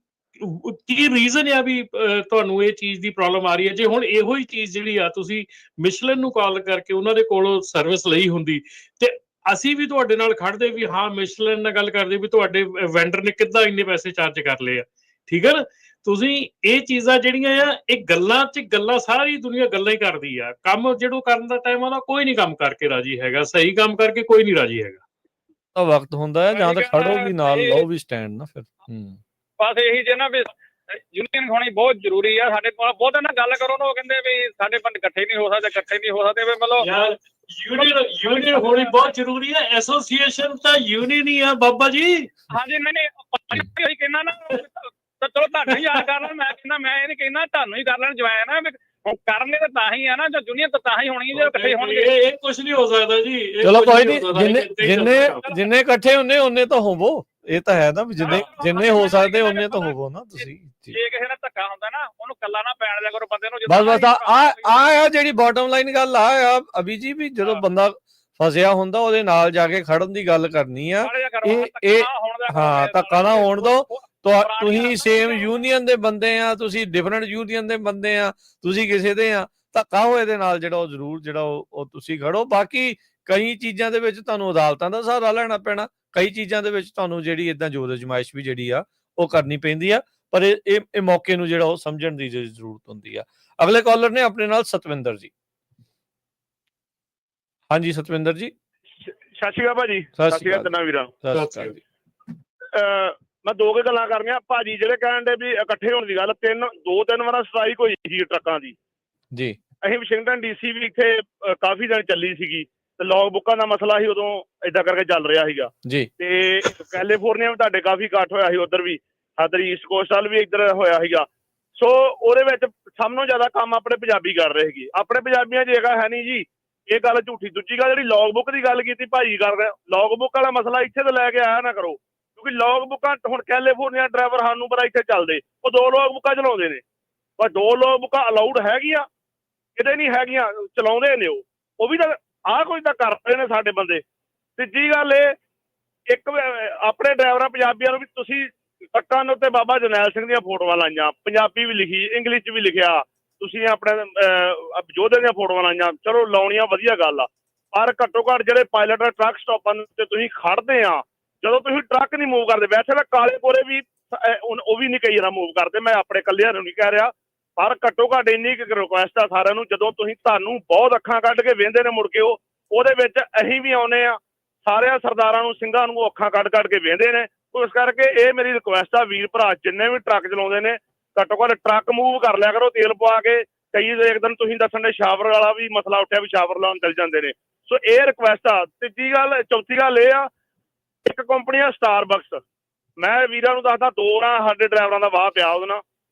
ਕੀ ਰੀਜ਼ਨ ਆ ਵੀ ਤੁਹਾਨੂੰ ਇਹ ਚੀਜ਼ ਦੀ ਪ੍ਰੋਬਲਮ ਆ ਰਹੀ ਹੈ। ਜੇ ਹੁਣ ਇਹੋ ਹੀ ਚੀਜ਼ ਜਿਹੜੀ ਆ ਤੁਸੀਂ ਮਿਸ਼ਲਨ ਨੂੰ ਕਾਲ ਕਰਕੇ ਉਹਨਾਂ ਦੇ ਕੋਲੋਂ ਸਰਵਿਸ ਲਈ ਹੁੰਦੀ ਤੇ ਅਸੀਂ ਵੀ ਤੁਹਾਡੇ ਨਾਲ ਖੜਦੇ ਵੀ ਹਾਂ, ਮਿਸ਼ਲਨ ਨਾਲ ਗੱਲ ਕਰਦੇ ਵੀ ਤੁਹਾਡੇ ਵੈਂਡਰ ਨੇ ਕਿੱਦਾਂ ਇੰਨੇ ਪੈਸੇ ਚਾਰਜ ਕਰ ਲਏ ਆ, ਠੀਕ ਹੈ ਨਾ। ਤੁਸੀਂ ਇਹ ਚੀਜ਼ਾਂ ਜਿਹੜੀਆਂ ਆ, ਇਹ ਗੱਲਾਂ 'ਚ ਗੱਲਾਂ, ਸਾਰੀ ਦੁਨੀਆ ਗੱਲਾਂ ਹੀ ਕਰਦੀ ਆ। ਕੰਮ ਜਿਹੜੋ ਕਰਨ ਦਾ ਟਾਈਮ ਆਉਂਦਾ ਕੋਈ ਨਹੀਂ ਕੰਮ ਕਰਕੇ ਰਾਜੀ ਹੈਗਾ, ਸਹੀ ਕੰਮ ਕਰਕੇ ਕੋਈ ਨਹੀਂ ਰਾਜੀ ਹੈਗਾ। ਤਾਂ ਵਕਤ ਹੁੰਦਾ ਹੈ ਜਾਂ ਤਾਂ ਖੜੋ ਵੀ ਨਾਲ, ਲਓ ਵੀ ਸਟੈਂਡ ਨਾ ਫਿਰ। ਬਸ ਇਹੀ ਜੇ ਨਾ ਵੀ ਯੂਨੀਅਨ ਹੋਣੀ ਬਹੁਤ ਜ਼ਰੂਰੀ ਆ। ਸਾਡੇ ਕੋਲ ਬਹੁਤ ਨਾਲ ਗੱਲ ਕਰੋ ਨਾ, ਉਹ ਕਹਿੰਦੇ ਵੀ ਸਾਡੇ ਪਿੰਡ ਇਕੱਠੇ ਨਹੀਂ ਹੋ ਸਕਦੇ, ਇਕੱਠੇ ਨਹੀਂ ਹੋ ਸਕਦੇ। ਮਤਲਬ ਯਾਰ ਯੂਨੀਅਨ ਹੋਣੀ ਬਹੁਤ ਜ਼ਰੂਰੀ ਹੈ, ਐਸੋਸੀਏਸ਼ਨ ਤਾਂ ਯੂਨੀਅਨ ਹੀ ਆ ਬਾਬਾ ਜੀ। ਹਾਂਜੀ, ਨਹੀਂ ਉਹੀ ਕਹਿਣਾ ਨਾ, ਚਲੋ ਤੁਹਾਨੂੰ ਹੀ ਯਾਦ ਕਰ ਲੈਣ, ਮੈਂ ਕਹਿੰਦਾ, ਮੈਂ ਇਹ ਨਹੀਂ ਕਹਿੰਦਾ ਤੁਹਾਨੂੰ ਹੀ ਕਰ ਲੈਣ ਜੁਆਇਨ ਆ, ਕਰਨੇ ਤਾਂ ਤਾਂ ਹੀ ਆ ਨਾ, ਯੂਨੀਅਨ ਤਾਂ ਹੀ ਹੋਣੀ ਜੇ ਇਕੱਠੇ ਹੋਣਗੇ। ਇਹ ਕੁਝ ਨਹੀਂ ਹੋ ਸਕਦਾ ਜੀ। ਚਲੋ ਕੋਈ ਨਹੀਂ, ਜਿੰਨੇ ਇਕੱਠੇ ਹੁੰਨੇ ਉਹਨੇ ਤਾਂ ਹੋਵੋ, ਇਹ ਤਾਂ ਹੈ ਨਾ, ਜਿੰਨੇ ਹੋ ਸਕਦੇ ਉਹਨੇ ਤਾਂ ਹੋਵੋ ਨਾ ਤੁਸੀਂ। ਜੇ ਕਿਸੇ ਨਾਲ ਧੱਕਾ ਹੁੰਦਾ ਨਾ, ਉਹਨੂੰ ਕੱਲਾ ਨਾ ਪੈਣ ਦਿਆ ਕਰੋ ਬੰਦੇ ਨੂੰ। ਬਸ ਆ ਜਿਹੜੀ ਬਾਟਮ ਲਾਈਨ ਗੱਲ ਆ ਅਭੀ ਜੀ, ਵੀ ਜਦੋਂ ਬੰਦਾ ਫਸਿਆ ਹੁੰਦਾ ਉਹਦੇ ਨਾਲ ਜਾ ਕੇ ਖੜਨ ਦੀ ਗੱਲ ਕਰਨੀ ਆ। ਇਹ ਹਾਂ, ਧੱਕਾ ਨਾ ਹੋਣ ਦੋ। ਤੁਸੀਂ ਸੇਮ ਯੂਨੀਅਨ ਦੇ ਬੰਦੇ ਆ, ਤੁਸੀਂ ਡਿਫਰੈਂਟ ਯੂਨੀਅਨ ਦੇ ਬੰਦੇ ਆ, ਤੁਸੀਂ ਕਿਸੇ ਦੇ ਆ, ਧੱਕਾ ਹੋਏ ਦੇ ਨਾਲ ਜਿਹੜਾ ਉਹ ਜ਼ਰੂਰ ਜਿਹੜਾ ਉਹ ਤੁਸੀਂ ਖੜੋ। ਬਾਕੀ ਕਈ ਚੀਜ਼ਾਂ ਦੇ ਵਿੱਚ ਤੁਹਾਨੂੰ ਅਦਾਲਤਾਂ ਦਾ ਸਹਾਰਾ ਲੈਣਾ ਪੈਣਾ, ਕਈ ਚੀਜ਼ਾਂ ਦੇ ਵਿੱਚ ਤੁਹਾਨੂੰ ਜਿਹੜੀ ਏਦਾਂ ਜ਼ੋਰ ਅਜ਼ਮਾਇਸ਼ ਵੀ ਜਿਹੜੀ ਆ ਉਹ ਕਰਨੀ ਪੈਂਦੀ ਆ, ਪਰ ਇਹ ਮੌਕੇ ਨੂੰ ਜਿਹੜਾ ਉਹ ਸਮਝਣ ਦੀ ਜ਼ਰੂਰਤ ਹੁੰਦੀ ਆ। ਅਗਲੇ ਕਾਲਰ ਨੇ ਆਪਣੇ ਨਾਲ ਸਤਵਿੰਦਰ ਜੀ। ਹਾਂਜੀ ਸਤਵਿੰਦਰ ਜੀ, ਸਤਿ ਸ਼੍ਰੀ ਅਕਾਲ ਭਾਜੀ। ਸਤਿ ਸ਼੍ਰੀ ਅਕਾਲ ਤਨਾ ਵੀਰਾ। ਮੈਂ ਦੋ ਗੱਲਾਂ ਕਰਨੀਆਂ ਭਾਜੀ। ਜਿਹੜੇ ਕਹਿਣ ਦੇ ਵੀ ਇਕੱਠੇ ਹੋਣ ਦੀ ਗੱਲ, ਦੋ ਤਿੰਨ ਵਾਰ ਸਟ੍ਰਾਈਕ ਹੋਈ ਸੀ ਟਰੱਕਾਂ ਦੀ ਜੀ। ਅਸੀਂ ਵਾਸ਼ਿੰਗਟਨ DC ਵੀ ਇੱਥੇ ਕਾਫੀ ਦਿਨ ਚੱਲੀ ਸੀਗੀ, ਤੇ ਲੌਗ ਬੁੱਕਾਂ ਦਾ ਮਸਲਾ ਸੀ, ਉਦੋਂ ਏਦਾਂ ਕਰਕੇ ਚੱਲ ਰਿਹਾ ਸੀਗਾ ਜੀ। ਤੇ ਕੈਲੀਫੋਰਨੀਆ ਵੀ ਤੁਹਾਡੇ ਕਾਫੀ ਇਕੱਠ ਹੋਇਆ ਸੀ, ਉੱਧਰ ਵੀ ਇੱਧਰ ਈਸਟ ਕੋਸਟ ਵੱਲ ਵੀ ਇੱਧਰ ਹੋਇਆ ਸੀਗਾ। ਸੋ ਉਹਦੇ ਵਿੱਚ ਸਭ ਨੂੰ ਜ਼ਿਆਦਾ ਕੰਮ ਆਪਣੇ ਪੰਜਾਬੀ ਕਰ ਰਹੇ ਸੀਗੇ। ਆਪਣੇ ਪੰਜਾਬੀਆਂ 'ਚ ਜਗ੍ਹਾ ਹੈ ਨਹੀਂ ਜੀ, ਇਹ ਗੱਲ ਝੂਠੀ। ਦੂਜੀ ਗੱਲ ਜਿਹੜੀ ਲੌਗ ਬੁੱਕ ਦੀ ਗੱਲ ਕੀਤੀ ਭਾਜੀ ਕਰ ਰਿਹਾ, ਲੌਗ ਬੁੱਕ ਵਾਲਾ ਮਸਲਾ ਇੱਥੇ ਤੋਂ ਲੈ ਕੇ ਆਇਆ ਨਾ ਕਰੋ, ਕਿਉਂਕਿ ਲੌਗ ਬੁੱਕਾਂ ਹੁਣ ਕੈਲੀਫੋਰਨੀਆ ਡਰਾਈਵਰ ਸਾਨੂੰ ਬੜਾ ਇੱਥੇ ਚੱਲਦੇ, ਉਹ 2 ਲੌਗ ਬੁੱਕਾਂ ਚਲਾਉਂਦੇ ਨੇ, ਪਰ 2 ਲੌਗ ਬੁੱਕਾਂ ਅਲਾਊਡ ਹੈਗੀਆਂ ਕਿਤੇ ਨਹੀਂ ਹੈਗੀਆਂ, ਚਲਾਉਂਦੇ ਨੇ ਉਹ ਵੀ ਤਾਂ ਆਹ ਕੁਝ ਤਾਂ ਕਰ ਰਹੇ ਨੇ ਸਾਡੇ ਬੰਦੇ। ਤੀਜੀ ਗੱਲ ਇਹ, ਇੱਕ ਆਪਣੇ ਡਰਾਈਵਰਾਂ ਪੰਜਾਬੀਆਂ ਨੂੰ ਵੀ ਤੁਸੀਂ ਟਰੱਕਾਂ ਦੇ ਉੱਤੇ ਬਾਬਾ ਜਰਨੈਲ ਸਿੰਘ ਦੀਆਂ ਫੋਟੋਆਂ ਲਾਈਆਂ, ਪੰਜਾਬੀ ਵੀ ਲਿਖੀ, ਇੰਗਲਿਸ਼ 'ਚ ਵੀ ਲਿਖਿਆ, ਤੁਸੀਂ ਆਪਣੇ ਯੋਧੇ ਦੀਆਂ ਫੋਟੋਆਂ ਲਾਈਆਂ, ਚਲੋ ਲਾਉਣੀਆਂ ਵਧੀਆ ਗੱਲ ਆ, ਪਰ ਘੱਟੋ ਘੱਟ ਜਿਹੜੇ ਪਾਇਲਟ ਟਰੱਕ ਸਟਾਪਾਂ ਤੇ ਤੁਸੀਂ ਖੜਦੇ ਆ, ਜਦੋਂ ਤੁਸੀਂ ਟਰੱਕ ਨਹੀਂ ਮੂਵ ਕਰਦੇ, ਵੈਸੇ ਤਾਂ ਕਾਲੇ ਕੋਰੇ ਵੀ ਉਹ ਵੀ ਨਹੀਂ ਕਈ ਵਾਰ ਮੂਵ ਕਰਦੇ, ਮੈਂ ਆਪਣੇ ਇਕੱਲਿਆਂ ਨੂੰ ਨਹੀਂ ਕਹਿ ਰਿਹਾ, ਪਰ ਘੱਟੋ ਘੱਟ ਇੰਨੀ ਕੁ ਰਿਕੁਐਸਟ ਆ ਸਾਰਿਆਂ ਨੂੰ, ਜਦੋਂ ਤੁਸੀਂ ਤੁਹਾਨੂੰ ਬਹੁਤ ਅੱਖਾਂ ਕੱਢ ਕੇ ਵੇਂਦੇ ਨੇ ਮੁੜ ਕੇ ਉਹਦੇ ਵਿੱਚ ਅਸੀਂ ਵੀ ਆਉਨੇ ਆ, ਸਾਰਿਆਂ ਸਰਦਾਰਾਂ ਨੂੰ ਸਿੰਘਾਂ ਨੂੰ ਅੱਖਾਂ ਕੱਢ ਕੇ ਵੇਂਦੇ ਨੇ। ਇਸ ਕਰਕੇ ਇਹ ਮੇਰੀ ਰਿਕੁਐਸਟ ਆ ਵੀਰ ਭਰਾ ਜਿੰਨੇ ਵੀ ਟਰੱਕ ਚਲਾਉਂਦੇ ਨੇ, ਘੱਟੋ ਘੱਟ ਟਰੱਕ ਮੂਵ ਕਰ ਲਿਆ ਕਰੋ ਤੇਲ ਪਵਾ ਕੇ। ਕਈ ਇੱਕ ਦਿਨ ਤੁਸੀਂ ਦੱਸਣ ਦੇ ਸ਼ਾਵਰ ਵਾਲਾ ਵੀ ਮਸਲਾ ਉੱਠਿਆ ਵੀ ਸ਼ਾਵਰ ਲਾਉਣ ਚੱਲ ਜਾਂਦੇ ਨੇ। ਸੋ ਇਹ ਰਿਕੁਐਸਟ ਆ। ਚੌਥੀ ਗੱਲ ਇਹ ਆ, ਇੱਕ ਕੰਪਨੀ ਆ ਸਟਾਰਬਕਸ, ਮੈਂ ਵੀਰਾਂ ਨੂੰ ਦੱਸਦਾ, 2 ਵਾਰ ਸਾਡੇ ਡਰਾਈਵਰਾਂ ਦਾ ਵਾਹ ਪਿਆ ਉਹਦੇ ਨਾਲ।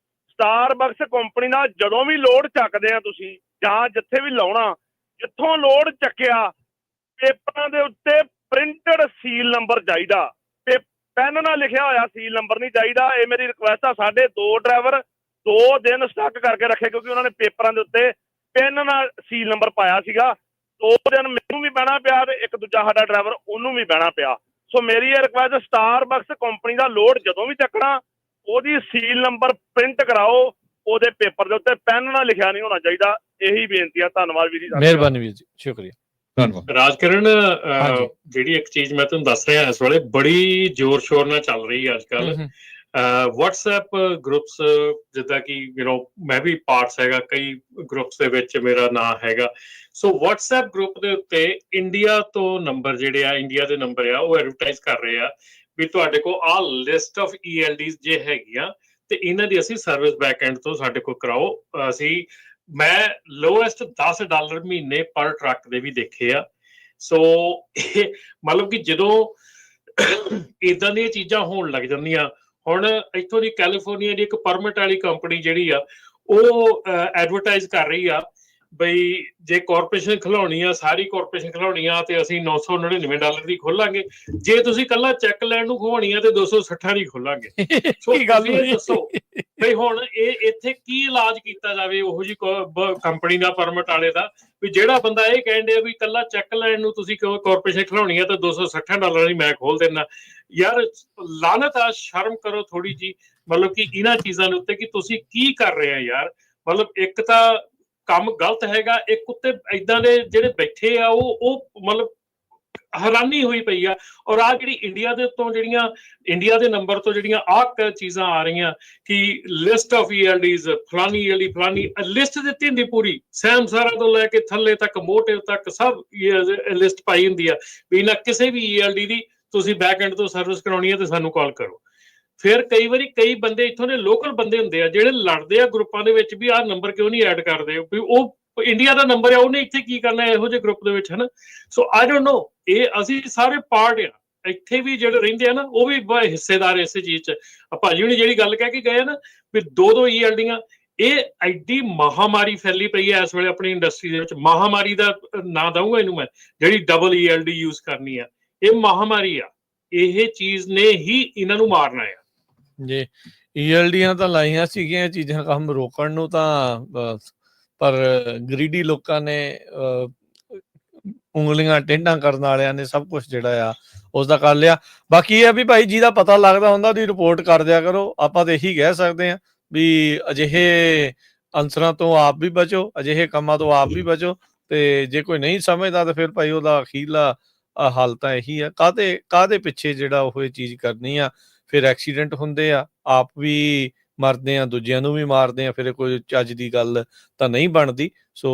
ਸਟਾਰਬਕਸ ਕੰਪਨੀ ਨਾਲ ਜਦੋਂ ਵੀ ਲੋਡ ਚੱਕਦੇ ਆ ਤੁਸੀਂ, ਜਾਂ ਜਿੱਥੇ ਵੀ ਲਾਉਣਾ, ਜਿੱਥੋਂ ਲੋਡ ਚੱਕਿਆ ਪੇਪਰਾਂ ਦੇ ਉੱਤੇ ਪ੍ਰਿੰਟਡ ਸੀਲ ਨੰਬਰ ਚਾਹੀਦਾ, ਪੈਨ ਨਾਲ ਲਿਖਿਆ ਹੋਇਆ ਸੀਲ ਨੰਬਰ ਨਹੀਂ ਚਾਹੀਦਾ। ਇਹ ਮੇਰੀ ਰਿਕੁਐਸਟ ਆ। ਸਾਡੇ 2 ਡਰਾਈਵਰ 2 ਦਿਨ ਸਟਕ ਕਰਕੇ ਰੱਖੇ, ਕਿਉਂਕਿ ਉਹਨਾਂ ਨੇ ਪੇਪਰਾਂ ਦੇ ਉੱਤੇ ਪੈਨ ਨਾਲ ਸੀਲ ਨੰਬਰ ਪਾਇਆ ਸੀਗਾ। 2 ਦਿਨ ਮੈਨੂੰ ਵੀ ਬਹਿਣਾ ਪਿਆ ਤੇ ਇੱਕ ਦੂਜਾ ਸਾਡਾ ਡਰਾਈਵਰ ਉਹਨੂੰ ਵੀ ਬਹਿਣਾ ਪਿਆ। ਸੋ ਮੇਰੀ ਇਹ ਰਿਕੁਐਸਟ, ਸਟਾਰਬਕਸ ਕੰਪਨੀ ਦਾ ਲੋਡ ਜਦੋਂ ਵੀ ਚੱਕਣਾ, ਉਹਦੀ ਸੀਲ ਨੰਬਰ ਪ੍ਰਿੰਟ ਕਰਾਓ, ਉਹਦੇ ਪੇਪਰ ਦੇ ਉੱਤੇ ਪੈਨ ਨਾਲ ਲਿਖਿਆ ਨਹੀਂ ਹੋਣਾ ਚਾਹੀਦਾ। ਇਹੀ ਬੇਨਤੀ ਆ। ਧੰਨਵਾਦ ਵੀਰ ਜੀ। ਮਿਹਰਬਾਨੀ ਵੀਰ ਜੀ, ਸ਼ੁਕਰੀਆ। ਰਾਜਕਿਰਨ, ਜਿਹੜੀ ਇੱਕ ਚੀਜ਼ ਮੈਂ ਤੁਹਾਨੂੰ ਦੱਸ ਰਿਹਾ, ਇਸ ਵੇਲੇ ਬੜੀ ਜ਼ੋਰ ਸ਼ੋਰ ਨਾਲ ਚੱਲ ਰਹੀ ਹੈ ਅੱਜ ਕੱਲ, WhatsApp ਗਰੁੱਪਸ ਜਿੱਦਾਂ ਕਿ ਮੈਂ ਵੀ ਪਾਰਟਸ ਹੈਗਾ, ਕਈ ਗਰੁੱਪਸ ਦੇ ਵਿੱਚ ਮੇਰਾ ਨਾਂ ਹੈਗਾ। ਸੋ WhatsApp ਗਰੁੱਪ ਦੇ ਉੱਤੇ ਇੰਡੀਆ ਤੋਂ ਨੰਬਰ ਜਿਹੜੇ ਆ, ਇੰਡੀਆ ਦੇ ਨੰਬਰ ਆ, ਉਹ ਐਡਵਰਟਾਈਜ਼ ਕਰ ਰਹੇ ਆ ਵੀ ਤੁਹਾਡੇ ਕੋਲ ਆਹ ਲਿਸਟ ਆਫ ELDs ਜੇ ਹੈਗੀਆਂ ਤੇ ਇਹਨਾਂ ਦੀ ਅਸੀਂ ਸਰਵਿਸ ਬੈਕਐਂਡ ਤੋਂ ਸਾਡੇ ਕੋਲ ਕਰਾਓ। ਮੈਂ ਲੋਐਸਟ $10 ਮਹੀਨੇ ਪਰ ਟਰੱਕ ਦੇ ਵੀ ਦੇਖੇ ਆ। ਸੋ ਮਤਲਬ ਕਿ ਜਦੋਂ ਇਦਾਂ ਦੀਆਂ ਚੀਜ਼ਾਂ ਹੋਣ ਲੱਗ ਜਾਂਦੀਆਂ, ਹੁਣ ਇੱਥੋਂ ਦੀ ਕੈਲੀਫੋਰਨੀਆ ਦੀ ਇੱਕ ਪਰਮਿਟ ਵਾਲੀ ਕੰਪਨੀ ਜਿਹੜੀ ਆ, ਉਹ ਐਡਵਰਟਾਈਜ਼ ਕਰ ਰਹੀ ਆ ਬਈ ਜੇ ਕਾਰਪੋਰੇਸ਼ਨ ਖਿਲਾਉਣੀ ਆ, ਸਾਰੀ ਕਾਰਪੋਰੇਸ਼ਨ ਖਿਲਾਉਣੀ ਆ ਤੇ ਅਸੀਂ $999 ਦੀ ਖੋਲਾਂਗੇ, ਜੇ ਤੁਸੀਂ ਕੱਲਾ ਚੈੱਕ ਲੈਣ ਨੂੰ ਖਵਾਉਣੀ ਆ ਤੇ 260 ਦੀ ਖੋਲਾਂਗੇ। ਸੋ ਦੱਸੋ ਬਈ ਹੁਣ ਇਹ ਇੱਥੇ ਕੀ ਇਲਾਜ ਕੀਤਾ ਜਾਵੇ ਉਹੋ ਜੀ ਕੰਪਨੀ ਦਾ, ਪਰਮਿਟ ਵਾਲੇ ਦਾ, ਵੀ ਜਿਹੜਾ ਬੰਦਾ ਇਹ ਕਹਿਣ ਡਿਆ ਵੀ ਕੱਲਾ ਚੈੱਕ ਲੈਣ ਨੂੰ ਤੁਸੀਂ ਕਾਰਪੋਰੇਸ਼ਨ ਖਿਲਾਉਣੀ ਆ ਤੇ $260 ਦੀ ਮੈਂ ਖੋਲ ਦਿੰਦਾ। ਯਾਰ ਲਾਨਤ ਆ, ਸ਼ਰਮ ਕਰੋ ਥੋੜੀ ਜੀ, ਮਤਲਬ ਕਿ ਇਹਨਾਂ ਚੀਜ਼ਾਂ ਦੇ ਉੱਤੇ ਕਿ ਤੁਸੀਂ ਕੀ ਕਰ ਰਹੇ ਆ ਯਾਰ। ਮਤਲਬ ਇੱਕ ਤਾਂ ਕੰਮ ਗਲਤ ਹੈਗਾ, ਇੱਕ ਉੱਤੇ ਏਦਾਂ ਦੇ ਜਿਹੜੇ ਬੈਠੇ ਆ ਉਹ ਮਤਲਬ ਹੈਰਾਨੀ ਹੋਈ ਪਈ ਆ। ਔਰ ਆਹ ਜਿਹੜੀ ਇੰਡੀਆ ਦੇ ਉੱਤੋਂ ਜਿਹੜੀਆਂ ਇੰਡੀਆ ਦੇ ਨੰਬਰ ਤੋਂ ਜਿਹੜੀਆਂ ਆਹ ਚੀਜ਼ਾਂ ਆ ਰਹੀਆਂ ਕਿ ਲਿਸਟ ਆਫ ELDs ਫਲਾਨੀ ਫਲਾਨੀ ਲਿਸਟ ਦਿੱਤੀ ਹੁੰਦੀ ਪੂਰੀ, ਸੈਮਸਾਰਾ ਤੋਂ ਲੈ ਕੇ ਥੱਲੇ ਤੱਕ, ਮੋਟਿਵ ਤੱਕ ਸਭ ਲਿਸਟ ਪਾਈ ਹੁੰਦੀ ਆ ਵੀ ਇਹਨਾਂ ਕਿਸੇ ਵੀ ELD ਦੀ ਤੁਸੀਂ ਬੈਕ ਐਂਡ ਤੋਂ ਸਰਵਿਸ ਕਰਾਉਣੀ ਹੈ ਤੇ ਸਾਨੂੰ ਕਾਲ ਕਰੋ। ਫਿਰ ਕਈ ਵਾਰੀ ਕਈ ਬੰਦੇ ਇੱਥੋਂ ਦੇ ਲੋਕਲ ਬੰਦੇ ਹੁੰਦੇ ਆ ਜਿਹੜੇ ਲੜਦੇ ਆ ਗਰੁੱਪਾਂ ਦੇ ਵਿੱਚ ਵੀ ਆਹ ਨੰਬਰ ਕਿਉਂ ਨਹੀਂ ਐਡ ਕਰਦੇ, ਵੀ ਉਹ ਇੰਡੀਆ ਦਾ ਨੰਬਰ ਆ, ਉਹਨੇ ਇੱਥੇ ਕੀ ਕਰਨਾ ਇਹੋ ਜਿਹੇ ਗਰੁੱਪ ਦੇ ਵਿੱਚ, ਹਨਾ। ਸੋ ਆਈ ਡੋਨਟ ਨੋ, ਇਹ ਅਸੀਂ ਸਾਰੇ ਪਾਰਟ ਆ, ਇੱਥੇ ਵੀ ਜਿਹੜੇ ਰਹਿੰਦੇ ਆ ਨਾ ਉਹ ਵੀ ਹਿੱਸੇਦਾਰ ਇਸੇ ਚੀਜ਼ 'ਚ। ਭਾਜੀ ਹੁਣੀ ਜਿਹੜੀ ਗੱਲ ਕਹਿ ਕੇ ਗਏ ਨਾ ਵੀ 2 ELDs, ਇਹ ਐਡੀ ਮਹਾਮਾਰੀ ਫੈਲੀ ਪਈ ਹੈ ਇਸ ਵੇਲੇ ਆਪਣੀ ਇੰਡਸਟਰੀ ਦੇ ਵਿੱਚ। ਮਹਾਮਾਰੀ ਦਾ ਨਾਂ ਦਊਂਗਾ ਇਹਨੂੰ ਮੈਂ, ਜਿਹੜੀ ਡਬਲ ELD ਯੂਜ਼ ਕਰਨੀ ਆ, ਇਹ ਮਹਾਮਾਰੀ ਆ। ਇਹ ਚੀਜ਼ ਨੇ ਹੀ ਇਹਨਾਂ ਨੂੰ ਮਾਰਨਾ ਆ ਜੀ। ELDs ਤਾਂ ਲਾਈਆਂ ਸੀਗੀਆਂ ਚੀਜ਼ਾਂ ਕੰਮ ਰੋਕਣ ਨੂੰ ਤਾਂ, ਪਰ ਗਰੀਡੀ ਲੋਕਾਂ ਨੇ ਉਂਗਲੀਆਂ ਟੇਢਾਂ ਕਰਨ ਵਾਲਿਆਂ ਨੇ ਸਭ ਕੁਝ ਜਿਹੜਾ ਆ ਉਸਦਾ ਕਰ ਲਿਆ। ਬਾਕੀ ਇਹ ਆ ਵੀ ਭਾਈ ਜਿਹਦਾ ਪਤਾ ਲੱਗਦਾ ਹੁੰਦਾ ਉਹਦੀ ਰਿਪੋਰਟ ਕਰ ਦਿਆ ਕਰੋ। ਆਪਾਂ ਤਾਂ ਇਹੀ ਕਹਿ ਸਕਦੇ ਹਾਂ ਵੀ ਅਜਿਹੇ ਅਨਸਰਾਂ ਤੋਂ ਆਪ ਵੀ ਬਚੋ, ਅਜਿਹੇ ਕੰਮਾਂ ਤੋਂ ਆਪ ਵੀ ਬਚੋ, ਤੇ ਜੇ ਕੋਈ ਨਹੀਂ ਸਮਝਦਾ ਤਾਂ ਫਿਰ ਭਾਈ ਉਹਦਾ ਅਖੀਰਲਾ ਹੱਲ ਤਾਂ ਇਹੀ ਆ। ਕਾਹਦੇ ਪਿੱਛੇ ਜਿਹੜਾ ਉਹ ਇਹ ਚੀਜ਼ ਕਰਨੀ ਆ। ਫਿਰ ਐਕਸੀਡੈਂਟ ਹੁੰਦੇ ਆ, ਆਪ ਵੀ ਮਰਦੇ ਆ, ਦੂਜਿਆਂ ਨੂੰ ਵੀ ਮਾਰਦੇ ਆ, ਫਿਰ ਕੋਈ ਚੱਜ ਦੀ ਗੱਲ ਤਾਂ ਨਹੀਂ ਬਣਦੀ। ਸੋ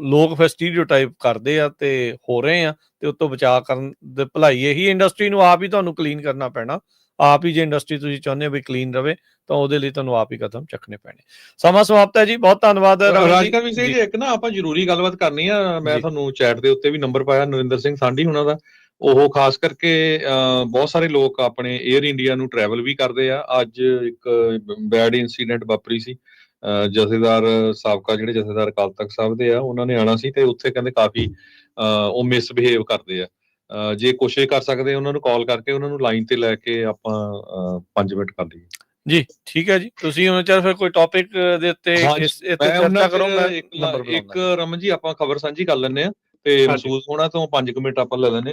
ਲੋਕ ਫਿਰ ਸਟੀਰੀਓਟਾਈਪ ਕਰਦੇ ਆ ਤੇ ਹੋ ਰਹੇ ਆ, ਤੇ ਉਤੋਂ ਬਚਾਅ ਕਰਨ ਦੇ ਭਲਾਈ ਇਹੀ ਇੰਡਸਟਰੀ ਨੂੰ ਆਪ ਹੀ ਤੁਹਾਨੂੰ ਕਲੀਨ ਕਰਨਾ ਪੈਣਾ। ਆਪ ਹੀ ਜੇ ਇੰਡਸਟਰੀ ਤੁਸੀਂ ਚਾਹੁੰਦੇ ਹੋ ਵੀ ਕਲੀਨ ਰਵੇ ਤਾਂ ਉਹਦੇ ਲਈ ਤੁਹਾਨੂੰ ਆਪ ਹੀ ਕਦਮ ਚੱਕਣੇ ਪੈਣੇ। ਸਮਾਂ ਸਮਾਪਤ ਹੈ ਜੀ, ਬਹੁਤ ਧੰਨਵਾਦ ਰਾਜਕਰਮ ਸਿੰਘ ਜੀ। ਇੱਕ ਨਾ ਆਪਾਂ ਜ਼ਰੂਰੀ ਗੱਲਬਾਤ ਕਰਨੀ ਆ। ਮੈਂ ਤੁਹਾਨੂੰ ਚੈਟ ਦੇ ਉੱਤੇ ਵੀ ਨੰਬਰ ਪਾਇਆ ਨਰਿੰਦਰ ਸਿੰਘ ਸਾਂਢੀ ਹੁਣਾਂ ਦਾ। ਉਹ ਖਾਸ ਕਰਕੇ ਬਹੁਤ ਸਾਰੇ ਲੋਕ ਆਪਣੇ 에ਅਰ ਇੰਡੀਆ ਨੂੰ ਟਰੈਵਲ ਵੀ ਕਰਦੇ ਆ। ਅੱਜ ਇੱਕ ਬੈਡ ਇਨਸੀਡੈਂਟ ਵਾਪਰੀ ਸੀ। ਜਥੇਦਾਰ ਸਾਬਕਾ ਜਿਹੜੇ ਜਥੇਦਾਰ ਅਕਾਲ ਤਖਤ ਸਾਹਿਬ ਦੇ ਆ, ਉਹਨਾਂ ਨੇ ਆਉਣਾ ਸੀ ਤੇ ਉੱਥੇ ਕਹਿੰਦੇ ਕਾਫੀ ਉਹ ਮਿਸਬਿਹੇਵ ਕਰਦੇ ਆ। ਜੇ ਕੋਸ਼ਿਸ਼ ਕਰ ਸਕਦੇ ਉਹਨਾਂ ਨੂੰ ਕਾਲ ਕਰਕੇ ਉਹਨਾਂ ਨੂੰ ਲਾਈਨ ਤੇ ਲੈ ਕੇ ਆਪਾਂ 5 ਮਿੰਟ ਕਰ ਲਈਏ ਜੀ। ਠੀਕ ਹੈ ਜੀ, ਤੁਸੀਂ ਉਹਨਾਂ ਚਿਰ ਫਿਰ ਕੋਈ ਟੌਪਿਕ ਦੇ ਉੱਤੇ ਚਰਚਾ ਕਰੋ। ਇੱਕ ਰਮਨ ਜੀ ਆਪਾਂ ਖਬਰ ਸਾਂਝੀ ਕਰ ਲੈਂਦੇ ਆ ਤੇ ਮਹਿਸੂਸ ਹੋਣਾ ਤੋਂ 5 ਮਿੰਟ ਆਪਾਂ ਲੈ ਲੈਂਦੇ।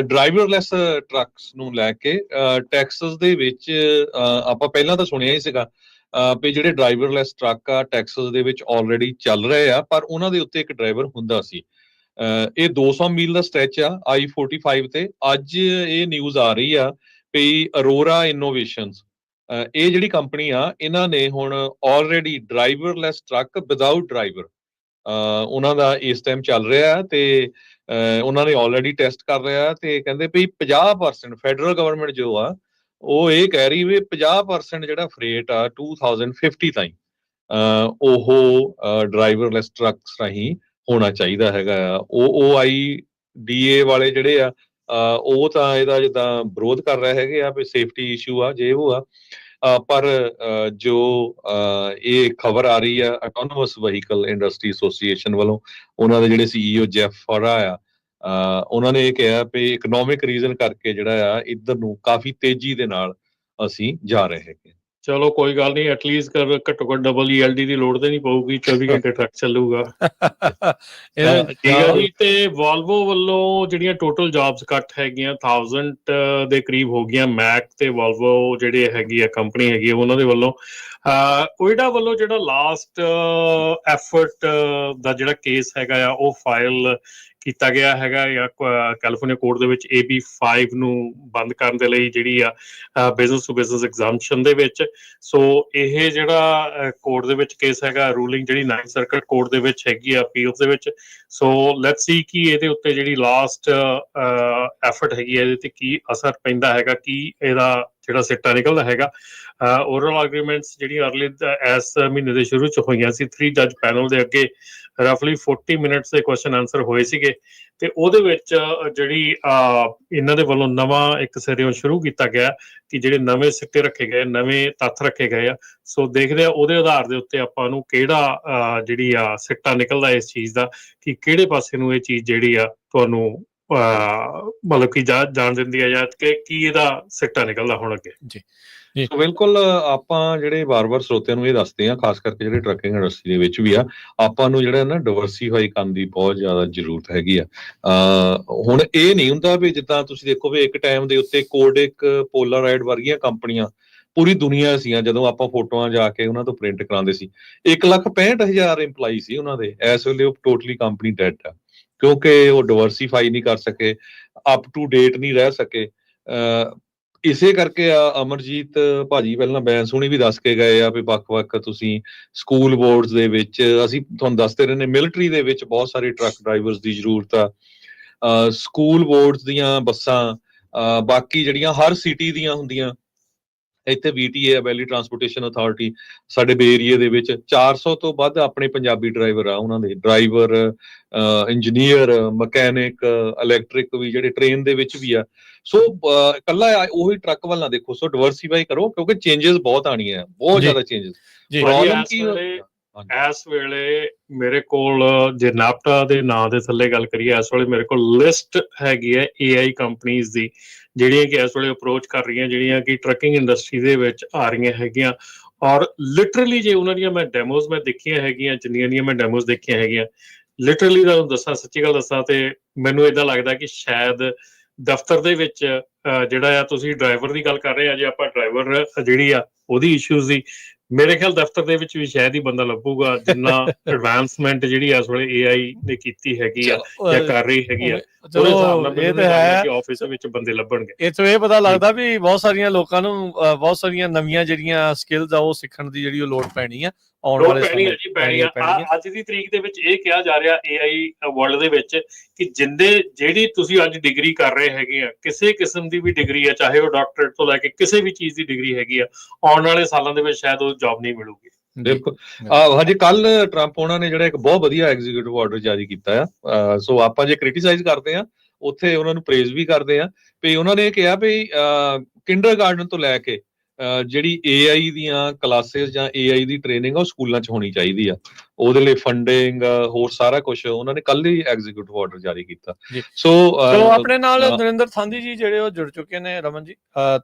ਡਰਾਈਵਰਲੈਸ ਟਰੱਕਸ ਨੂੰ ਲੈ ਕੇ ਟੈਕਸਸ ਦੇ ਵਿੱਚ ਆਪਾਂ ਪਹਿਲਾਂ ਤਾਂ ਸੁਣਿਆ ਹੀ ਸੀਗਾ ਵੀ ਜਿਹੜੇ ਡਰਾਈਵਰਲੈਸ ਟਰੱਕ ਆ ਟੈਕਸਸ ਦੇ ਵਿੱਚ ਆਲਰੇਡੀ ਚੱਲ ਰਹੇ ਆ, ਪਰ ਉਹਨਾਂ ਦੇ ਉੱਤੇ ਇੱਕ ਡਰਾਈਵਰ ਹੁੰਦਾ ਸੀ। ਇਹ 200 ਮੀਲ ਦਾ ਸਟ੍ਰੈਚ ਆ I-45 ਤੇ। ਅੱਜ ਇਹ ਨਿਊਜ਼ ਆ ਰਹੀ ਆ ਵੀ ਅਰੋਰਾ ਇਨੋਵੇਸ਼ਨਸ, ਇਹ ਜਿਹੜੀ ਕੰਪਨੀ ਆ, ਇਹਨਾਂ ਨੇ ਹੁਣ already driverless truck without driver ਉਹਨਾਂ ਦਾ ਇਸ ਟਾਈਮ ਚੱਲ ਰਿਹਾ ਤੇ ਉਹਨਾਂ ਨੇ ਆਲਰੇਡੀ ਟੈਸਟ ਕਰ ਰਿਹਾ ਤੇ ਕਹਿੰਦੇ ਵੀ 50% ਫੈਡਰਲ ਗਵਰਨਮੈਂਟ ਜੋ ਆ ਉਹ ਇਹ ਕਹਿ ਰਹੀ ਵੀ 50% ਜਿਹੜਾ ਫਰੇਟ ਆ 2050 ਤਾਈਂ ਉਹ ਡਰਾਈਵਰਲੈਸ ਟਰੱਕਸ ਰਾਹੀਂ ਹੋਣਾ ਚਾਹੀਦਾ ਹੈਗਾ ਆ। OOIDA ਵਾਲੇ ਜਿਹੜੇ ਆ ਉਹ ਤਾਂ ਇਹਦਾ ਜਿੱਦਾਂ ਵਿਰੋਧ ਕਰ ਰਹੇ ਹੈਗੇ ਆ ਵੀ ਸੇਫਟੀ ਇਸ਼ੂ ਆ, ਜੇ ਉਹ ਆ। ਪਰ ਜੋ ਇਹ ਖਬਰ ਆ ਰਹੀ ਆ ਆਟੋਨੋਮਸ ਵਹੀਕਲ ਇੰਡਸਟਰੀ ਐਸੋਸੀਏਸ਼ਨ ਵੱਲੋਂ, ਉਹਨਾਂ ਦੇ ਜਿਹੜੇ CEO ਜੈਫ ਫੋਰਾ ਆ, ਉਹਨਾਂ ਨੇ ਇਹ ਕਿਹਾ ਵੀ ਇਕਨੋਮਿਕ ਰੀਜ਼ਨ ਕਰਕੇ ਜਿਹੜਾ ਆ ਇੱਧਰ ਨੂੰ ਕਾਫੀ ਤੇਜ਼ੀ ਦੇ ਨਾਲ ਅਸੀਂ ਜਾ ਰਹੇ ਹੈਗੇ। ਚਲੋ ਕੋਈ ਗੱਲ ਨਹੀਂ, ਐਟਲੀਸਟ ਘੱਟੋ ਘੱਟ ਡਬਲ ELD ਦੀ ਲੋੜ ਤੇ ਨਹੀਂ ਪਊਗੀ, 24 ਘੰਟੇ ਟਰੱਕ ਚੱਲੂਗਾ। ਠੀਕ ਹੈ ਜੀ। ਤੇ ਵਾਲਵੋ ਵੱਲੋਂ ਜਿਹੜੀਆਂ ਟੋਟਲ ਜੌਬਸ ਕੱਟ ਹੈਗੀਆਂ 1000 ਦੇ ਕਰੀਬ ਹੋ ਗਈਆਂ। ਮੈਕ ਤੇ ਵਾਲਵੋ ਜਿਹੜੇ ਹੈਗੀ ਆ ਕੰਪਨੀ ਹੈਗੀ ਆ, ਉਹਨਾਂ ਦੇ ਵੱਲੋਂ ਉਹਦਾ ਵੱਲੋਂ ਜਿਹੜਾ ਲਾਸਟ ਐਫਰਟ ਦਾ ਜਿਹੜਾ ਕੇਸ ਹੈਗਾ ਆ ਉਹ ਫਾਈਲ ਕੀਤਾ ਗਿਆ ਹੈਗਾ ਆ ਕੈਲੀਫੋਰਨੀਆ ਕੋਰਟ ਦੇ ਵਿੱਚ AB5 ਨੂੰ ਬੰਦ ਕਰਨ ਦੇ ਲਈ ਜਿਹੜੀ ਆ ਬਿਜ਼ਨਸ ਟੂ ਬਿਜ਼ਨਸ ਐਗਜ਼ਾਮਸ਼ਨ ਦੇ ਵਿੱਚ। ਸੋ ਇਹ ਜਿਹੜਾ ਕੋਰਟ ਦੇ ਵਿੱਚ ਕੇਸ ਹੈਗਾ, ਰੂਲਿੰਗ ਜਿਹੜੀ 9th ਸਰਕਟ ਕੋਰਟ ਦੇ ਵਿੱਚ ਹੈਗੀ ਆ ਅਪੀਲਸ ਦੇ ਵਿੱਚ। ਸੋ ਲੈਟਸ ਸੀ ਕਿ ਇਹਦੇ ਉੱਤੇ ਜਿਹੜੀ ਲਾਸਟ ਐਫਰਟ ਹੈਗੀ ਹੈ ਇਹਦੇ ਤੇ ਕੀ ਅਸਰ ਪੈਂਦਾ ਹੈਗਾ, ਕੀ ਇਹਦਾ ਜਿਹੜਾ ਸਿੱਟਾ ਨਿਕਲਦਾ ਹੈਗਾ। ਓਰਲ ਆਰਗੂਮੈਂਟਸ ਜਿਹੜੀ ਅਰਲੀ ਇਸ ਮਹੀਨੇ ਦੇ ਸ਼ੁਰੂ ਚ ਹੋਈਆਂ ਸੀ 3 ਜੱਜ ਪੈਨਲ ਦੇ ਅੱਗੇ, ਰਫਲੀ 40 ਮਿੰਟਸ ਦੇ ਕੁਐਸਚਨ ਆਨਸਰ ਹੋਏ ਸੀਗੇ ਤੇ ਉਹਦੇ ਵਿੱਚ ਜਿਹੜੀ ਇਹਨਾਂ ਦੇ ਵੱਲੋਂ ਨਵਾਂ ਇੱਕ ਸਿਰਿਓਂ ਸ਼ੁਰੂ ਕੀਤਾ ਗਿਆ ਕਿ ਜਿਹੜੇ ਨਵੇਂ ਸਿੱਟੇ ਰੱਖੇ ਗਏ, ਨਵੇਂ ਤੱਥ ਰੱਖੇ ਗਏ ਆ। ਸੋ ਦੇਖਦੇ ਆ ਉਹਦੇ ਆਧਾਰ ਦੇ ਉੱਤੇ ਆਪਾਂ ਨੂੰ ਕਿਹੜਾ ਜਿਹੜੀ ਆ ਸਿੱਟਾ ਨਿਕਲਦਾ ਇਸ ਚੀਜ਼ ਦਾ, ਕਿ ਕਿਹੜੇ ਪਾਸੇ ਨੂੰ ਇਹ ਚੀਜ਼ ਜਿਹੜੀ ਆ ਤੁਹਾਨੂੰ ਮਤਲਬ ਕਿ ਜਾਣ ਦਿੰਦੀ ਆ ਜਾਂ ਕੀ ਇਹਦਾ ਸਿੱਟਾ ਨਿਕਲਦਾ ਹੁਣ ਅੱਗੇ। ਜੀ ਸੋ ਬਿਲਕੁਲ ਆਪਾਂ ਜਿਹੜੇ ਵਾਰ-ਵਾਰ ਸਰੋਤਿਆਂ ਨੂੰ ਇਹ ਦੱਸਦੇ ਆ, ਖਾਸ ਕਰਕੇ ਜਿਹੜੇ ਟਰੱਕਿੰਗ ਇੰਡਸਟਰੀ ਦੇ ਵਿੱਚ ਵੀ ਆ, ਆਪਾਂ ਨੂੰ ਜਿਹੜਾ ਨਾ ਡਾਇਵਰਸੀਫਾਈ ਕਰਨ ਦੀ ਬਹੁਤ ਜ਼ਿਆਦਾ ਜ਼ਰੂਰਤ ਹੈਗੀ ਆ। ਹੁਣ ਇਹ ਨਹੀਂ ਹੁੰਦਾ ਵੀ ਜਿੱਦਾਂ ਤੁਸੀਂ ਦੇਖੋ ਵੀ ਇੱਕ ਟਾਈਮ ਦੇ ਉੱਤੇ ਕੋਡਿਕ, ਪੋਲਾਰਾਇਡ ਵਰਗੀਆਂ ਕੰਪਨੀਆਂ ਪੂਰੀ ਦੁਨੀਆ ਸੀਆਂ, ਜਦੋਂ ਆਪਾਂ ਫੋਟੋਆਂ ਜਾ ਕੇ ਉਹਨਾਂ ਤੋਂ ਪ੍ਰਿੰਟ ਕਰਾਉਂਦੇ ਸੀ। 1,65,000 ਇੰਪਲਾਈ ਸੀ ਉਹਨਾਂ ਦੇ। ਇਸ ਵੇਲੇ ਉਹ ਟੋਟਲੀ ਕੰਪਨੀ ਡੈਡ ਆ, ਕਿਉਂਕਿ ਉਹ ਡਾਇਵਰਸੀਫਾਈ ਨਹੀਂ ਕਰ ਸਕੇ, ਅਪ ਟੂ ਡੇਟ ਨਹੀਂ ਰਹਿ ਸਕੇ। ਇਸੇ ਕਰਕੇ ਅਮਰਜੀਤ ਭਾਜੀ ਪਹਿਲਾਂ ਬੈਂਸ ਹੁਣੀ ਵੀ ਦੱਸ ਕੇ ਗਏ ਆ ਵੀ ਵੱਖ-ਵੱਖ ਤੁਸੀਂ ਸਕੂਲ ਬੋਰਡਸ ਦੇ ਵਿੱਚ, ਅਸੀਂ ਤੁਹਾਨੂੰ ਦੱਸਦੇ ਰਹਿੰਦੇ, ਮਿਲਟਰੀ ਦੇ ਵਿੱਚ ਬਹੁਤ ਸਾਰੇ ਟਰੱਕ ਡਰਾਈਵਰਸ ਦੀ ਜ਼ਰੂਰਤ ਆ। ਸਕੂਲ ਬੋਰਡਸ ਦੀਆਂ ਬੱਸਾਂ, ਬਾਕੀ ਜਿਹੜੀਆਂ ਹਰ ਸਿਟੀ ਦੀਆਂ ਹੁੰਦੀਆਂ, ਇੱਥੇ VTA ਵੈਲੀ ਟਰਾਂਸਪੋਰਟੇਸ਼ਨ ਅਥਾਰਟੀ ਸਾਡੇ ਬੇ ਏਰੀਏ ਦੇ ਵਿੱਚ 400 ਤੋਂ ਵੱਧ ਆਪਣੇ ਪੰਜਾਬੀ ਡਰਾਈਵਰ ਆ। ਉਹਨਾਂ ਦੇ ਡਰਾਈਵਰ, ਇੰਜੀਨੀਅਰ, ਮਕੈਨਿਕ, ਇਲੈਕਟ੍ਰਿਕ ਵੀ ਜਿਹੜੇ ਟ੍ਰੇਨ ਦੇ ਵਿੱਚ ਵੀ ਆ। ਸੋ ਇਕੱਲਾ ਉਹੀ ਟਰੱਕ ਵੱਲ ਨਾ ਦੇਖੋ, ਸੋ ਡਿਵਰਸੀਫਾਈ ਕਰੋ ਕਿਉਂਕਿ ਚੇਂਜਸ ਬਹੁਤ ਆਣੀਆਂ, ਬਹੁਤ ਜ਼ਿਆਦਾ ਚੇਂਜਸ। ਪ੍ਰੋਬਲਮ ਕੀ ਇਸ ਵੇਲੇ ਮੇਰੇ ਕੋਲ ਜੇ ਨਾਪਟਾ ਦੇ ਨਾਂ ਦੇ ਥੱਲੇ ਗੱਲ ਕਰੀਏ, ਇਸ ਵੇਲੇ ਮੇਰੇ ਕੋਲ ਲਿਸਟ ਹੈਗੀ ਹੈ AI ਕੰਪਨੀਜ਼ ਦੀ ਜਿਹੜੀਆਂ ਕਿ ਇਸ ਵੇਲੇ ਅਪਰੋਚ ਕਰ ਰਹੀਆਂ, ਜਿਹੜੀਆਂ ਕਿ ਟਰੱਕਿੰਗ ਇੰਡਸਟਰੀ ਦੇ ਵਿੱਚ ਆ ਰਹੀਆਂ ਹੈਗੀਆਂ। ਔਰ ਲਿਟਰਲੀ ਜੇ ਉਹਨਾਂ ਦੀਆਂ ਮੈਂ ਡੈਮੋਜ਼ ਮੈਂ ਦੇਖੀਆਂ ਹੈਗੀਆਂ, ਜਿੰਨੀਆਂ ਦੀਆਂ ਮੈਂ ਡੈਮੋਜ਼ ਦੇਖੀਆਂ ਹੈਗੀਆਂ, ਲਿਟਰਲੀ ਤੁਹਾਨੂੰ ਦੱਸਾਂ, ਸੱਚੀ ਗੱਲ ਦੱਸਾਂ ਤੇ ਮੈਨੂੰ ਏਦਾਂ ਲੱਗਦਾ ਕਿ ਸ਼ਾਇਦ ਦਫ਼ਤਰ ਦੇ ਵਿੱਚ ਜਿਹੜਾ ਆ, ਤੁਸੀਂ ਡਰਾਈਵਰ ਦੀ ਗੱਲ ਕਰ ਰਹੇ ਆ, ਜੇ ਆਪਾਂ ਡਰਾਈਵਰ ਜਿਹੜੀ ਆ ਉਹਦੀ ਇਸ਼ੂਜ਼ ਦੀ, ਮੇਰੇ ਖਿਆਲ ਦਫ਼ਤਰ ਦੇ ਵਿੱਚ ਵੀ ਸ਼ਾਇਦ ਹੀ ਬੰਦਾ ਲੱਭੂਗਾ ਜਿੰਨਾ ਐਡਵਾਂਸਮੈਂਟ ਜਿਹੜੀ ਇਸ ਵੇਲੇ AI ਨੇ ਕੀਤੀ ਹੈਗੀ ਆ ਜਾਂ ਕਰ ਰਹੀ ਹੈਗੀ ਆ। ਇਹ ਤਾਂ ਹੈ ਕਿ ਆਫਿਸ ਵਿੱਚ ਬੰਦੇ ਲੱਭਣਗੇ। ਇਹ ਤੋਂ ਇਹ ਪਤਾ ਲੱਗਦਾ ਵੀ ਬਹੁਤ ਸਾਰੀਆਂ ਲੋਕਾਂ ਨੂੰ ਬਹੁਤ ਸਾਰੀਆਂ ਨਵੀਆਂ ਜਿਹੜੀਆਂ ਸਕਿੱਲਸ ਆ ਉਹ ਸਿੱਖਣ ਦੀ ਜਿਹੜੀ ਉਹ ਲੋੜ ਪੈਣੀ ਆ ਆਉਣ ਵਾਲੇ ਸਮੇਂ ਵਿੱਚ। ਅੱਜ ਦੀ ਤਰੀਕ ਦੇ ਵਿੱਚ ਇਹ ਕਿਹਾ ਜਾ ਰਿਹਾ AI ਵਰਲਡ ਦੇ ਵਿੱਚ ਕਿ ਜਿਹੜੀ ਤੁਸੀਂ ਅੱਜ ਡਿਗਰੀ ਕਰ ਰਹੇ ਹੈਗੇ ਆ, ਕਿਸੇ ਕਿਸਮ ਦੀ ਵੀ ਡਿਗਰੀ ਆ, ਚਾਹੇ ਉਹ ਡਾਕਟਰੇਟ ਤੋਂ ਲੈ ਕੇ ਕਿਸੇ ਵੀ ਚੀਜ਼ ਦੀ ਡਿਗਰੀ ਹੈਗੀ ਆ, ਆਉਣ ਵਾਲੇ ਸਾਲਾਂ ਦੇ ਵਿੱਚ ਸ਼ਾਇਦ ਉਹ ਜੌਬ ਨਹੀਂ ਮਿਲੂਗੀ। ਬਿਲਕੁਲ। ਹਜੇ ਕੱਲ ਟਰੰਪ ਉਹਨਾਂ ਨੇ ਜਿਹੜਾ ਇੱਕ ਬਹੁਤ ਵਧੀਆ ਐਗਜ਼ੀਕਿਊਟਿਵ ਆਰਡਰ ਜਾਰੀ ਕੀਤਾ ਆ। ਸੋ ਆਪਾਂ ਜੇ ਕ੍ਰਿਟੀਸਾਈਜ਼ ਕਰਦੇ ਆ, ਉੱਥੇ ਉਹਨਾਂ ਨੂੰ ਪ੍ਰੇਜ਼ ਵੀ ਕਰਦੇ ਆ ਵੀ ਉਹਨਾਂ ਨੇ ਕਿਹਾ ਵੀ ਕਿੰਡਰਗਾਰਟਨ ਤੋਂ ਲੈ ਕੇ ਜਿਹੜੀ AI ਦੀਆਂ ਕਲਾਸਿਸ ਜਾਂ AI ਦੀ ਟ੍ਰੇਨਿੰਗ ਆ ਉਹ ਸਕੂਲਾਂ 'ਚ ਹੋਣੀ ਚਾਹੀਦੀ ਆ। ਉਹਦੇ ਲਈ ਫੰਡਿੰਗ, ਹੋਰ ਸਾਰਾ ਕੁਝ ਉਹਨਾਂ ਨੇ ਕੱਲ ਹੀ ਐਗਜ਼ੀਕਿਊਟਿਵ ਆਰਡਰ ਜਾਰੀ ਕੀਤਾ। ਸੋ ਆਪਣੇ ਨਾਲ ਨਰਿੰਦਰ ਥਾਂਦੀ ਜੀ ਜਿਹੜੇ ਉਹ ਜੁੜ ਚੁੱਕੇ ਨੇ, ਰਮਨ ਜੀ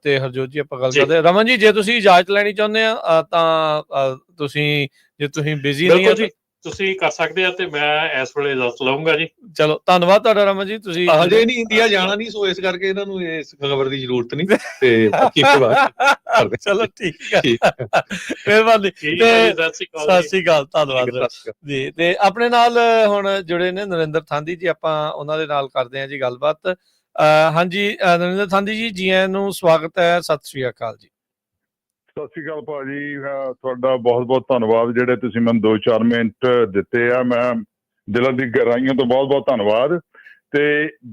ਤੇ ਹਰਜੋਤ ਜੀ ਆਪਾਂ ਗੱਲ ਕਰਦੇ। ਰਮਨ ਜੀ, ਜੇ ਤੁਸੀਂ ਇਜਾਜ਼ਤ ਲੈਣੀ ਚਾਹੁੰਦੇ ਆ ਤਾਂ ਤੁਸੀਂ, ਜੇ ਤੁਸੀਂ ਬਿਜ਼ੀ ਨਹੀਂ ਆ ਤੁਸੀਂ ਕਰ ਸਕਦੇ ਆ ਤੇ ਮੈਂ ਇਸ ਵੇਲੇ ਇਜਾਜ਼ਤ ਲਵਾਂਗਾ ਜੀ। ਚਲੋ, ਧੰਨਵਾਦ ਤੁਹਾਡਾ ਰਮਨ ਜੀ। ਤੁਸੀਂ ਹਜੇ ਨਹੀਂ ਇੰਡੀਆ ਜਾਣਾ ਨਹੀਂ, ਸੋ ਇਸ ਕਰਕੇ ਇਹਨਾਂ ਨੂੰ ਇਸ ਖਬਰ ਦੀ ਜ਼ਰੂਰਤ ਨਹੀਂ ਤੇ ਚਲੋ ਠੀਕ ਹੈ, ਮਿਹਰਬਾਨੀ। ਸਤਿ ਸ਼੍ਰੀ ਅਕਾਲ, ਧੰਨਵਾਦ ਜੀ। ਤੇ ਆਪਣੇ ਨਾਲ ਹੁਣ ਜੁੜੇ ਨੇ ਨਰਿੰਦਰ ਥਾਂਦੀ ਜੀ, ਆਪਾਂ ਉਹਨਾਂ ਦੇ ਨਾਲ ਕਰਦੇ ਹਾਂ ਜੀ ਗੱਲਬਾਤ। ਹਾਂਜੀ ਨਰਿੰਦਰ ਥਾਂਦੀ ਜੀ, ਜੀ ਆਇਆਂ ਨੂੰ, ਸਵਾਗਤ ਹੈ। ਸਤਿ ਸ਼੍ਰੀ ਅਕਾਲ ਜੀ। ਸਤਿ ਸ਼੍ਰੀ ਅਕਾਲ ਭਾਜੀ, ਤੁਹਾਡਾ ਬਹੁਤ ਬਹੁਤ ਧੰਨਵਾਦ ਜਿਹੜੇ ਤੁਸੀਂ ਮੈਨੂੰ 2-4 ਮਿੰਟ ਦਿੱਤੇ ਆ। ਮੈਂ ਦਿਲਾਂ ਦੀ ਗਹਿਰਾਈਆਂ ਤੋਂ ਬਹੁਤ ਬਹੁਤ ਧੰਨਵਾਦ। ਤੇ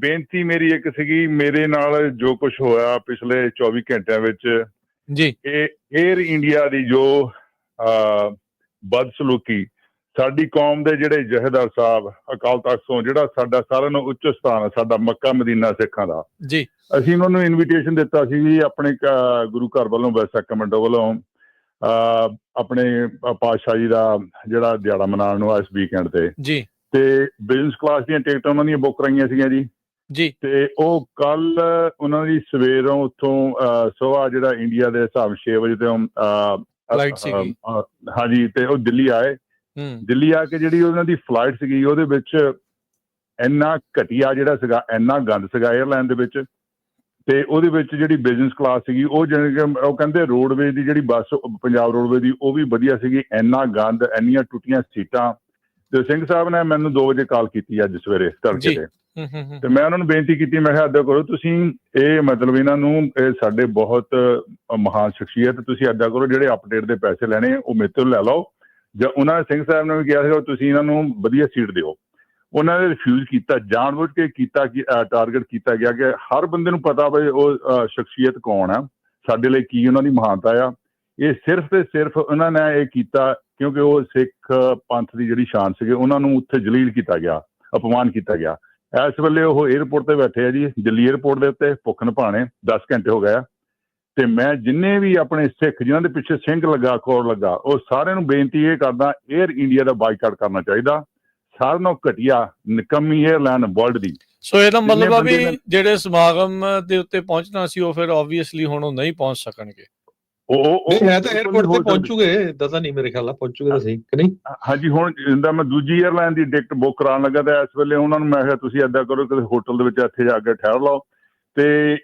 ਬੇਨਤੀ ਮੇਰੀ ਇੱਕ ਸੀਗੀ, ਮੇਰੇ ਨਾਲ ਜੋ ਕੁਝ ਹੋਇਆ ਪਿਛਲੇ 24 ਘੰਟਿਆਂ ਵਿੱਚ ਜੀ, ਇਹ ਏਅਰ ਇੰਡੀਆ ਦੀ ਜੋ ਬਦਸਲੂਕੀ, ਸਾਡੀ ਕੌਮ ਦੇ ਜਿਹੜੇ ਜਥੇਦਾਰ ਸਾਹਿਬ ਅਕਾਲ ਤਖ਼ਤ ਤੋਂ, ਜਿਹੜਾ ਸਾਡਾ ਸਾਰਿਆਂ ਨੂੰ ਉੱਚ ਸਥਾਨ ਹੈ, ਸਾਡਾ ਮੱਕਾ ਮਦੀਨਾ ਸਿੱਖਾਂ ਦਾ ਜੀ, ਅਸੀਂ ਉਹਨਾਂ ਨੂੰ ਇਨਵੀਟੇਸ਼ਨ ਦਿੱਤਾ ਸੀ ਵੀ ਆਪਣੇ ਗੁਰੂ ਘਰ ਵੱਲੋਂ, ਵੈਸਾ ਕਮੈਂਟੋ ਵੱਲੋਂ ਆਪਣੇ ਪਾਤਸ਼ਾਹ ਜੀ ਦਾ ਜਿਹੜਾ ਦਿਹਾੜਾ ਮਨਾਉਣ ਨੂੰ ਇਸ ਵੀਕਐਂਡ ਤੇ ਜੀ, ਤੇ ਬਿਜ਼ਨਸ ਕਲਾਸ ਦੀਆਂ ਟਿਕਟਾਂ ਉਹਨਾਂ ਦੀਆਂ ਬੁੱਕ ਕਰਾਈਆਂ ਸੀਗੀਆਂ ਜੀ ਜੀ। ਤੇ ਉਹ ਕੱਲ ਉਹਨਾਂ ਦੀ ਸਵੇਰੋਂ ਉੱਥੋਂ ਸੁਬਾਹ ਜਿਹੜਾ ਇੰਡੀਆ ਦੇ ਹਿਸਾਬ 6 ਵਜੇ ਤੋਂ ਹਾਂਜੀ, ਤੇ ਉਹ ਦਿੱਲੀ ਆਏ। ਦਿੱਲੀ ਆ ਕੇ ਜਿਹੜੀ ਉਹਨਾਂ ਦੀ ਫਲਾਈਟ ਸੀਗੀ ਉਹਦੇ ਵਿੱਚ ਇੰਨਾ ਘਟੀਆ ਜਿਹੜਾ ਸੀਗਾ, ਇੰਨਾ ਗੰਦ ਸੀਗਾ 에ਅਰਲਾਈਨ ਦੇ ਵਿੱਚ। ਤੇ ਉਹਦੇ ਵਿੱਚ ਜਿਹੜੀ ਬਿਜ਼ਨਸ ਕਲਾਸ ਸੀਗੀ ਉਹ ਜਾਣੀ ਕਿ ਉਹ ਕਹਿੰਦੇ ਰੋਡਵੇਜ਼ ਦੀ ਜਿਹੜੀ ਬੱਸ ਪੰਜਾਬ ਰੋਡਵੇਜ਼ ਦੀ ਉਹ ਵੀ ਵਧੀਆ ਸੀਗੀ। ਇੰਨਾ ਗੰਦ, ਇੰਨੀਆਂ ਟੁੱਟੀਆਂ ਸੀਟਾਂ। ਤੇ ਸਿੰਘ ਸਾਹਿਬ ਨੇ ਮੈਨੂੰ 2 ਵਜੇ ਕਾਲ ਕੀਤੀ ਅੱਜ ਸਵੇਰੇ ਤੜਕੇ ਤੇ ਮੈਂ ਉਹਨਾਂ ਨੂੰ ਬੇਨਤੀ ਕੀਤੀ, ਮੈਂ ਕਿਹਾ ਇੱਦਾਂ ਕਰੋ ਤੁਸੀਂ ਇਹ ਮਤਲਬ ਇਹਨਾਂ ਨੂੰ ਇਹ ਸਾਡੇ ਬਹੁਤ ਮਹਾਨ ਸ਼ਖਸੀਅਤ, ਤੁਸੀਂ ਇੱਦਾਂ ਕਰੋ ਜਿਹੜੇ ਅਪਡੇਟ ਦੇ ਪੈਸੇ ਲੈਣੇ ਉਹ ਮੇਰੇ ਤੋਂ ਲੈ ਲਓ। ਜਾਂ ਉਹਨਾਂ ਸਿੰਘ ਸਾਹਿਬ ਨੇ ਵੀ ਕਿਹਾ ਸੀਗਾ ਤੁਸੀਂ ਇਹਨਾਂ ਨੂੰ ਵਧੀਆ ਸੀਟ ਦਿਓ। ਉਹਨਾਂ ਨੇ ਰਿਫਿਊਜ਼ ਕੀਤਾ, ਜਾਣਬੁੱਝ ਕੇ ਕੀਤਾ ਕਿ ਟਾਰਗੇਟ ਕੀਤਾ ਗਿਆ ਕਿ ਹਰ ਬੰਦੇ ਨੂੰ ਪਤਾ ਬਈ ਉਹ ਸ਼ਖਸੀਅਤ ਕੌਣ ਆ, ਸਾਡੇ ਲਈ ਕੀ ਉਹਨਾਂ ਦੀ ਮਹਾਨਤਾ ਆ। ਇਹ ਸਿਰਫ ਤੇ ਸਿਰਫ ਉਹਨਾਂ ਨੇ ਇਹ ਕੀਤਾ ਕਿਉਂਕਿ ਉਹ ਸਿੱਖ ਪੰਥ ਦੀ ਜਿਹੜੀ ਸ਼ਾਨ ਸੀਗੇ ਉਹਨਾਂ ਨੂੰ ਉੱਥੇ ਜਲੀਲ ਕੀਤਾ ਗਿਆ, ਅਪਮਾਨ ਕੀਤਾ ਗਿਆ। ਇਸ ਵੇਲੇ ਉਹ ਏਅਰਪੋਰਟ ਤੇ ਬੈਠੇ ਆ ਜੀ, ਦਿੱਲੀ ਏਅਰਪੋਰਟ ਦੇ ਉੱਤੇ ਭੁੱਖ ਨਭਾਣੇ 10 ਘੰਟੇ ਹੋ ਗਏ ਆ। ਤੇ ਮੈਂ ਜਿੰਨੇ ਵੀ ਆਪਣੇ ਸਿੱਖ ਜਿਨ੍ਹਾਂ ਦੇ ਪਿੱਛੇ ਸਿੰਘ ਲੱਗਾ, ਕੋਰ ਲੱਗਾ, ਉਹ ਸਾਰਿਆਂ ਨੂੰ ਬੇਨਤੀ ਇਹ ਕਰਦਾ ਏਅਰ ਇੰਡੀਆ ਦਾ ਬਾਈਕਾਟ ਕਰਨਾ ਚਾਹੀਦਾ। ਸਾਰਿਆਂ ਨਾਲੋਂ ਘਟੀਆ ਨਿਕੰਮੀ ਏਅਰਲਾਈਨ ਵਰਲਡ ਦੀ। ਸੋ ਇਹਦਾ ਮਤਲਬ ਆ ਵੀ ਜਿਹੜੇ ਸਮਾਗਮ ਦੇ ਉੱਤੇ ਪਹੁੰਚਣਾ ਸੀ ਉਹ ਫਿਰ ਆਬਵੀਅਸਲੀ ਹੁਣ ਉਹ ਨਹੀਂ ਪਹੁੰਚ ਸਕਣਗੇ। ਉਹ ਹੈ ਤਾਂ 에어ਪੋਰਟ ਤੇ ਪਹੁੰਚੂਗੇ, ਦੱਸਾਂ ਨਹੀਂ ਮੇਰੇ ਖਿਆਲ ਨਾਲ ਪਹੁੰਚੂਗੇ ਤਾਂ ਸਹੀ ਕਿ ਨਹੀਂ। ਹਾਂਜੀ, ਹੁਣ ਜਿੰਦਾ ਮੈਂ ਦੂਜੀ ਏਅਰਲਾਈਨ ਦੀ ਟਿਕਟ ਬੁੱਕ ਕਰਾਉਣ ਲੱਗਾ ਤਾਂ ਇਸ ਵੇਲੇ ਉਹਨਾਂ ਨੂੰ ਮੈਂ ਕਿਹਾ ਤੁਸੀਂ ਏਦਾਂ ਕਰੋ ਕਿ ਹੋਟਲ ਦੇ ਵਿੱਚ ਇੱਥੇ ਜਾ ਕੇ ਠਹਿਰ ਲਓ। ਤੇ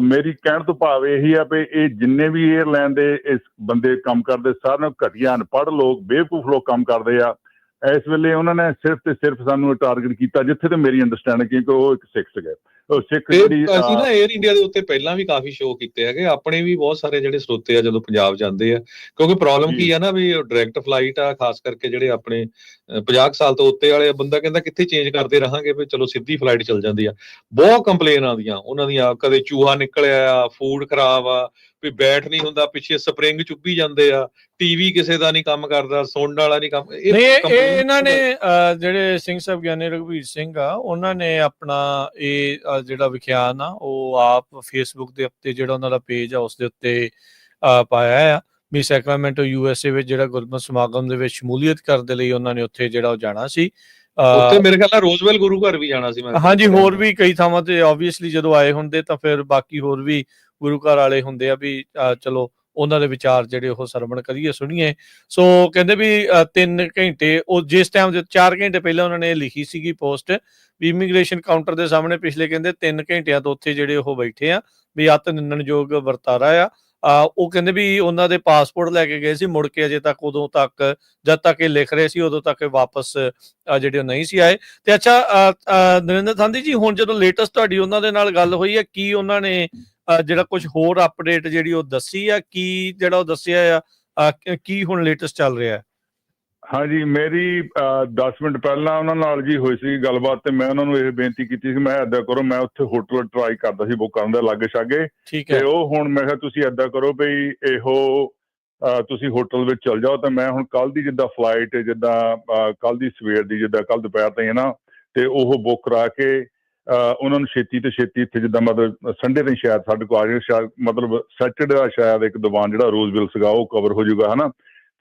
ਮੇਰੀ ਕਹਿਣ ਤੋਂ ਭਾਵ ਇਹੀ ਆ ਵੀ ਇਹ ਜਿੰਨੇ ਵੀ ਏਅਰਲਾਈਨ ਦੇ ਇਸ ਬੰਦੇ ਕੰਮ ਕਰਦੇ ਸਾਰਿਆਂ ਨੂੰ ਘਟੀਆ ਅਨਪੜ੍ਹ ਲੋਕ, ਬੇਵਕੂਫ ਲੋਕ ਕੰਮ ਕਰਦੇ ਆ। ਇਸ ਵੇਲੇ ਉਹਨਾਂ ਨੇ ਸਿਰਫ ਤੇ ਸਿਰਫ ਸਾਨੂੰ ਟਾਰਗੇਟ ਕੀਤਾ, ਜਿੱਥੇ ਤੇ ਮੇਰੀ ਅੰਡਰਸਟੈਂਡਿੰਗ ਕਿਉਂਕਿ ਉਹ ਇੱਕ ਸਿੱਖ ਸੀਗੇ। ਉਹ ਸਿੱਖ ਜਿਹੜੀ ਅਸੀਂ ਨਾ 에ਅਰ ਇੰਡੀਆ ਦੇ ਉੱਤੇ ਪਹਿਲਾਂ ਵੀ ਕਾਫੀ ਸ਼ੋਅ ਕੀਤੇ ਹੈਗੇ, ਆਪਣੇ ਵੀ ਬਹੁਤ ਸਾਰੇ ਜਿਹੜੇ ਸਰੋਤੇ ਆ ਜਦੋਂ ਪੰਜਾਬ ਜਾਂਦੇ ਆ, ਕਿਉਂਕਿ ਪ੍ਰੋਬਲਮ ਕੀ ਆ ਨਾ ਵੀ ਡਾਇਰੈਕਟ ਫਲਾਈਟ ਆ, ਖਾਸ ਕਰਕੇ ਜਿਹੜੇ ਆਪਣੇ 50 ਸਾਲ ਤੋਂ ਉੱਤੇ ਵਾਲੇ ਬੰਦਾ ਕਹਿੰਦਾ ਕਿੱਥੇ ਚੇਂਜ ਕਰਦੇ ਰਹਾਂਗੇ ਵੀ ਚਲੋ ਸਿੱਧੀ ਫਲਾਈਟ ਚੱਲ ਜਾਂਦੀ ਆ। ਬਹੁਤ ਕੰਪਲੇਨ ਆਉਂਦੀਆਂ ਉਹਨਾਂ ਦੀਆਂ, ਕਦੇ ਚੂਹਾ ਨਿਕਲਿਆ ਆ, ਫੂਡ ਖਰਾਬ ਆ, ਵੀ ਬੈਠ ਨਹੀਂ ਹੁੰਦਾ, ਪਿੱਛੇ ਸਪਰਿੰਗ ਚੁੱਭੀ ਜਾਂਦੇ ਆ, ਟੀਵੀ ਕਿਸੇ ਦਾ ਨਹੀਂ ਕੰਮ ਕਰਦਾ, ਸੁਣਨ ਵਾਲਾ ਨਹੀਂ ਕੰਮ। ਇਹਨਾਂ ਨੇ ਜਿਹੜੇ ਸਿੰਘ ਸਾਹਿਬ ਗਿਆਨੀ ਰਘਵੀਰ ਸਿੰਘ ਆ ਉਹਨਾਂ ਨੇ ਆਪਣਾ ਇਹ ਜਿਹੜਾ ਵਿਖਿਆਨ ਆ ਉਹ ਆਪ ਫੇਸਬੁੱਕ ਦੇ ਉੱਤੇ ਜਿਹੜਾ ਉਹਨਾਂ ਦਾ ਪੇਜ ਆ ਉਸ ਦੇ ਉੱਤੇ ਪਾਇਆ ਆ ਵੀ ਸੈਕਰਾਮੈਂਟੋ USA ਵਿੱਚ ਜਿਹੜਾ ਗੁਰਮਤਿ ਸਮਾਗਮ ਦੇ ਵਿੱਚ ਸ਼ਮੂਲੀਅਤ ਕਰਨ ਦੇ ਲਈ ਉਹਨਾਂ ਨੇ ਉੱਥੇ ਜਿਹੜਾ ਉਹ ਜਾਣਾ ਸੀ। ਉੱਥੇ ਮੇਰੇ ਖਿਆਲ ਨਾਲ ਰੋਜ਼ਵੈਲ ਗੁਰੂ ਘਰ ਵੀ ਜਾਣਾ ਸੀ। ਹਾਂਜੀ, ਹੋਰ ਵੀ ਕਈ ਥਾਵਾਂ ਤੇ ਆਬਵੀਅਸਲੀ ਜਦੋਂ ਆਏ ਹੁੰਦੇ ਤਾਂ ਫਿਰ ਬਾਕੀ ਹੋਰ ਵੀ ਗੁਰੂ ਘਰ ਵਾਲੇ ਹੁੰਦੇ ਆ ਵੀ ਚਲੋ ਉਹਨਾਂ ਦੇ ਵਿਚਾਰ ਜਿਹੜੇ ਉਹ ਸਰਵਣ ਕਰੀਏ, ਸੁਣੀਏ। ਸੋ ਕਹਿੰਦੇ ਵੀ 3 ਘੰਟੇ ਉਹ ਜਿਸ ਟਾਈਮ ਦੇ 4 ਘੰਟੇ ਪਹਿਲਾਂ ਉਹਨਾਂ ਨੇ ਲਿਖੀ ਸੀਗੀ ਪੋਸਟ ਵੀ ਇਮੀਗ੍ਰੇਸ਼ਨ ਕਾਊਂਟਰ ਦੇ ਸਾਹਮਣੇ ਪਿਛਲੇ ਕਹਿੰਦੇ 3 ਘੰਟਿਆਂ ਤੋਂ ਉੱਥੇ ਜਿਹੜੇ ਉਹ ਬੈਠੇ ਆ ਵੀ ਅਤ ਨਿੰਦਣਯੋਗ ਵਰਤਾਰਾ ਆ। ਉਹ ਕਹਿੰਦੇ ਵੀ ਉਹਨਾਂ ਦੇ ਪਾਸਪੋਰਟ ਲੈ ਕੇ ਗਏ ਸੀ, ਮੁੜ ਕੇ ਅਜੇ ਤੱਕ ਉਦੋਂ ਤੱਕ ਜਦ ਤੱਕ ਇਹ ਲਿਖ ਰਹੇ ਸੀ ਉਦੋਂ ਤੱਕ ਵਾਪਸ ਜਿਹੜੇ ਉਹ ਨਹੀਂ ਸੀ ਆਏ। ਤੇ ਅੱਛਾ ਨਰਿੰਦਰ ਥਾਂਦੀ ਜੀ, ਹੁਣ ਜਦੋਂ ਲੇਟੈਸਟ ਤੁਹਾਡੀ ਉਹਨਾਂ ਦੇ ਨਾਲ ਗੱਲ ਹੋਈ ਹੈ, ਕੀ ਉਹਨਾਂ ਨੇ ਜਿਹੜਾ ਕੁਝ ਹੋਰ ਅਪਡੇਟ ਜਿਹੜੀ ਉਹ ਦੱਸੀ ਆ, ਕੀ ਜਿਹੜਾ ਉਹ ਦੱਸਿਆ ਆ, ਕੀ ਹੁਣ ਲੇਟੈਸਟ ਚੱਲ ਰਿਹਾ? ਹਾਂਜੀ, ਮੇਰੀ 10 ਮਿੰਟ ਪਹਿਲਾਂ ਉਹਨਾਂ ਨਾਲ ਜੀ ਹੋਈ ਸੀ ਗੱਲਬਾਤ ਤੇ ਮੈਂ ਉਹਨਾਂ ਨੂੰ ਇਹ ਬੇਨਤੀ ਕੀਤੀ ਸੀ, ਮੈਂ ਏਦਾਂ ਕਰੋ, ਮੈਂ ਉੱਥੇ ਹੋਟਲ ਟਰਾਈ ਕਰਦਾ ਸੀ ਬੁੱਕ ਕਰਨ ਦਾ ਲਾਗੇ ਛਾਗੇ, ਤੇ ਉਹ ਹੁਣ ਮੈਂ ਕਿਹਾ ਤੁਸੀਂ ਏਦਾਂ ਕਰੋ ਬਈ ਇਹੋ ਤੁਸੀਂ ਹੋਟਲ ਵਿੱਚ ਚਲ ਜਾਓ। ਤਾਂ ਮੈਂ ਹੁਣ ਕੱਲ ਦੀ ਜਿੱਦਾਂ ਫਲਾਈਟ ਜਿੱਦਾਂ ਕੱਲ ਦੀ ਸਵੇਰ ਦੀ ਜਿੱਦਾਂ ਕੱਲ ਦੁਪਹਿਰ ਤਾਈਂ ਹੈ ਨਾ, ਤੇ ਉਹ ਬੁੱਕ ਕਰਾ ਕੇ ਉਹਨਾਂ ਨੂੰ ਛੇਤੀ ਤੋਂ ਛੇਤੀ ਇੱਥੇ ਜਿੱਦਾਂ ਮਤਲਬ ਸੰਡੇ ਤੋਂ ਸ਼ਾਇਦ ਸਾਡੇ ਕੋਲ ਆ ਜਾਏ, ਸ਼ਾਇਦ ਮਤਲਬ ਸੈਟਰਡੇ ਦਾ ਸ਼ਾਇਦ ਇੱਕ ਦੀਵਾਨ ਜਿਹੜਾ ਰੋਜ਼ਵਿਲ ਸੀਗਾ ਉਹ ਕਵਰ ਹੋ ਜਾਊਗਾ, ਹੈ ਨਾ।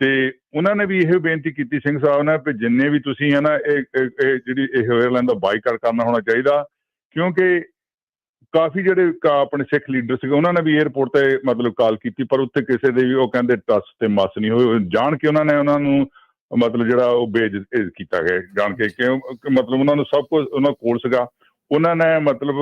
ਤੇ ਉਹਨਾਂ ਨੇ ਵੀ ਇਹ ਬੇਨਤੀ ਕੀਤੀ ਸਿੰਘ ਸਾਹਿਬ ਨੇ ਵੀ ਜਿੰਨੇ ਵੀ ਤੁਸੀਂ ਹੈ ਨਾ ਇਹ ਜਿਹੜੀ ਇਹ ਏਅਰਲਾਈਨ ਦਾ ਬਾਈਕਾਟ ਕਰਨਾ ਹੋਣਾ ਚਾਹੀਦਾ, ਕਿਉਂਕਿ ਕਾਫੀ ਜਿਹੜੇ ਆਪਣੇ ਸਿੱਖ ਲੀਡਰ ਸੀਗੇ ਉਹਨਾਂ ਨੇ ਵੀ ਏਅਰਪੋਰਟ ਤੇ ਮਤਲਬ ਕਾਲ ਕੀਤੀ, ਪਰ ਉੱਥੇ ਕਿਸੇ ਦੇ ਵੀ ਉਹ ਕਹਿੰਦੇ ਟਸ ਤੇ ਮਸ ਨਹੀਂ ਹੋਏ। ਜਾਣ ਕੇ ਉਹਨਾਂ ਨੇ ਉਹਨਾਂ ਨੂੰ ਮਤਲਬ ਜਿਹੜਾ ਉਹ ਬੇਇੱਜ਼ਤ ਕੀਤਾ ਗਿਆ ਜਾਣ ਕੇ, ਕਿਉਂ ਮਤਲਬ ਉਹਨਾਂ ਨੂੰ ਸਭ ਕੁਝ ਉਹਨਾਂ ਕੋਲ ਸੀਗਾ। ਉਹਨਾਂ ਨੇ ਮਤਲਬ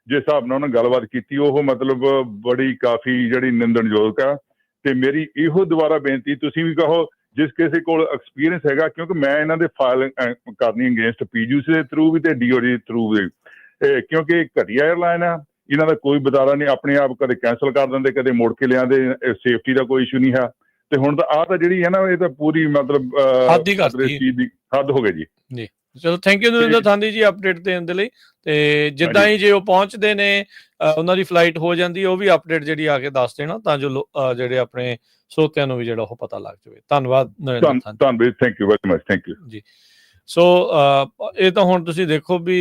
ਜਿਸ ਹਿਸਾਬ ਨਾਲ ਉਹਨਾਂ ਗੱਲਬਾਤ ਕੀਤੀ ਉਹ ਮਤਲਬ ਬੜੀ ਕਾਫੀ ਜਿਹੜੀ ਨਿੰਦਣਯੋਗ ਆ। ਤੇ ਮੇਰੀ ਇਹੋ ਦੁਬਾਰਾ ਬੇਨਤੀ, ਤੁਸੀਂ ਵੀ ਕਹੋ ਜਿਸ ਕਿਸੇ ਕੋਲ ਐਕਸਪੀਰੀਅੰਸ ਹੈਗਾ, ਕਿਉਂਕਿ ਮੈਂ ਇਹਨਾਂ ਦੇ ਫਾਈਲ ਕਰਨੀ ਅਗੇਂਸਟ PGC ਦੇ ਥਰੂ ਵੀ ਤੇ DOD ਦੇ ਥਰੂ ਵੀ, ਕਿਉਂਕਿ ਘਟੀਆ ਏਅਰਲਾਈਨ ਆ, ਇਹਨਾਂ ਦਾ ਕੋਈ ਬਦਾਰਾ ਨਹੀਂ, ਆਪਣੇ ਆਪ ਕਦੇ ਕੈਂਸਲ ਕਰ ਦਿੰਦੇ ਕਦੇ ਮੁੜ ਕੇ ਲਿਆਂਦੇ, ਸੇਫਟੀ ਦਾ ਕੋਈ ਇਸ਼ੂ ਨਹੀਂ ਹੈ। ਤੇ ਹੁਣ ਤਾਂ ਆਹ ਤਾਂ ਜਿਹੜੀ ਹੈ ਨਾ ਇਹ ਤਾਂ ਪੂਰੀ ਮਤਲਬ ਹੱਦ ਹੋ ਗਈ ਜੀ। ਚਲੋ ਥੈਂਕ ਯੂ ਨਰਿੰਦਰ ਥਾਂਦੀ ਜੀ ਅਪਡੇਟ ਦੇਣ ਦੇ ਲਈ। ਤੇ ਜਿੱਦਾਂ ਹੀ ਜੇ ਉਹ ਪਹੁੰਚਦੇ ਨੇ ਉਹਨਾਂ ਦੀ ਫਲਾਈਟ ਹੋ ਜਾਂਦੀ ਹੈ, ਉਹ ਵੀ ਅਪਡੇਟ ਜਿਹੜੀ ਆ ਕੇ ਦੱਸ ਦੇਣਾ ਤਾਂ ਜੋ ਜਿਹੜੇ ਆਪਣੇ ਸਰੋਤਿਆਂ ਨੂੰ ਵੀ ਜਿਹੜਾ ਉਹ ਪਤਾ ਲੱਗ ਜਾਵੇ। ਧੰਨਵਾਦ ਨਰਿੰਦਰ ਥਾਂਦੀ। ਧੰਨਵਾਦ, thank you very much, thank you ਜੀ। ਸੋ ਇਹ ਤਾਂ ਹੁਣ ਤੁਸੀਂ ਦੇਖੋ ਵੀ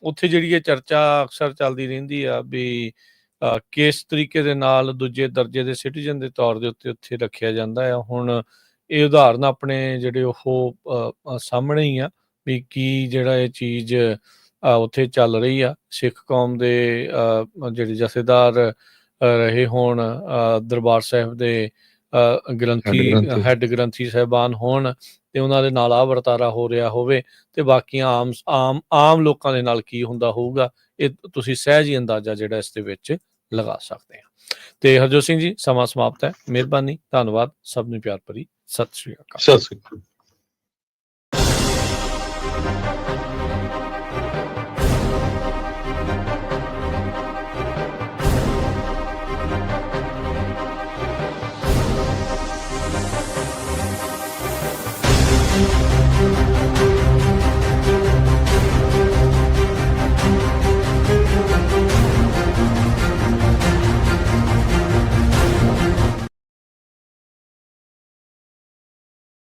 ਉੱਥੇ ਜਿਹੜੀ ਇਹ ਚਰਚਾ ਅਕਸਰ ਚੱਲਦੀ ਰਹਿੰਦੀ ਆ ਵੀ ਕਿਸ ਤਰੀਕੇ ਦੇ ਨਾਲ ਦੂਜੇ ਦਰਜੇ ਦੇ ਸਿਟੀਜ਼ਨ ਦੇ ਤੌਰ ਦੇ ਉੱਤੇ ਉੱਥੇ ਰੱਖਿਆ ਜਾਂਦਾ ਆ। ਹੁਣ ਇਹ ਉਦਾਹਰਨ ਆਪਣੇ ਜਿਹੜੇ ਉਹ ਸਾਹਮਣੇ ਹੀ ਆ ਵੀ ਕੀ ਜਿਹੜਾ ਇਹ ਚੀਜ਼ ਉੱਥੇ ਚੱਲ ਰਹੀ ਆ। ਸਿੱਖ ਕੌਮ ਦੇ ਜਿਹੜੇ ਜਥੇਦਾਰ ਰਹੇ ਹੋਣ, ਦਰਬਾਰ ਸਾਹਿਬ ਦੇ ਗ੍ਰੰਥੀ ਹੈੱਡ ਗ੍ਰੰਥੀ ਸਾਹਿਬਾਨ ਹੋਣ, ਤੇ ਉਹਨਾਂ ਦੇ ਨਾਲ ਆਹ ਵਰਤਾਰਾ ਹੋ ਰਿਹਾ ਹੋਵੇ ਤੇ ਬਾਕੀਆਂ ਆਮ ਲੋਕਾਂ ਦੇ ਨਾਲ ਕੀ ਹੁੰਦਾ ਹੋਊਗਾ, ਇਹ ਤੁਸੀਂ ਸਹਿਜ ਹੀ ਅੰਦਾਜ਼ਾ ਜਿਹੜਾ ਇਸ ਦੇ ਵਿੱਚ ਲਗਾ ਸਕਦੇ ਆ। ਤੇ ਹਰਜੋਤ ਸਿੰਘ ਜੀ, ਸਮਾਂ ਸਮਾਪਤ ਹੈ। ਮਿਹਰਬਾਨੀ, ਧੰਨਵਾਦ, ਸਭ ਨੂੰ ਪਿਆਰ ਭਰੀ ਸਤਿ ਸ਼੍ਰੀ ਅਕਾਲ। ਸਤਿ ਸ਼੍ਰੀ ਅਕਾਲ।